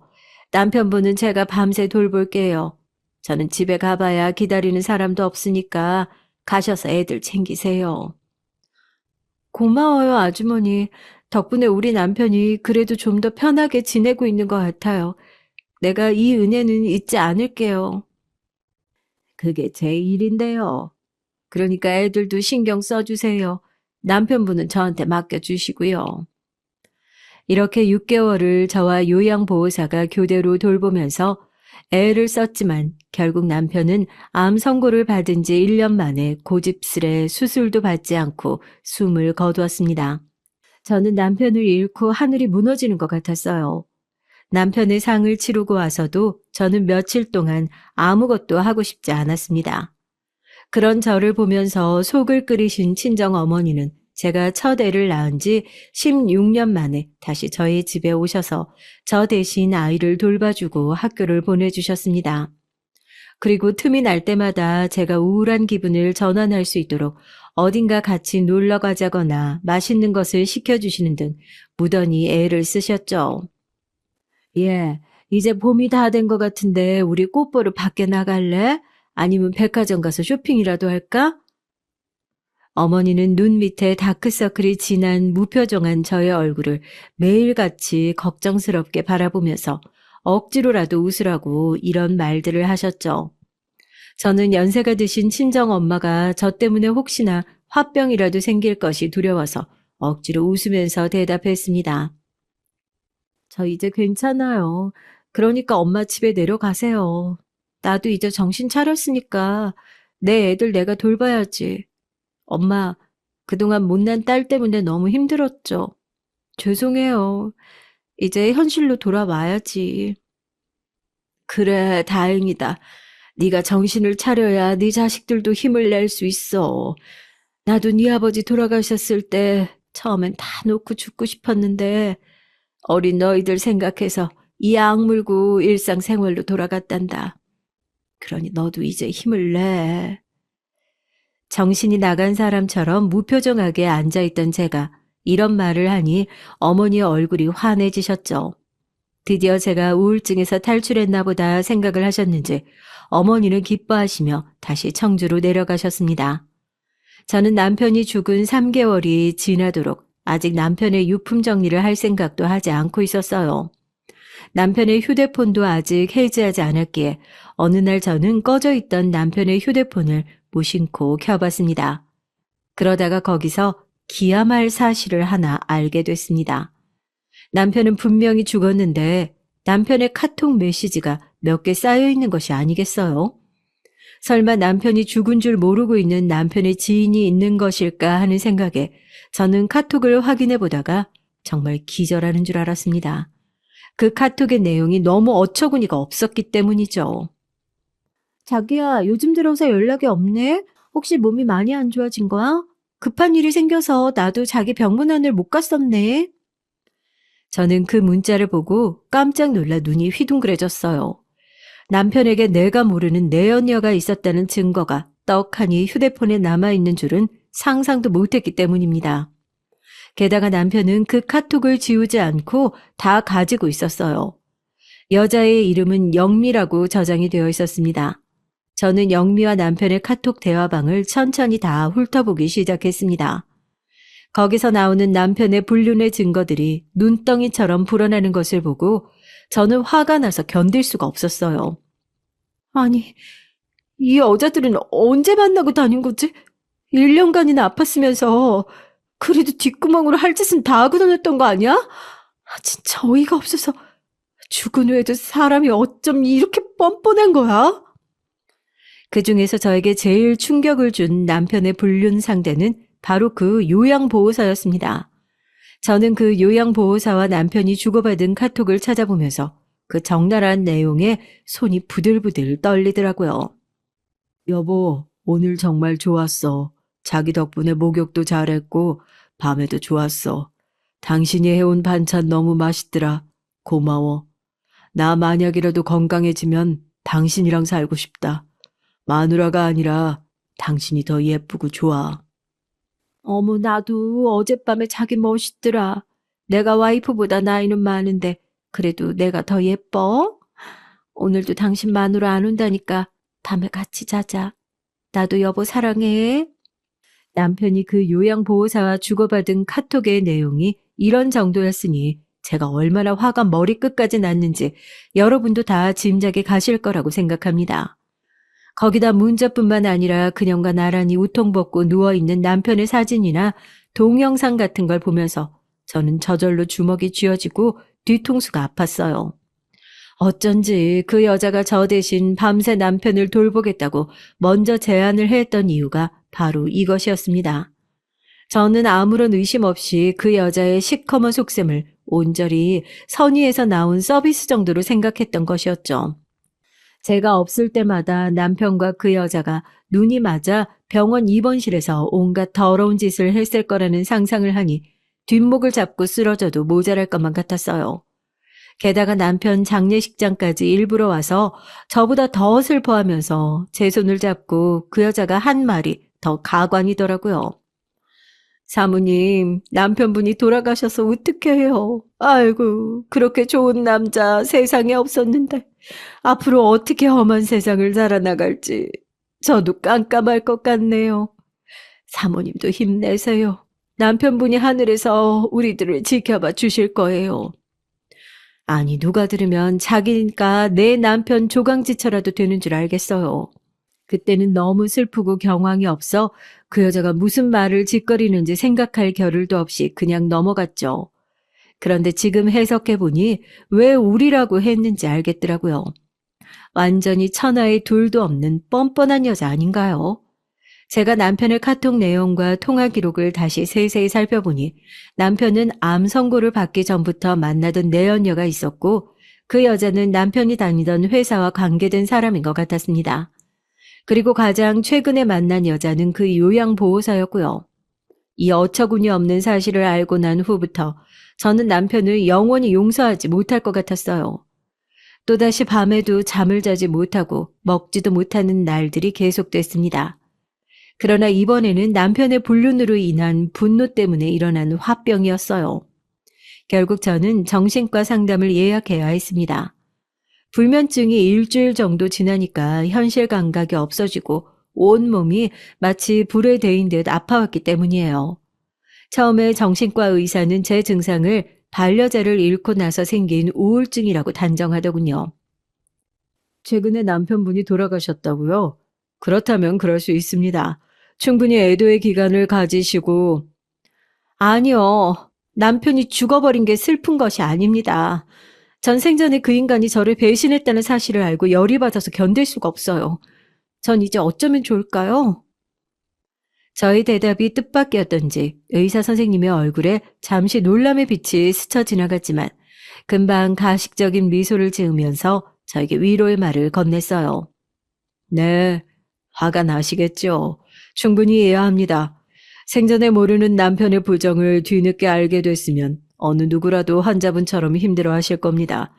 A: 남편분은 제가 밤새 돌볼게요. 저는 집에 가봐야 기다리는 사람도 없으니까 가셔서 애들 챙기세요. 고마워요, 아주머니. 덕분에 우리 남편이 그래도 좀 더 편하게 지내고 있는 것 같아요. 내가 이 은혜는 잊지 않을게요. 그게 제 일인데요. 그러니까 애들도 신경 써주세요. 남편분은 저한테 맡겨주시고요. 이렇게 6개월을 저와 요양보호사가 교대로 돌보면서 애를 썼지만 결국 남편은 암 선고를 받은 지 1년 만에 고집스레 수술도 받지 않고 숨을 거두었습니다. 저는 남편을 잃고 하늘이 무너지는 것 같았어요. 남편의 상을 치르고 와서도 저는 며칠 동안 아무것도 하고 싶지 않았습니다. 그런 저를 보면서 속을 끓이신 친정 어머니는 제가 첫 애를 낳은 지 16년 만에 다시 저희 집에 오셔서 저 대신 아이를 돌봐주고 학교를 보내주셨습니다. 그리고 틈이 날 때마다 제가 우울한 기분을 전환할 수 있도록 어딘가 같이 놀러 가자거나 맛있는 것을 시켜주시는 등 무던히 애를 쓰셨죠. 예, 이제 봄이 다 된 것 같은데 우리 꽃 보러 밖에 나갈래? 아니면 백화점 가서 쇼핑이라도 할까? 어머니는 눈 밑에 다크서클이 진한 무표정한 저의 얼굴을 매일같이 걱정스럽게 바라보면서 억지로라도 웃으라고 이런 말들을 하셨죠. 저는 연세가 드신 친정 엄마가 저 때문에 혹시나 화병이라도 생길 것이 두려워서 억지로 웃으면서 대답했습니다. 저 이제 괜찮아요. 그러니까 엄마 집에 내려가세요. 나도 이제 정신 차렸으니까 내 애들 내가 돌봐야지. 엄마, 그동안 못난 딸 때문에 너무 힘들었죠. 죄송해요. 이제 현실로 돌아와야지. 그래, 다행이다. 네가 정신을 차려야 네 자식들도 힘을 낼 수 있어. 나도 네 아버지 돌아가셨을 때 처음엔 다 놓고 죽고 싶었는데 어린 너희들 생각해서 이 악물고 일상생활로 돌아갔단다. 그러니 너도 이제 힘을 내. 정신이 나간 사람처럼 무표정하게 앉아있던 제가 이런 말을 하니 어머니의 얼굴이 환해지셨죠. 드디어 제가 우울증에서 탈출했나 보다 생각을 하셨는지 어머니는 기뻐하시며 다시 청주로 내려가셨습니다. 저는 남편이 죽은 3개월이 지나도록 아직 남편의 유품 정리를 할 생각도 하지 않고 있었어요. 남편의 휴대폰도 아직 해지하지 않았기에 어느 날 저는 꺼져 있던 남편의 휴대폰을 무심코 켜봤습니다. 그러다가 거기서 기함할 사실을 하나 알게 됐습니다. 남편은 분명히 죽었는데 남편의 카톡 메시지가 몇 개 쌓여 있는 것이 아니겠어요? 설마 남편이 죽은 줄 모르고 있는 남편의 지인이 있는 것일까 하는 생각에 저는 카톡을 확인해 보다가 정말 기절하는 줄 알았습니다. 그 카톡의 내용이 너무 어처구니가 없었기 때문이죠. 자기야, 요즘 들어서 연락이 없네? 혹시 몸이 많이 안 좋아진 거야? 급한 일이 생겨서 나도 자기 병문안을 못 갔었네. 저는 그 문자를 보고 깜짝 놀라 눈이 휘둥그레졌어요. 남편에게 내가 모르는 내연녀가 있었다는 증거가 떡하니 휴대폰에 남아있는 줄은 상상도 못했기 때문입니다. 게다가 남편은 그 카톡을 지우지 않고 다 가지고 있었어요. 여자의 이름은 영미라고 저장이 되어 있었습니다. 저는 영미와 남편의 카톡 대화방을 천천히 다 훑어보기 시작했습니다. 거기서 나오는 남편의 불륜의 증거들이 눈덩이처럼 불어나는 것을 보고 저는 화가 나서 견딜 수가 없었어요. 아니, 이 여자들은 언제 만나고 다닌 거지? 1년간이나 아팠으면서 그래도 뒷구멍으로 할 짓은 다 하고 다녔던 거 아니야? 진짜 어이가 없어서 죽은 후에도 사람이 어쩜 이렇게 뻔뻔한 거야? 그중에서 저에게 제일 충격을 준 남편의 불륜 상대는 바로 그 요양보호사였습니다. 저는 그 요양보호사와 남편이 주고받은 카톡을 찾아보면서 그 적나라한 내용에 손이 부들부들 떨리더라고요. 여보, 오늘 정말 좋았어. 자기 덕분에 목욕도 잘했고
B: 밤에도 좋았어. 당신이 해온 반찬 너무 맛있더라. 고마워. 나 만약이라도 건강해지면 당신이랑 살고 싶다. 마누라가 아니라 당신이 더 예쁘고 좋아.
A: 어머, 나도 어젯밤에 자기 멋있더라. 내가 와이프보다 나이는 많은데 그래도 내가 더 예뻐? 오늘도 당신 마누라 안 온다니까 밤에 같이 자자. 나도 여보 사랑해. 남편이 그 요양보호사와 주고받은 카톡의 내용이 이런 정도였으니 제가 얼마나 화가 머리끝까지 났는지 여러분도 다 짐작이 가실 거라고 생각합니다. 거기다 문자뿐만 아니라 그녀가 나란히 우통벗고 누워있는 남편의 사진이나 동영상 같은 걸 보면서 저는 저절로 주먹이 쥐어지고 뒤통수가 아팠어요. 어쩐지 그 여자가 저 대신 밤새 남편을 돌보겠다고 먼저 제안을 했던 이유가 바로 이것이었습니다. 저는 아무런 의심 없이 그 여자의 시커먼 속셈을 온전히 선의에서 나온 서비스 정도로 생각했던 것이었죠. 제가 없을 때마다 남편과 그 여자가 눈이 맞아 병원 입원실에서 온갖 더러운 짓을 했을 거라는 상상을 하니 뒷목을 잡고 쓰러져도 모자랄 것만 같았어요. 게다가 남편 장례식장까지 일부러 와서 저보다 더 슬퍼하면서 제 손을 잡고 그 여자가 한 말이 더 가관이더라고요. 사모님, 남편분이 돌아가셔서 어떡해요. 아이고, 그렇게 좋은 남자 세상에 없었는데 앞으로 어떻게 험한 세상을 살아나갈지 저도 깜깜할 것 같네요. 사모님도 힘내세요. 남편분이 하늘에서 우리들을 지켜봐 주실 거예요. 아니, 누가 들으면 자기가 내 남편 조강지처라도 되는 줄 알겠어요. 그때는 너무 슬프고 경황이 없어 그 여자가 무슨 말을 짓거리는지 생각할 겨를도 없이 그냥 넘어갔죠. 그런데 지금 해석해보니 왜 우리라고 했는지 알겠더라고요. 완전히 천하의 둘도 없는 뻔뻔한 여자 아닌가요? 제가 남편의 카톡 내용과 통화 기록을 다시 세세히 살펴보니 남편은 암 선고를 받기 전부터 만나던 내연녀가 있었고 그 여자는 남편이 다니던 회사와 관계된 사람인 것 같았습니다. 그리고 가장 최근에 만난 여자는 그 요양보호사였고요. 이 어처구니 없는 사실을 알고 난 후부터 저는 남편을 영원히 용서하지 못할 것 같았어요. 또다시 밤에도 잠을 자지 못하고 먹지도 못하는 날들이 계속됐습니다. 그러나 이번에는 남편의 불륜으로 인한 분노 때문에 일어난 화병이었어요. 결국 저는 정신과 상담을 예약해야 했습니다. 불면증이 일주일 정도 지나니까 현실 감각이 없어지고 온몸이 마치 불에 데인 듯 아파왔기 때문이에요. 처음에 정신과 의사는 제 증상을 반려자를 잃고 나서 생긴 우울증이라고 단정하더군요.
B: 최근에 남편분이 돌아가셨다고요? 그렇다면 그럴 수 있습니다. 충분히 애도의 기간을 가지시고.
A: 아니요. 남편이 죽어버린 게 슬픈 것이 아닙니다. 전 생전에 그 인간이 저를 배신했다는 사실을 알고 열이 받아서 견딜 수가 없어요. 전 이제 어쩌면 좋을까요? 저희 대답이 뜻밖이었던지 의사 선생님의 얼굴에 잠시 놀람의 빛이 스쳐 지나갔지만 금방 가식적인 미소를 지으면서 저에게 위로의 말을 건넸어요.
B: 네, 화가 나시겠죠. 충분히 이해합니다. 생전에 모르는 남편의 부정을 뒤늦게 알게 됐으면 어느 누구라도 환자분처럼 힘들어하실 겁니다.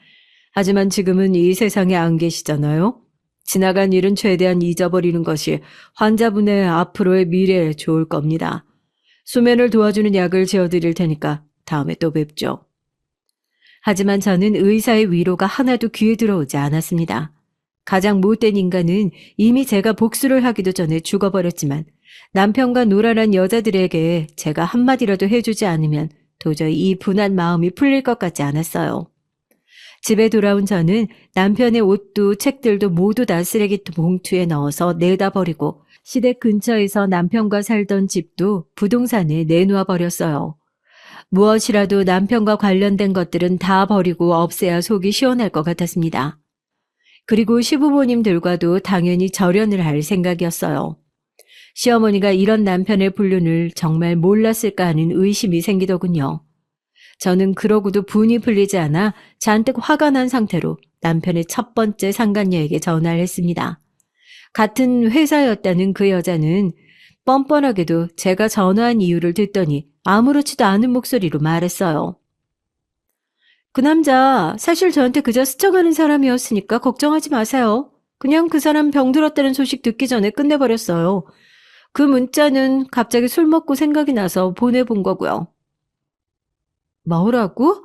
B: 하지만 지금은 이 세상에 안 계시잖아요. 지나간 일은 최대한 잊어버리는 것이 환자분의 앞으로의 미래에 좋을 겁니다. 수면을 도와주는 약을 지어드릴 테니까 다음에 또 뵙죠.
A: 하지만 저는 의사의 위로가 하나도 귀에 들어오지 않았습니다. 가장 못된 인간은 이미 제가 복수를 하기도 전에 죽어버렸지만 남편과 노란한 여자들에게 제가 한마디라도 해주지 않으면 도저히 이 분한 마음이 풀릴 것 같지 않았어요. 집에 돌아온 저는 남편의 옷도 책들도 모두 다 쓰레기 봉투에 넣어서 내다 버리고 시댁 근처에서 남편과 살던 집도 부동산에 내놓아 버렸어요. 무엇이라도 남편과 관련된 것들은 다 버리고 없애야 속이 시원할 것 같았습니다. 그리고 시부모님들과도 당연히 절연을 할 생각이었어요. 시어머니가 이런 남편의 불륜을 정말 몰랐을까 하는 의심이 생기더군요. 저는 그러고도 분이 풀리지 않아 잔뜩 화가 난 상태로 남편의 첫 번째 상간녀에게 전화를 했습니다. 같은 회사였다는 그 여자는 뻔뻔하게도 제가 전화한 이유를 듣더니 아무렇지도 않은 목소리로 말했어요. 그 남자 사실 저한테 그저 스쳐가는 사람이었으니까 걱정하지 마세요. 그냥 그 사람 병들었다는 소식 듣기 전에 끝내버렸어요. 그 문자는 갑자기 술 먹고 생각이 나서 보내본 거고요. 뭐라고?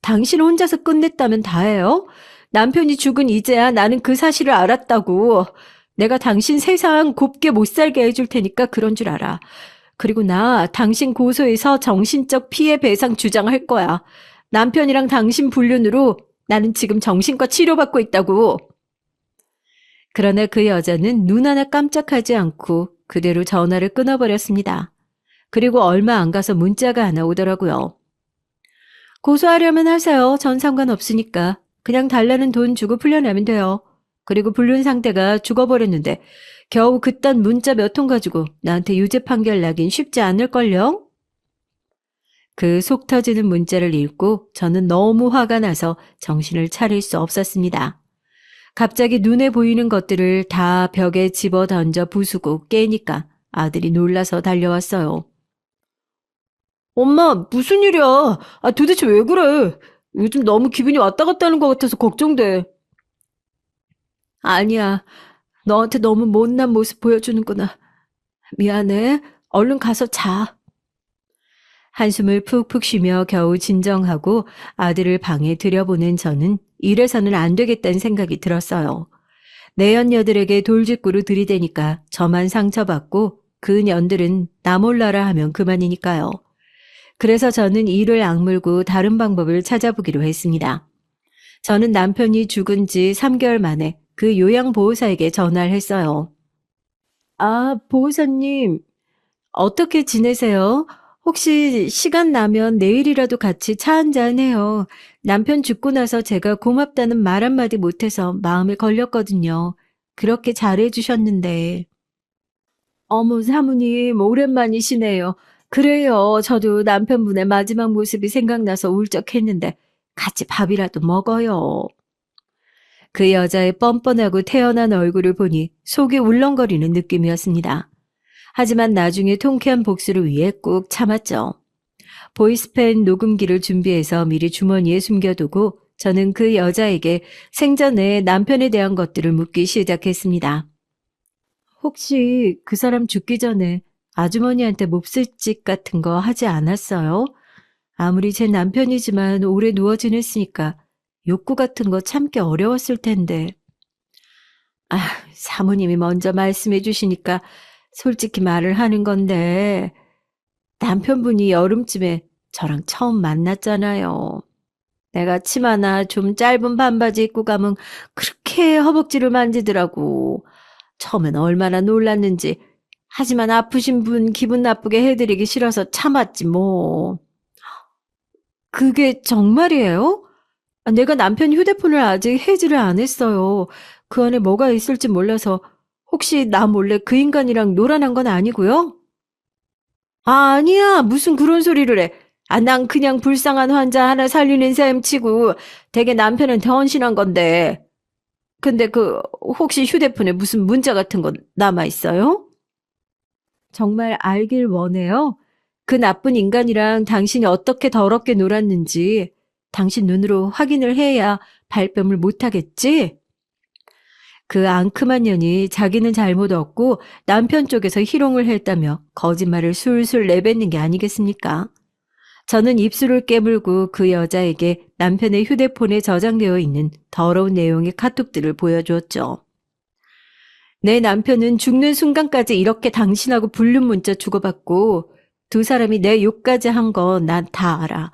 A: 당신 혼자서 끝냈다면 다해요? 남편이 죽은 이제야 나는 그 사실을 알았다고. 내가 당신 세상 곱게 못 살게 해줄 테니까 그런 줄 알아. 그리고 나 당신 고소해서 정신적 피해 배상 주장할 거야. 남편이랑 당신 불륜으로 나는 지금 정신과 치료받고 있다고. 그러나 그 여자는 눈 하나 깜짝하지 않고 그대로 전화를 끊어버렸습니다. 그리고 얼마 안 가서 문자가 하나 오더라고요. 고소하려면 하세요. 전 상관없으니까. 그냥 달라는 돈 주고 풀려나면 돼요. 그리고 불륜 상태가 죽어버렸는데 겨우 그딴 문자 몇 통 가지고 나한테 유죄 판결 나긴 쉽지 않을걸요? 그 속 터지는 문자를 읽고 저는 너무 화가 나서 정신을 차릴 수 없었습니다. 갑자기 눈에 보이는 것들을 다 벽에 집어 던져 부수고 깨니까 아들이 놀라서 달려왔어요. 엄마, 무슨 일이야? 도대체 왜 그래? 요즘 너무 기분이 왔다 갔다 하는 것 같아서 걱정돼. 아니야. 너한테 너무 못난 모습 보여주는구나. 미안해. 얼른 가서 자. 한숨을 푹푹 쉬며 겨우 진정하고 아들을 방에 들여보낸 저는 이래서는 안 되겠다는 생각이 들었어요. 내연녀들에게 돌직구로 들이대니까 저만 상처받고 그 년들은 나 몰라라 하면 그만이니까요. 그래서 저는 이를 악물고 다른 방법을 찾아보기로 했습니다. 저는 남편이 죽은 지 3개월 만에 그 요양보호사에게 전화를 했어요. 보호사님, 어떻게 지내세요? 혹시 시간 나면 내일이라도 같이 차 한잔 해요. 남편 죽고 나서 제가 고맙다는 말 한마디 못해서 마음에 걸렸거든요. 그렇게 잘해주셨는데. 어머, 사모님, 오랜만이시네요. 그래요. 저도 남편분의 마지막 모습이 생각나서 울적했는데 같이 밥이라도 먹어요. 그 여자의 뻔뻔하고 태연한 얼굴을 보니 속이 울렁거리는 느낌이었습니다. 하지만 나중에 통쾌한 복수를 위해 꾹 참았죠. 보이스팬 녹음기를 준비해서 미리 주머니에 숨겨두고 저는 그 여자에게 생전에 남편에 대한 것들을 묻기 시작했습니다. 혹시 그 사람 죽기 전에 아주머니한테 몹쓸짓 같은 거 하지 않았어요? 아무리 제 남편이지만 오래 누워 지냈으니까 욕구 같은 거 참기 어려웠을 텐데. 사모님이 먼저 말씀해 주시니까 솔직히 말을 하는 건데 남편분이 여름쯤에 저랑 처음 만났잖아요. 내가 치마나 좀 짧은 반바지 입고 가면 그렇게 허벅지를 만지더라고. 처음엔 얼마나 놀랐는지. 하지만 아프신 분 기분 나쁘게 해드리기 싫어서 참았지 뭐. 그게 정말이에요? 내가 남편 휴대폰을 아직 해지를 안 했어요. 그 안에 뭐가 있을지 몰라서 혹시 나 몰래 그 인간이랑 놀아난 건 아니고요? 아니야. 무슨 그런 소리를 해. 난 그냥 불쌍한 환자 하나 살리는 셈 치고 되게 남편한테 헌신한 건데. 근데 혹시 휴대폰에 무슨 문자 같은 거 남아있어요? 정말 알길 원해요? 그 나쁜 인간이랑 당신이 어떻게 더럽게 놀았는지 당신 눈으로 확인을 해야 발뺌을 못하겠지? 그 앙큼한 년이 자기는 잘못 없고 남편 쪽에서 희롱을 했다며 거짓말을 술술 내뱉는 게 아니겠습니까? 저는 입술을 깨물고 그 여자에게 남편의 휴대폰에 저장되어 있는 더러운 내용의 카톡들을 보여주었죠. 내 남편은 죽는 순간까지 이렇게 당신하고 불륜 문자 주고받고 두 사람이 내 욕까지 한 거 난 다 알아.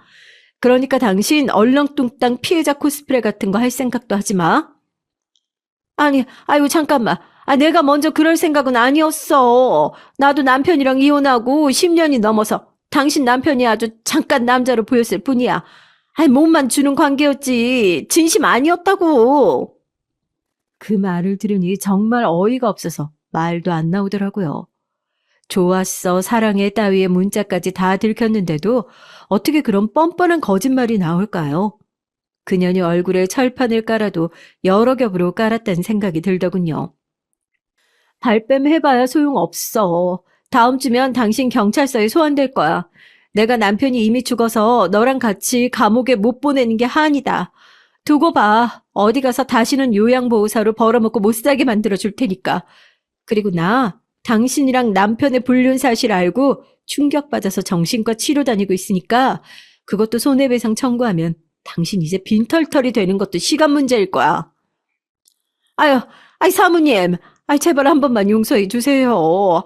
A: 그러니까 당신 얼렁뚱땅 피해자 코스프레 같은 거 할 생각도 하지 마. 아이고 잠깐만. 내가 먼저 그럴 생각은 아니었어. 나도 남편이랑 이혼하고 10년이 넘어서 당신 남편이 아주 잠깐 남자로 보였을 뿐이야. 몸만 주는 관계였지. 진심 아니었다고. 그 말을 들으니 정말 어이가 없어서 말도 안 나오더라고요. 좋았어, 사랑해 따위의 문자까지 다 들켰는데도 어떻게 그런 뻔뻔한 거짓말이 나올까요? 그년이 얼굴에 철판을 깔아도 여러 겹으로 깔았다는 생각이 들더군요. 발뺌 해봐야 소용없어. 다음 주면 당신 경찰서에 소환될 거야. 내가 남편이 이미 죽어서 너랑 같이 감옥에 못 보내는 게 한이다. 두고 봐. 어디 가서 다시는 요양보호사로 벌어먹고 못 살게 만들어 줄 테니까. 그리고 나 당신이랑 남편의 불륜 사실 알고 충격받아서 정신과 치료 다니고 있으니까 그것도 손해배상 청구하면 당신 이제 빈털털이 되는 것도 시간 문제일 거야. 아유, 사모님. 제발 한 번만 용서해 주세요.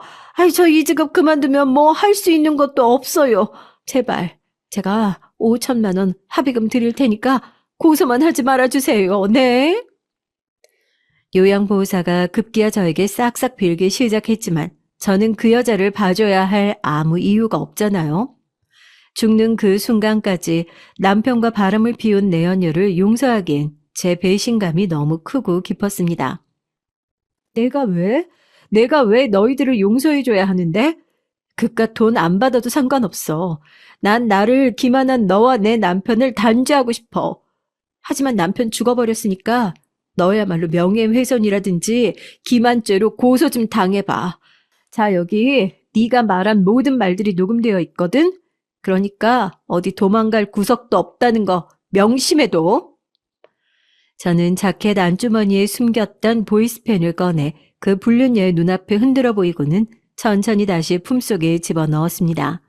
A: 저 이 직업 그만두면 뭐 할 수 있는 것도 없어요. 제발. 제가 5천만 원 합의금 드릴 테니까 고소만 하지 말아주세요. 네? 요양보호사가 급기야 저에게 싹싹 빌기 시작했지만 저는 그 여자를 봐줘야 할 아무 이유가 없잖아요. 죽는 그 순간까지 남편과 바람을 피운 내연녀를 용서하기엔 제 배신감이 너무 크고 깊었습니다. 내가 왜 너희들을 용서해줘야 하는데? 그깟 돈 안 받아도 상관없어. 난 나를 기만한 너와 내 남편을 단죄하고 싶어. 하지만 남편 죽어버렸으니까 너야말로 명예훼손이라든지 기만죄로 고소 좀 당해봐. 자, 여기 네가 말한 모든 말들이 녹음되어 있거든? 그러니까 어디 도망갈 구석도 없다는 거 명심해둬. 저는 자켓 안주머니에 숨겼던 보이스펜을 꺼내 그 불륜녀의 눈앞에 흔들어 보이고는 천천히 다시 품속에 집어넣었습니다.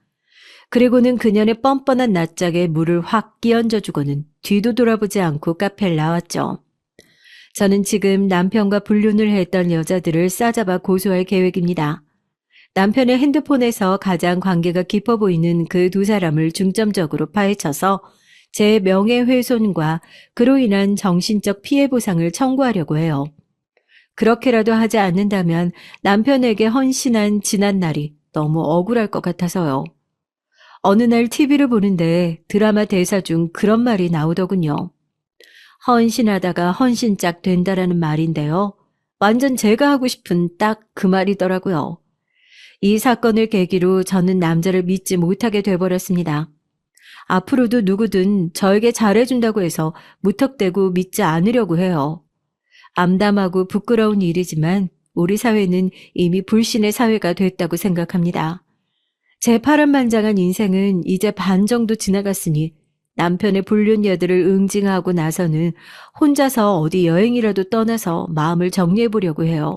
A: 그리고는 그녀의 뻔뻔한 낯짝에 물을 확 끼얹어주고는 뒤도 돌아보지 않고 카페를 나왔죠. 저는 지금 남편과 불륜을 했던 여자들을 싸잡아 고소할 계획입니다. 남편의 핸드폰에서 가장 관계가 깊어 보이는 그 두 사람을 중점적으로 파헤쳐서 제 명예훼손과 그로 인한 정신적 피해 보상을 청구하려고 해요. 그렇게라도 하지 않는다면 남편에게 헌신한 지난 날이 너무 억울할 것 같아서요. 어느 날 TV를 보는데 드라마 대사 중 그런 말이 나오더군요. 헌신하다가 헌신짝 된다라는 말인데요. 완전 제가 하고 싶은 딱 그 말이더라고요. 이 사건을 계기로 저는 남자를 믿지 못하게 돼버렸습니다. 앞으로도 누구든 저에게 잘해준다고 해서 무턱대고 믿지 않으려고 해요. 암담하고 부끄러운 일이지만 우리 사회는 이미 불신의 사회가 됐다고 생각합니다. 제 파란만장한 인생은 이제 반 정도 지나갔으니 남편의 불륜녀들을 응징하고 나서는 혼자서 어디 여행이라도 떠나서 마음을 정리해 보려고 해요.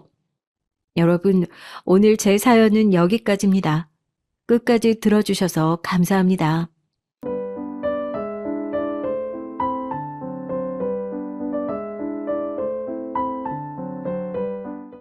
A: 여러분, 오늘 제 사연은 여기까지입니다. 끝까지 들어주셔서 감사합니다.